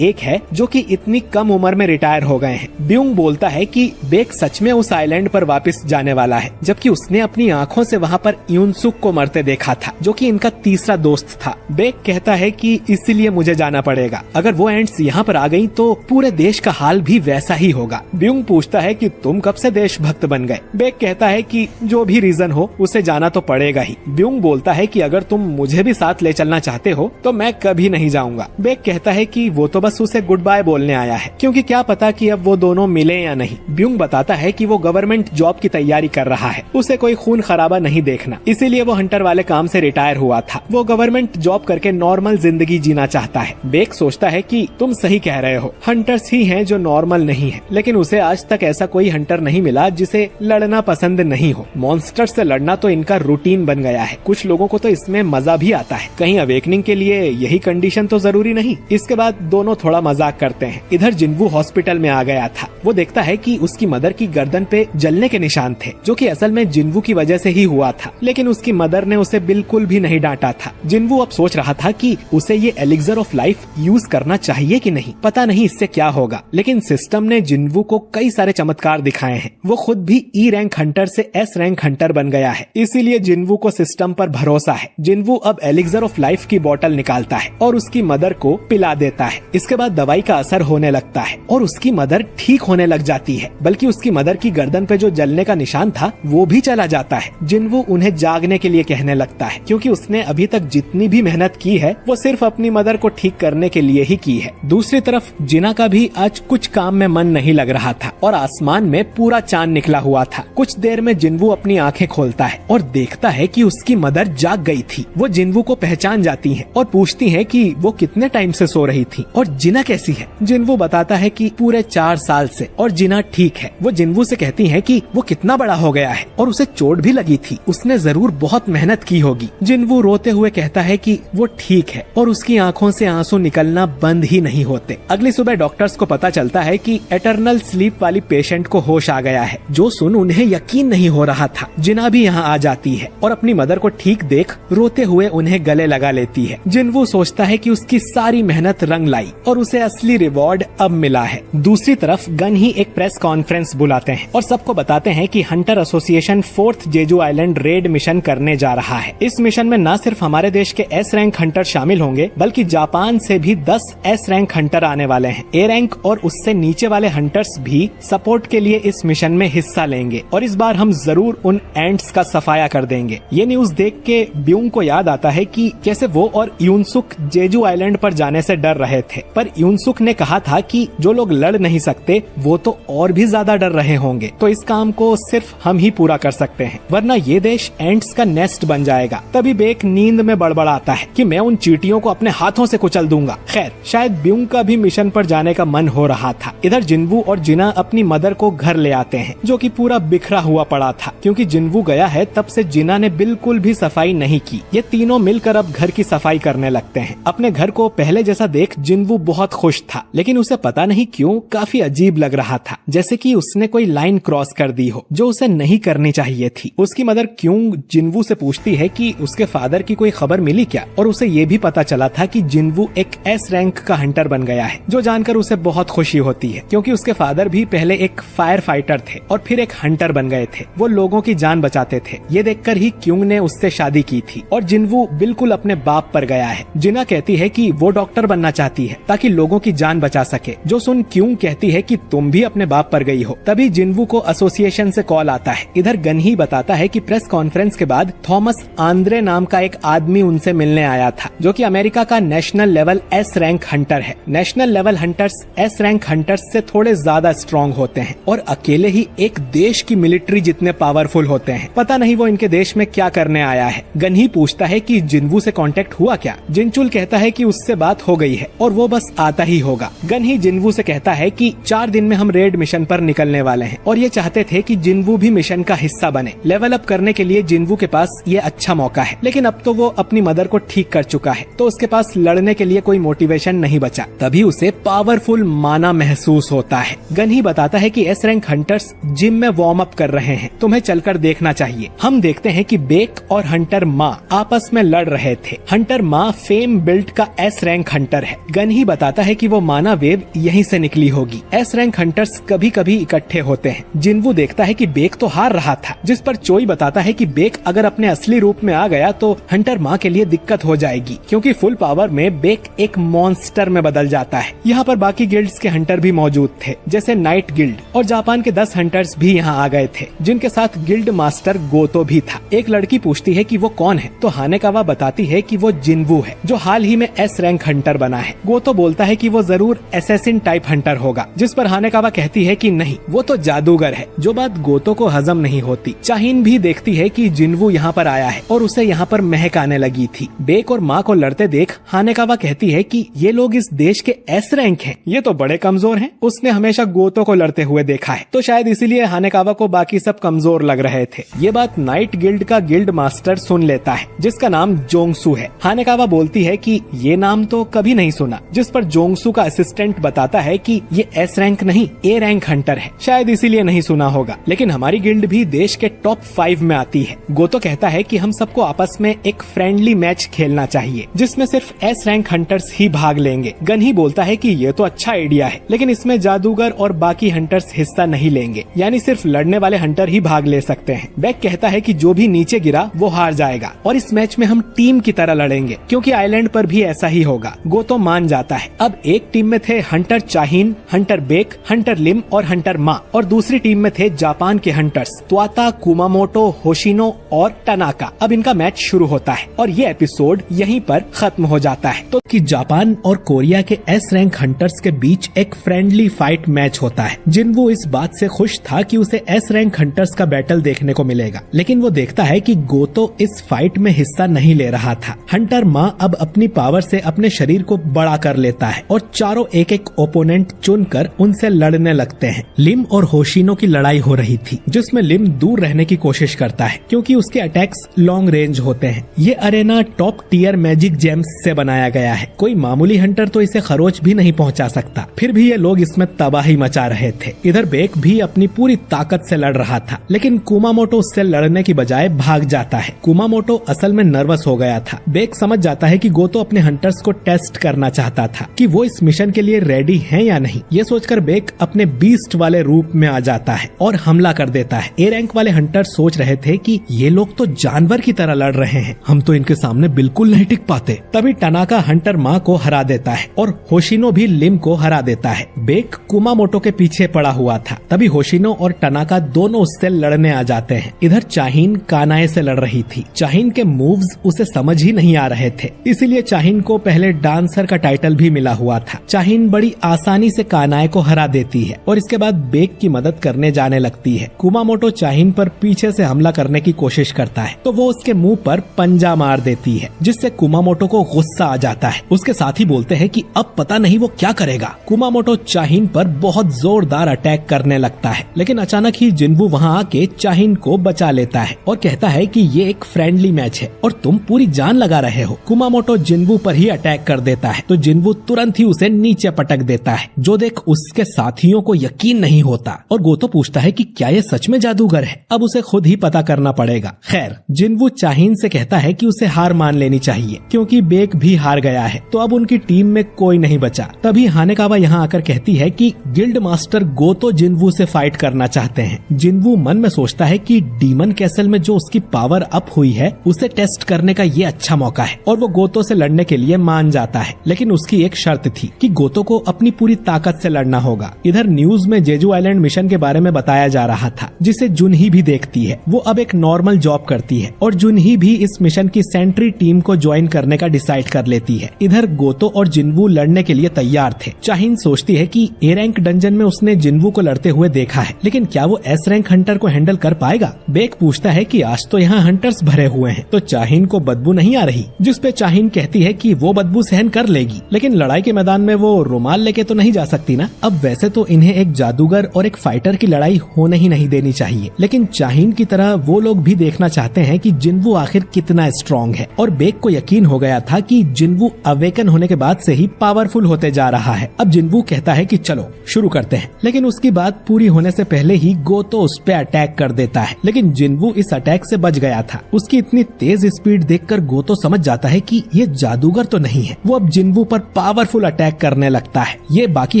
Speaker 1: एक है जो कि इतनी कम उम्र में रिटायर हो गए हैं। ब्यूंग बोलता है कि बेक सच में उस आइलैंड पर वापस जाने वाला है, जबकि उसने अपनी आंखों से वहाँ पर यूनसुक को मरते देखा था, जो कि इनका तीसरा दोस्त था। बेक कहता है कि इसलिए मुझे जाना पड़ेगा। अगर वो एंट्स यहाँ पर आ गई तो पूरे देश का हाल भी वैसा ही होगा। ब्यूंग पूछता है कि तुम कब से देशभक्त बन गए। बेक कहता है कि जो भी रीजन हो उसे जाना तो पड़ेगा ही। ब्यूंग बोलता है कि अगर तुम मुझे भी साथ ले चलना चाहते हो तो मैं कभी नहीं जाऊंगा। बेक कहता है कि वो तो बस उसे गुड बाय बोलने आया है, क्योंकि क्या पता कि अब वो दोनों मिले या नहीं। ब्यूंग बताता है कि वो गवर्नमेंट जॉब की तैयारी कर रहा है, उसे कोई खून खराबा नहीं देखना, इसीलिए वो हंटर वाले काम से रिटायर हुआ था। वो गवर्नमेंट जॉब करके नॉर्मल जिंदगी जीना चाहता है। बेक सोचता है कि तुम सही कह रहे हो, हंटर्स ही हैं जो नॉर्मल नहीं है, लेकिन उसे आज तक ऐसा कोई हंटर नहीं मिला जिसे लड़ना पसंद नहीं हो। मॉन्स्टर से लड़ना तो इनका रूटीन बन गया है। कुछ लोगों को तो इसमें मजा भी आता है। कहीं अवेकनिंग के लिए यही कंडीशन तो जरूरी नहीं। इसके बाद दोनों थोड़ा मजाक करते हैं। इधर जिन्वू हॉस्पिटल में आ गया था। वो देखता है कि उसकी मदर की गर्दन पे जलने के निशान थे, जो कि असल में जिन्वू की वजह से ही हुआ था, लेकिन उसकी मदर ने उसे बिल्कुल भी नहीं डांटा था। जिन्वू अब सोच रहा था कि उसे ये एलिक्सर ऑफ लाइफ यूज करना चाहिए कि नहीं, पता नहीं इससे क्या होगा। लेकिन सिस्टम ने जिन्वू को कई सारे चमत्कार दिखाए हैं। वो खुद भी ई रैंक हंटर से एस रैंक हंटर बन गया है, इसीलिए जिन्वू को सिस्टम पर भरोसा है। जिन्वू अब एलिक्सर ऑफ लाइफ की बोतल निकालता है और उसकी मदर को पिला देता है। इसके बाद दवाई का असर होने लगता है और उसकी मदर ठीक होने लग जाती है, बल्कि उसकी मदर की गर्दन पे जो जलने का निशान था वो भी चला जाता है। जिन्वू उन्हें जागने के लिए कहने लगता है, क्योंकि उसने अभी तक जितनी भी मेहनत की है वो सिर्फ अपनी मदर को ठीक करने के लिए ही की है। दूसरी तरफ जिना का भी आज कुछ काम में मन नहीं लग रहा था और आसमान में पूरा चांद निकला हुआ था। कुछ देर में जिन्वू अपनी आंखें खोलता है और देखता है कि उसकी मदर जाग गई थी। वो जिन्वू को पहचान जाती हैं और पूछती हैं कि वो कितने टाइम से सो रही थी और जिना कैसी है। जिन्वू बताता है कि पूरे 4 साल से, और जिना ठीक है। वो जिन्वू से कहती है कि वो कितना बड़ा हो गया है और उसे चोट भी लगी थी, उसने जरूर बहुत मेहनत की होगी। जिन्वू रोते हुए कहता है कि वो ठीक है और उसकी आंखों से आंसू निकलना बंद ही नहीं होते। अगली सुबह डॉक्टर्स को पता चलता है कि एटर्नल स्लीप वाली पेशेंट को होश आ गया है, जो सुन उन्हें यकीन नहीं हो रहा था। जिना भी यहाँ आ जाती है और अपनी मदर को ठीक देख रोते हुए उन्हें गले लगा लेती है। जिन्वू सोचता है कि उसकी सारी मेहनत रंग लाई और उसे असली रिवॉर्ड अब मिला है। दूसरी तरफ गन ही एक प्रेस कॉन्फ्रेंस बुलाते हैं और सबको बताते हैं कि hunter association 4th Jeju island raid mission करने जा रहा है। इस मिशन में न सिर्फ हमारे देश के एस रैंक हंटर शामिल होंगे, बल्कि जापान से भी 10 एस रैंक हंटर आने वाले हैं। ए रैंक और उससे नीचे वाले हंटर्स भी सपोर्ट के लिए इस मिशन में हिस्सा लेंगे और इस बार हम जरूर उन एंट्स का सफाया कर देंगे। ये न्यूज देख के ब्यूंग को याद आता है कि कैसे वो और यूनसुक जेजू आइलैंड पर जाने से डर रहे थे, पर यूनसुक ने कहा था कि जो लोग लड़ नहीं सकते वो तो और भी ज्यादा डर रहे होंगे, तो इस काम को सिर्फ हम ही पूरा कर सकते हैं, वरना ये देश एंट्स का नेस्ट बन जाएगा। तभी बेक नींद में बड़बड़ाता है कि मैं उन चींटियों को अपने हाथों से कुचल दूंगा। खैर, शायद ब्यूंग का भी मिशन पर जाने का मन हो रहा था। इधर जिन्वू और जिना अपनी मदर को घर ले आते हैं, जो कि पूरा बिखरा हुआ पड़ा था, क्योंकि जिन्वू गया है तब से जिना ने बिल्कुल भी सफाई नहीं की। ये तीनों मिलकर अब घर की सफाई करने लगते हैं। अपने घर को पहले जैसा देख जिन्वू बहुत खुश था, लेकिन उसे पता नहीं क्यों काफी अजीब लग रहा था, जैसे कि उसने कोई लाइन क्रॉस कर दी हो जो उसे नहीं करनी चाहिए थी। उसकी मदर क्यों जिन्वू से पूछती है कि उसके फादर की कोई खबर मिली क्या, और उसे ये भी पता चला था कि जिन्वू एक एस रैंक का हंटर बन गया है, जो जानकर उसे बहुत खुशी होती है, क्योंकि उसके फादर भी पहले एक फायर फाइटर थे और फिर एक हंटर बन गए थे। वो लोगों की जान बचाते थे। ये देखकर ही क्यों ने उससे शादी की थी और जिन्वू बिल्कुल अपने बाप पर गया है। जिना कहती है कि वो डॉक्टर बनना चाहती है ताकि लोगों की जान बचा सके, जो सुन क्यों कहती है कि तुम भी अपने बाप पर गई हो। तभी जिन्वू को एसोसिएशन से कॉल आता है। इधर गनही बताता है कि प्रेस कॉन्फ्रेंस के बाद थॉमस आंद्रे नाम का एक आदमी उनसे मिलने आया था, जो कि अमेरिका का national level S rank hunter है। National level hunters S rank hunters से थोड़े ज्यादा स्ट्रॉन्ग होते हैं और अकेले ही एक देश की मिलिट्री जितने पावरफुल होते हैं। पता नहीं वो इनके देश में क्या करने आया है। गनही पूछता है कि जिन्वू से कांटेक्ट हुआ क्या। जिनचुल कहता है कि उससे बात हो गई है और वो बस आता ही होगा। गनही जिन्वू से कहता है कि 4 दिन में हम रेड मिशन पर निकलने वाले हैं और ये चाहते थे कि जिन्वू भी मिशन का हिस्सा बने। लेवल अप करने के लिए जिन्वू के पास ये अच्छा मौका है, लेकिन अब तो वो अपनी मदर को ठीक कर चुका है, तो उसके पास लड़ने के लिए कोई मोटिवेशन नहीं बचा। तभी उसे पावरफुल माना महसूस होता है। गनही बताता है कि एस रैंक हंटर्स जिम में वार्म अप कर रहे हैं, तुम्हें चलकर देखना चाहिए। हम देखते हैं कि बेक और हंटर माँ आपस में लड़ रहे थे। हंटर माँ फेम बिल्ट का एस रैंक हंटर है। गनही बताता है कि वो माना वेव यहीं से निकली होगी। एस रैंक हंटर्स कभी कभी इकट्ठे होते हैं। जिन्वू देखता है कि बेक तो हार रहा था, जिस पर चोई बताता है कि बेक अगर अपने असली रूप में आ गया तो हंटर माँ के लिए दिक्कत हो जाएगी, क्योंकि फुल पावर में बेक एक मॉन्स्टर में बदल जाता है। यहाँ पर बाकी गिल्ड्स के हंटर भी मौजूद थे, जैसे नाइट गिल्ड, और जापान के 10 हंटर्स भी यहाँ आ गए थे, जिनके साथ गिल्ड मास्टर गोतो भी था। एक लड़की पूछती है कि वो कौन है, तो हानेकावा बताती है कि वो जिन्वू है, जो हाल ही में एस रैंक हंटर बना है। गोतो बोलता है कि वो जरूर एसेसिन टाइप हंटर होगा, जिस पर हानेकावा कहती है कि नहीं, वो तो जादूगर है, जो बात गोतो को हजम नहीं होती। चाहीन भी देखती है कि जिन्वू यहाँ पर आया है और उसे यहाँ पर महक आने लगी थी। बेक और माँ को लड़ते देख हानेकावा कहती है कि ये लोग इस देश के एस रैंक हैं, ये तो बड़े कमजोर हैं। उसने हमेशा गोतो को लड़ते हुए देखा है, तो शायद इसीलिए हानेकावा को बाकी सब कमजोर लग रहे थे। ये बात नाइट गिल्ड का गिल्ड मास्टर सुन लेता है, जिसका नाम जोंगसू है। हानेकावा बोलती है कि ये नाम तो कभी नहीं सुना, जिस पर जोंगसू का असिस्टेंट बताता है कि ये एस रैंक नहीं, ए रैंक हंटर है, शायद इसीलिए नहीं सुना होगा, लेकिन हमारी गिल्ड भी देश के टॉप 5 में आती है। गोतो कहता है कि हम सबको आपस में एक फ्रेंडली मैच खेलना चाहिए, जिसमें सिर्फ एस रैंक हंटर्स ही भाग लेंगे। गनही बोलता है कि ये तो अच्छा आइडिया है, लेकिन इसमें जादूगर और बाकी हंटर्स हिस्सा नहीं लेंगे, यानी सिर्फ लड़ने वाले हंटर ही भाग ले सकते हैं। बेक कहता है कि जो भी नीचे गिरा वो हार जाएगा और इस मैच में हम टीम की तरह लड़ेंगे, क्योंकि आइलैंड पर भी ऐसा ही होगा। गोतो मान जाता है। अब एक टीम में थे हंटर चाहीन, हंटर बेक, हंटर लिम और हंटर मा, और दूसरी टीम में थे जापान के हंटर्स त्वाता, कुमामोटो, होशिनो और टनाका। अब इनका मैच शुरू होता है और ये एपिसोड यहीं पर खत्म हो जाता है। तो कि जापान और कोरिया के एस रैंक हंटर्स के बीच एक फ्रेंडली फाइट मैच होता है। जिन्वू इस बात से खुश था कि उसे एस रैंक हंटर्स का बैटल देखने को मिलेगा, लेकिन वो देखता है कि गोतो इस फाइट में हिस्सा नहीं ले रहा था। हंटर माँ अब अपनी पावर से अपने शरीर को बड़ा कर लेता है और चारों एक एक ओपोनेंट चुनकर उनसे लड़ने लगते हैं। लिम और होशिनो की लड़ाई हो रही थी, जिसमें लिम दूर रहने की कोशिश करता है, क्योंकि उसके अटैक्स लॉन्ग रेंज होते हैं। ये arena top tier magic gems से बनाया गया है। कोई मामूली हंटर तो इसे खरोच भी नहीं पहुंचा सकता, फिर भी ये लोग इसमें तबाही मचा रहे थे। इधर बेक भी अपनी पूरी ताकत से लड़ रहा था, लेकिन कुमामोटो उससे लड़ने की बजाय भाग जाता है। कुमामोटो असल में नर्वस हो गया था। बेक समझ जाता है कि गोतो अपने हंटर्स को टेस्ट करना चाहता था कि वो इस मिशन के लिए रेडी हैं या नहीं। ये सोचकर बेक अपने बीस्ट वाले रूप में आ जाता है और हमला कर देता है। ए रैंक वाले हंटर सोच रहे थे कि ये लोग तो जानवर की तरह लड़ रहे हैं, हम तो इनके सामने बिल्कुल नहीं टिक पाते। तभी टनाका हंटर माँ को हरा देता है और होशिनो भी लिम को हरा देता है। बेक कुमामोटो के पीछे पड़ा हुआ था। तभी होशिनो और टनाका दोनों उससे लड़ने आ जाते हैं। इधर चाहीन कानाए से लड़ रही थी। चाहीन के मूव्स उसे समझ ही नहीं आ रहे थे। इसीलिए चाहिन को पहले डांसर का टाइटल भी मिला हुआ था। चाहिन बड़ी आसानी से कानाए को हरा देती है और इसके बाद बेक की मदद करने जाने लगती है। कुमामोटो चाहिन पर पीछे से हमला करने की कोशिश करता है तो वो उसके मुंह पर पंजा मार देती है, जिससे कुमामोटो को गुस्सा आ जाता है। उसके साथी बोलते हैं कि अब पता नहीं वो क्या करेगा। कुमामोटो चाहिन पर बहुत जोरदार अटैक करने लगता है, लेकिन अचानक ही जिन्वू वहाँ आके चाहिन को बचा लेता है और कहता है कि ये एक फ्रेंडली मैच है और तुम पूरी जान लगा रहे हो। कुमामोटो जिन्वू पर ही अटैक कर देता है तो जिन्वू तुरंत ही उसे नीचे पटक देता है, जो देख उसके साथियों को यकीन नहीं होता और गोतो पूछता है कि क्या ये सच में जादूगर है। अब उसे खुद ही पता करना पड़ेगा। खैर, जिन्वू चाहिन से कहता है कि उसे हार मान लेनी चाहिए क्योंकि बेक भी हार गया है, तो अब उनकी टीम में कोई नहीं बचा। तभी हानेकावा यहाँ आकर कहती है कि गिल्ड मास्टर गोतो जिन्वू से फाइट करना चाहते हैं। जिन्वू मन में सोचता है कि डीमन कैसल में जो उसकी पावर अप हुई है उसे टेस्ट करने का ये अच्छा मौका है और वो गोतो से लड़ने के लिए मान जाता है, लेकिन उसकी एक शर्त थी कि गोतो को अपनी पूरी ताकत से लड़ना होगा। इधर न्यूज में जेजू आइलैंड मिशन के बारे में बताया जा रहा था, जिसे जुनही भी देखती है। वो अब एक नॉर्मल जॉब करती है और जुनही भी इस मिशन की सेंट्री टीम को ज्वाइन करने का डिसाइड कर लेती है। इधर गोतो और जिन्वू लड़ने के लिए तैयार थे। चाहिन सोचती है कि ए रैंक डंजन में उसने जिन्वू को लड़ते हुए देखा है, लेकिन क्या वो एस रैंक हंटर को हैंडल कर पाएगा। बेक पूछता है कि आज तो यहाँ हंटर्स भरे हुए हैं, तो चाहिन को बदबू नहीं आ रही, जिसपे चाहिन कहती है कि वो बदबू सहन कर लेगी, लेकिन लड़ाई के मैदान में वो रुमाल लेके तो नहीं जा सकती ना। अब वैसे तो इन्हें एक जादूगर और एक फाइटर की लड़ाई होने ही नहीं देनी चाहिए, लेकिन चाहिन की तरह वो लोग भी देखना चाहते हैं कि जिन्वू आखिर कितना स्ट्रॉन्ग है। और बेक को यकीन हो गया था कि जिन्वू अवेकन होने के बाद से ही पावरफुल होते जा रहा है। अब जिन्वू कहता है कि चलो शुरू करते हैं, लेकिन उसकी बात पूरी होने से पहले ही गोतो उस पे अटैक कर देता है, लेकिन जिन्वू इस अटैक से बच गया था। उसकी इतनी तेज स्पीड देखकर गोतो समझ जाता है कि ये जादूगर तो नहीं है। वो अब जिन्वू पर पावरफुल अटैक करने लगता है। ये बाकी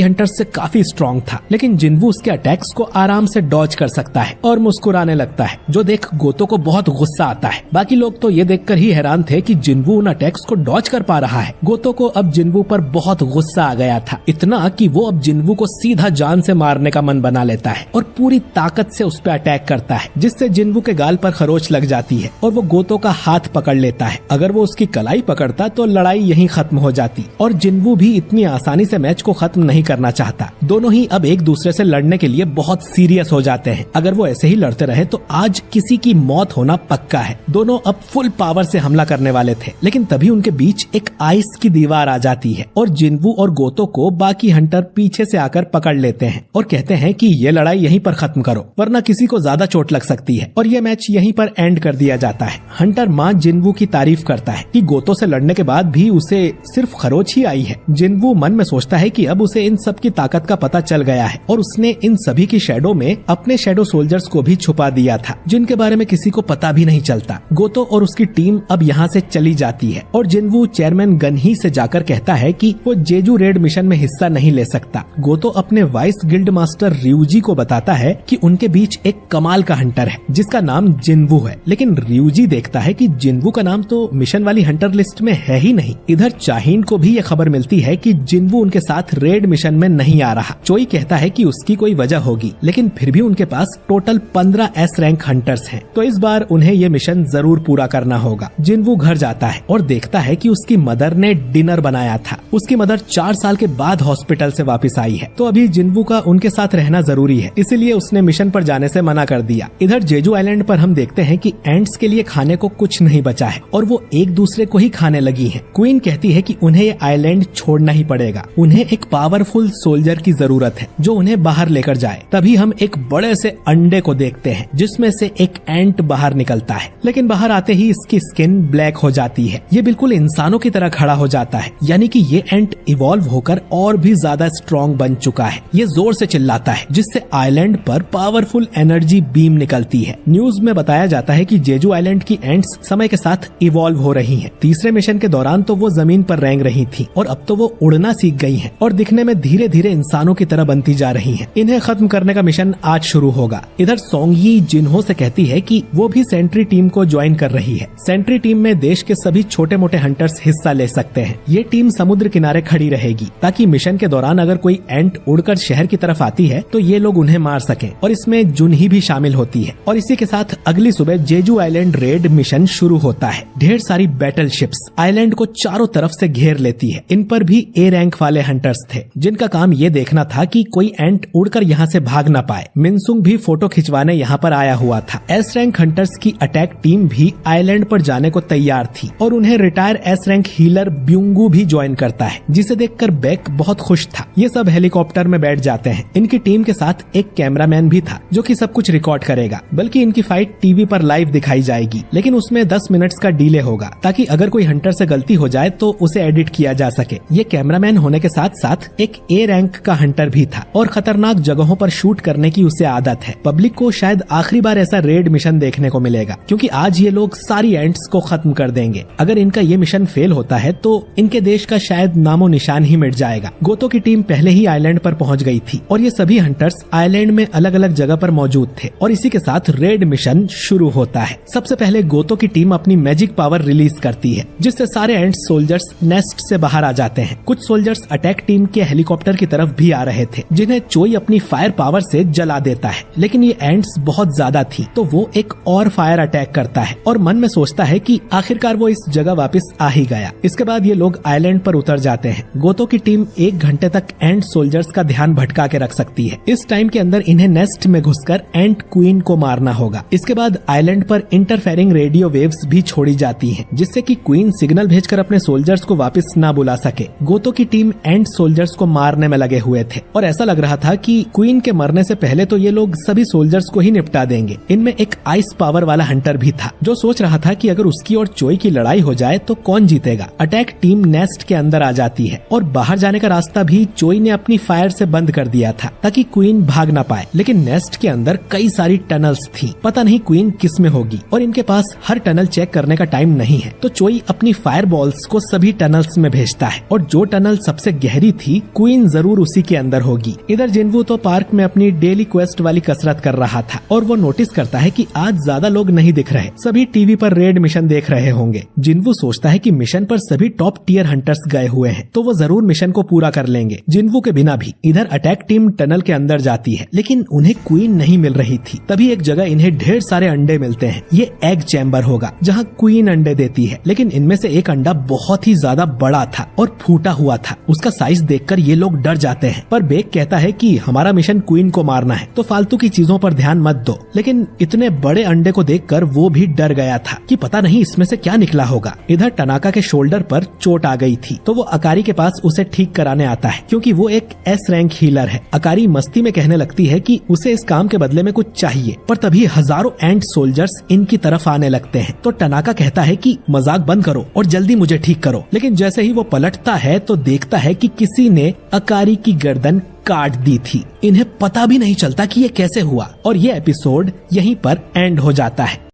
Speaker 1: हंटर्स से काफी स्ट्रॉन्ग था, लेकिन जिन्वू उसके अटैक्स को आराम से डॉज कर सकता है और मुस्कुराने लगता है, जो देख गोतो को बहुत गुस्सा आता है। बाकी लोग तो ये देखकर ही हैरान थे कि जिन्वू उन अटैक्स को डॉज कर पा रहा है। गोतो को अब जिन्वू पर बहुत गुस्सा आ गया था, इतना कि वो अब जिन्वू को सीधा जान से मारने का मन बना लेता है और पूरी ताकत से उस पर अटैक करता है, जिससे जिन्वू के गाल पर खरोच लग जाती है और वो गोतो का हाथ पकड़ लेता है। अगर वो उसकी कलाई पकड़ता तो लड़ाई यहीं खत्म हो जाती और जिन्वू भी इतनी आसानी से मैच को खत्म नहीं करना चाहता। दोनों ही अब एक दूसरे से लड़ने के लिए बहुत सीरियस हो जाते हैं। अगर वो ऐसे ही लड़ते रहे तो आज किसी की मौत होना पक्का है। दोनों अब फुल पावर से हमला करने वाले थे, लेकिन तभी उनके बीच एक आइस की दीवार आ जाती है और जिन्वू और गोतो को बाकी हंटर पीछे से आकर पकड़ लेते हैं और कहते हैं कि ये लड़ाई यहीं पर खत्म करो, वरना किसी को ज्यादा चोट लग सकती है। और ये मैच यहीं पर एंड कर दिया जाता है। हंटर माँ जिन्वू की तारीफ करता है कि गोतो से लड़ने के बाद भी उसे सिर्फ खरोच ही आई है। जिन्वू मन में सोचता है कि अब उसे इन सब की ताकत का पता चल गया है और उसने इन सभी की शैडो में अपने शैडो सोल्जर्स को भी छुपा दिया था, जिनके बारे में किसी को पता भी नहीं चलता। गोतो और उसकी टीम अब यहाँ से चली जाती है और जिन्वू चेयरमैन गनही से जाकर कहता है कि वो जेजू रेड मिशन में हिस्सा नहीं ले सकता। गोतो अपने वाइस गिल्ड मास्टर रियूजी को बताता है कि उनके बीच एक कमाल का हंटर है जिसका नाम जिन्वू है, लेकिन रियूजी देखता है कि जिन्वू का नाम तो मिशन वाली हंटर लिस्ट में है ही नहीं। इधर चाहिन को भी ये खबर मिलती है कि जिन्वू उनके साथ रेड मिशन में नहीं आ रहा। चोई कहता है कि उसकी कोई वजह होगी, लेकिन फिर भी उनके पास टोटल 15 एस रैंक हंटर्स हैं, तो इस बार उन्हें ये मिशन जरूर पूरा करना होगा। जिन्वू घर जाता है और देखता है कि उसकी मदर ने डिनर बनाया था। उसकी मदर 4 साल के बाद हॉस्पिटल से वापस आई है, तो अभी जिन्वू का उनके साथ रहना जरूरी है, इसीलिए उसने मिशन पर जाने से मना कर दिया। इधर जेजू आइलैंड पर हम देखते हैं कि एंट्स के लिए खाने को कुछ नहीं बचा है और वो एक दूसरे को ही खाने लगी हैं। क्वीन कहती है कि उन्हें ये आइलैंड छोड़ना ही पड़ेगा। उन्हें एक पावरफुल सोल्जर की जरूरत है जो उन्हें बाहर लेकर जाए। तभी हम एक बड़े से अंडे को देखते हैं जिसमें से एक एंट बाहर निकलता है, लेकिन बाहर आते ही इसकी स्किन ब्लैक हो जाती है। ये बिल्कुल इंसानों की तरह खड़ा हो जाता है, यानी कि ये एंट इवॉल्व होकर और भी ज्यादा स्ट्रॉन्ग बन चुका है। ये जोर से चिल्लाता है जिससे आइलैंड पर पावरफुल एनर्जी बीम निकलती है। न्यूज में बताया जाता है कि जेजू आइलैंड की एंट्स समय के साथ इवॉल्व हो रही हैं। तीसरे मिशन के दौरान तो वो जमीन पर रेंग रही थी और अब तो वो उड़ना सीख गई हैं और दिखने में धीरे धीरे इंसानों की तरह बनती जा रही हैं। इन्हें खत्म करने का मिशन आज शुरू होगा। इधर सोंगयी जिन्हो से कहती है कि वो भी सेंट्री टीम को ज्वाइन कर रही है। सेंट्री टीम में देश के सभी छोटे मोटे हंटर्स हिस्सा ले सकते हैं। ये टीम समुद्र किनारे खड़ी रहेगी ताकि मिशन के दौरान अगर कोई एंट उड़कर शहर की तरफ आती है तो ये लोग उन्हें मार सकें, और इसमें जुनही भी शामिल होती है। और इसी के साथ अगली सुबह Jeju island raid mission mission शुरू होता है। ढेर सारी बैटल शिप्स आइलैंड को चारों तरफ से घेर लेती है। इन पर भी ए रैंक वाले हंटर्स थे जिनका काम ये देखना था कि कोई एंट उड़कर यहाँ से भाग ना पाए। मिनसुंग भी फोटो खिंचवाने यहाँ पर आया हुआ था। एस रैंक हंटर्स की अटैक टीम भी आइलैंड पर जाने को तैयार थी और उन्हें रिटायर एस रैंक हीलर ब्यूंगू भी ज्वाइन करता है, जिसे देखकर बेक बहुत खुश था। ये सब हेलीकॉप्टर में बैठ जाते हैं। इनकी टीम के साथ एक कैमरामैन भी था जो कि सब कुछ रिकॉर्ड करेगा, बल्कि इनकी फाइट टीवी पर लाइव दिखाई जाएगी, लेकिन उसमें 10 मिनट्स का डिले होगा ताकि अगर कोई हंटर से गलती हो जाए तो उसे एडिट किया जा सके। ये कैमरामैन होने के साथ साथ एक ए रैंक का हंटर भी था और खतरनाक जगहों पर शूट करने की उसे आदत है। पब्लिक को शायद आखिरी बार ऐसा रेड मिशन देखने को मिलेगा, क्योंकि आज ये लोग सारी एंट्स को खत्म कर देंगे। अगर इनका ये मिशन फेल होता है तो इनके देश का शायद नामो निशान ही मिट जाएगा। गोतो की टीम पहले ही आइलैंड पर पहुंच गई थी और ये सभी हंटर्स आइलैंड में अलग अलग जगह पर मौजूद थे और इसी के साथ रेड मिशन शुरू होता है। सबसे पहले गोतो की टीम अपनी मैजिक पावर रिलीज करती है, जिससे सारे एंट सोल्जर्स नेस्ट से बाहर आ जाते हैं। कुछ सोल्जर्स अटैक टीम के हेलीकॉप्टर की तरफ भी आ रहे थे, जिन्हें चोई अपनी फायर पावर से जला देता है, लेकिन ये एंट्स बहुत ज्यादा थी तो वो एक और फायर अटैक करता है और मन में सोचता है कि आखिरकार वो इस जगह वापस आ ही गया। इसके बाद ये लोग आइलैंड पर उतर जाते हैं। गोतो की टीम 1 घंटे तक एंट सोल्जर्स का ध्यान भटका के रख सकती है। इस टाइम के अंदर इन्हें नेस्ट में घुसकर एंट क्वीन को मारना होगा। इसके बाद आइलैंड पर इंटरफेरिंग रेडियो वेव्स भी छोड़ी जाती हैं, जिससे कि क्वीन सिग्नल भेजकर अपने सोल्जर्स को वापस ना बुला सके। गोतो की टीम एंट सोल्जर्स को मारने में लगे हुए थे और ऐसा लग रहा था कि क्वीन के मरने से पहले तो ये लोग सभी सोल्जर्स को ही निपटा देंगे। इनमें एक आइस पावर वाला हंटर भी था जो सोच रहा था कि अगर उसकी और चोई की लड़ाई हो जाए तो कौन जीतेगा। अटैक टीम नेस्ट के अंदर आ जाती है और बाहर जाने का रास्ता भी चोई ने अपनी फायर से बंद कर दिया था ताकि क्वीन भाग ना पाए, लेकिन नेस्ट के अंदर कई सारी टनल्स थी। पता नहीं क्वीन किस में होगी और इनके पास हर टनल चेक करने का टाइम नहीं है, तो चोई अपनी फायर बॉल्स को सभी टनल्स में भेजता है और जो टनल सबसे गहरी थी क्वीन जरूर उसी के अंदर होगी। इधर जिनवू तो पार्क में अपनी डेली क्वेस्ट वाली कसरत कर रहा था और वो नोटिस करता है कि आज ज्यादा लोग नहीं दिख रहे, सभी टीवी पर रेड मिशन देख रहे होंगे। जिनवू सोचता है कि मिशन पर सभी टॉप टियर हंटर्स गए हुए हैं तो वो जरूर मिशन को पूरा कर लेंगे, जिनवू के बिना भी। इधर अटैक टीम टनल के अंदर जाती है, लेकिन उन्हें क्वीन नहीं मिल रही थी। तभी एक जगह इन्हें ढेर सारे अंडे मिलते हैं। ये एग चैम्बर होगा जहाँ क्वीन अंडे देती है, लेकिन इनमें से एक अंडा बहुत ही ज्यादा बड़ा था और फूटा हुआ था। उसका साइज देखकर ये लोग डर जाते हैं, पर बेक कहता है कि हमारा मिशन क्वीन को मारना है तो फालतू की चीजों पर ध्यान मत दो। लेकिन इतने बड़े अंडे को देखकर वो भी डर गया था कि पता नहीं इसमें से क्या निकला होगा। इधर टनाका के शोल्डर पर चोट आ गई थी तो वो अकारी के पास उसे ठीक कराने आता है, क्योंकि वो एक एस रैंक हीलर है। अकारी मस्ती में कहने लगती है कि उसे इस काम के बदले में कुछ चाहिए, पर तभी हजारों एंट सोल्जर्स इनकी तरफ आने लगते हैं। तो टनाका कहता है कि मजाक बंद करो और जल्दी मुझे ठीक करो, लेकिन जैसे ही वो पलटता है तो देखता है कि किसी ने अकारी की गर्दन काट दी थी। इन्हें पता भी नहीं चलता कि ये कैसे हुआ और ये एपिसोड यहीं पर एंड हो जाता है।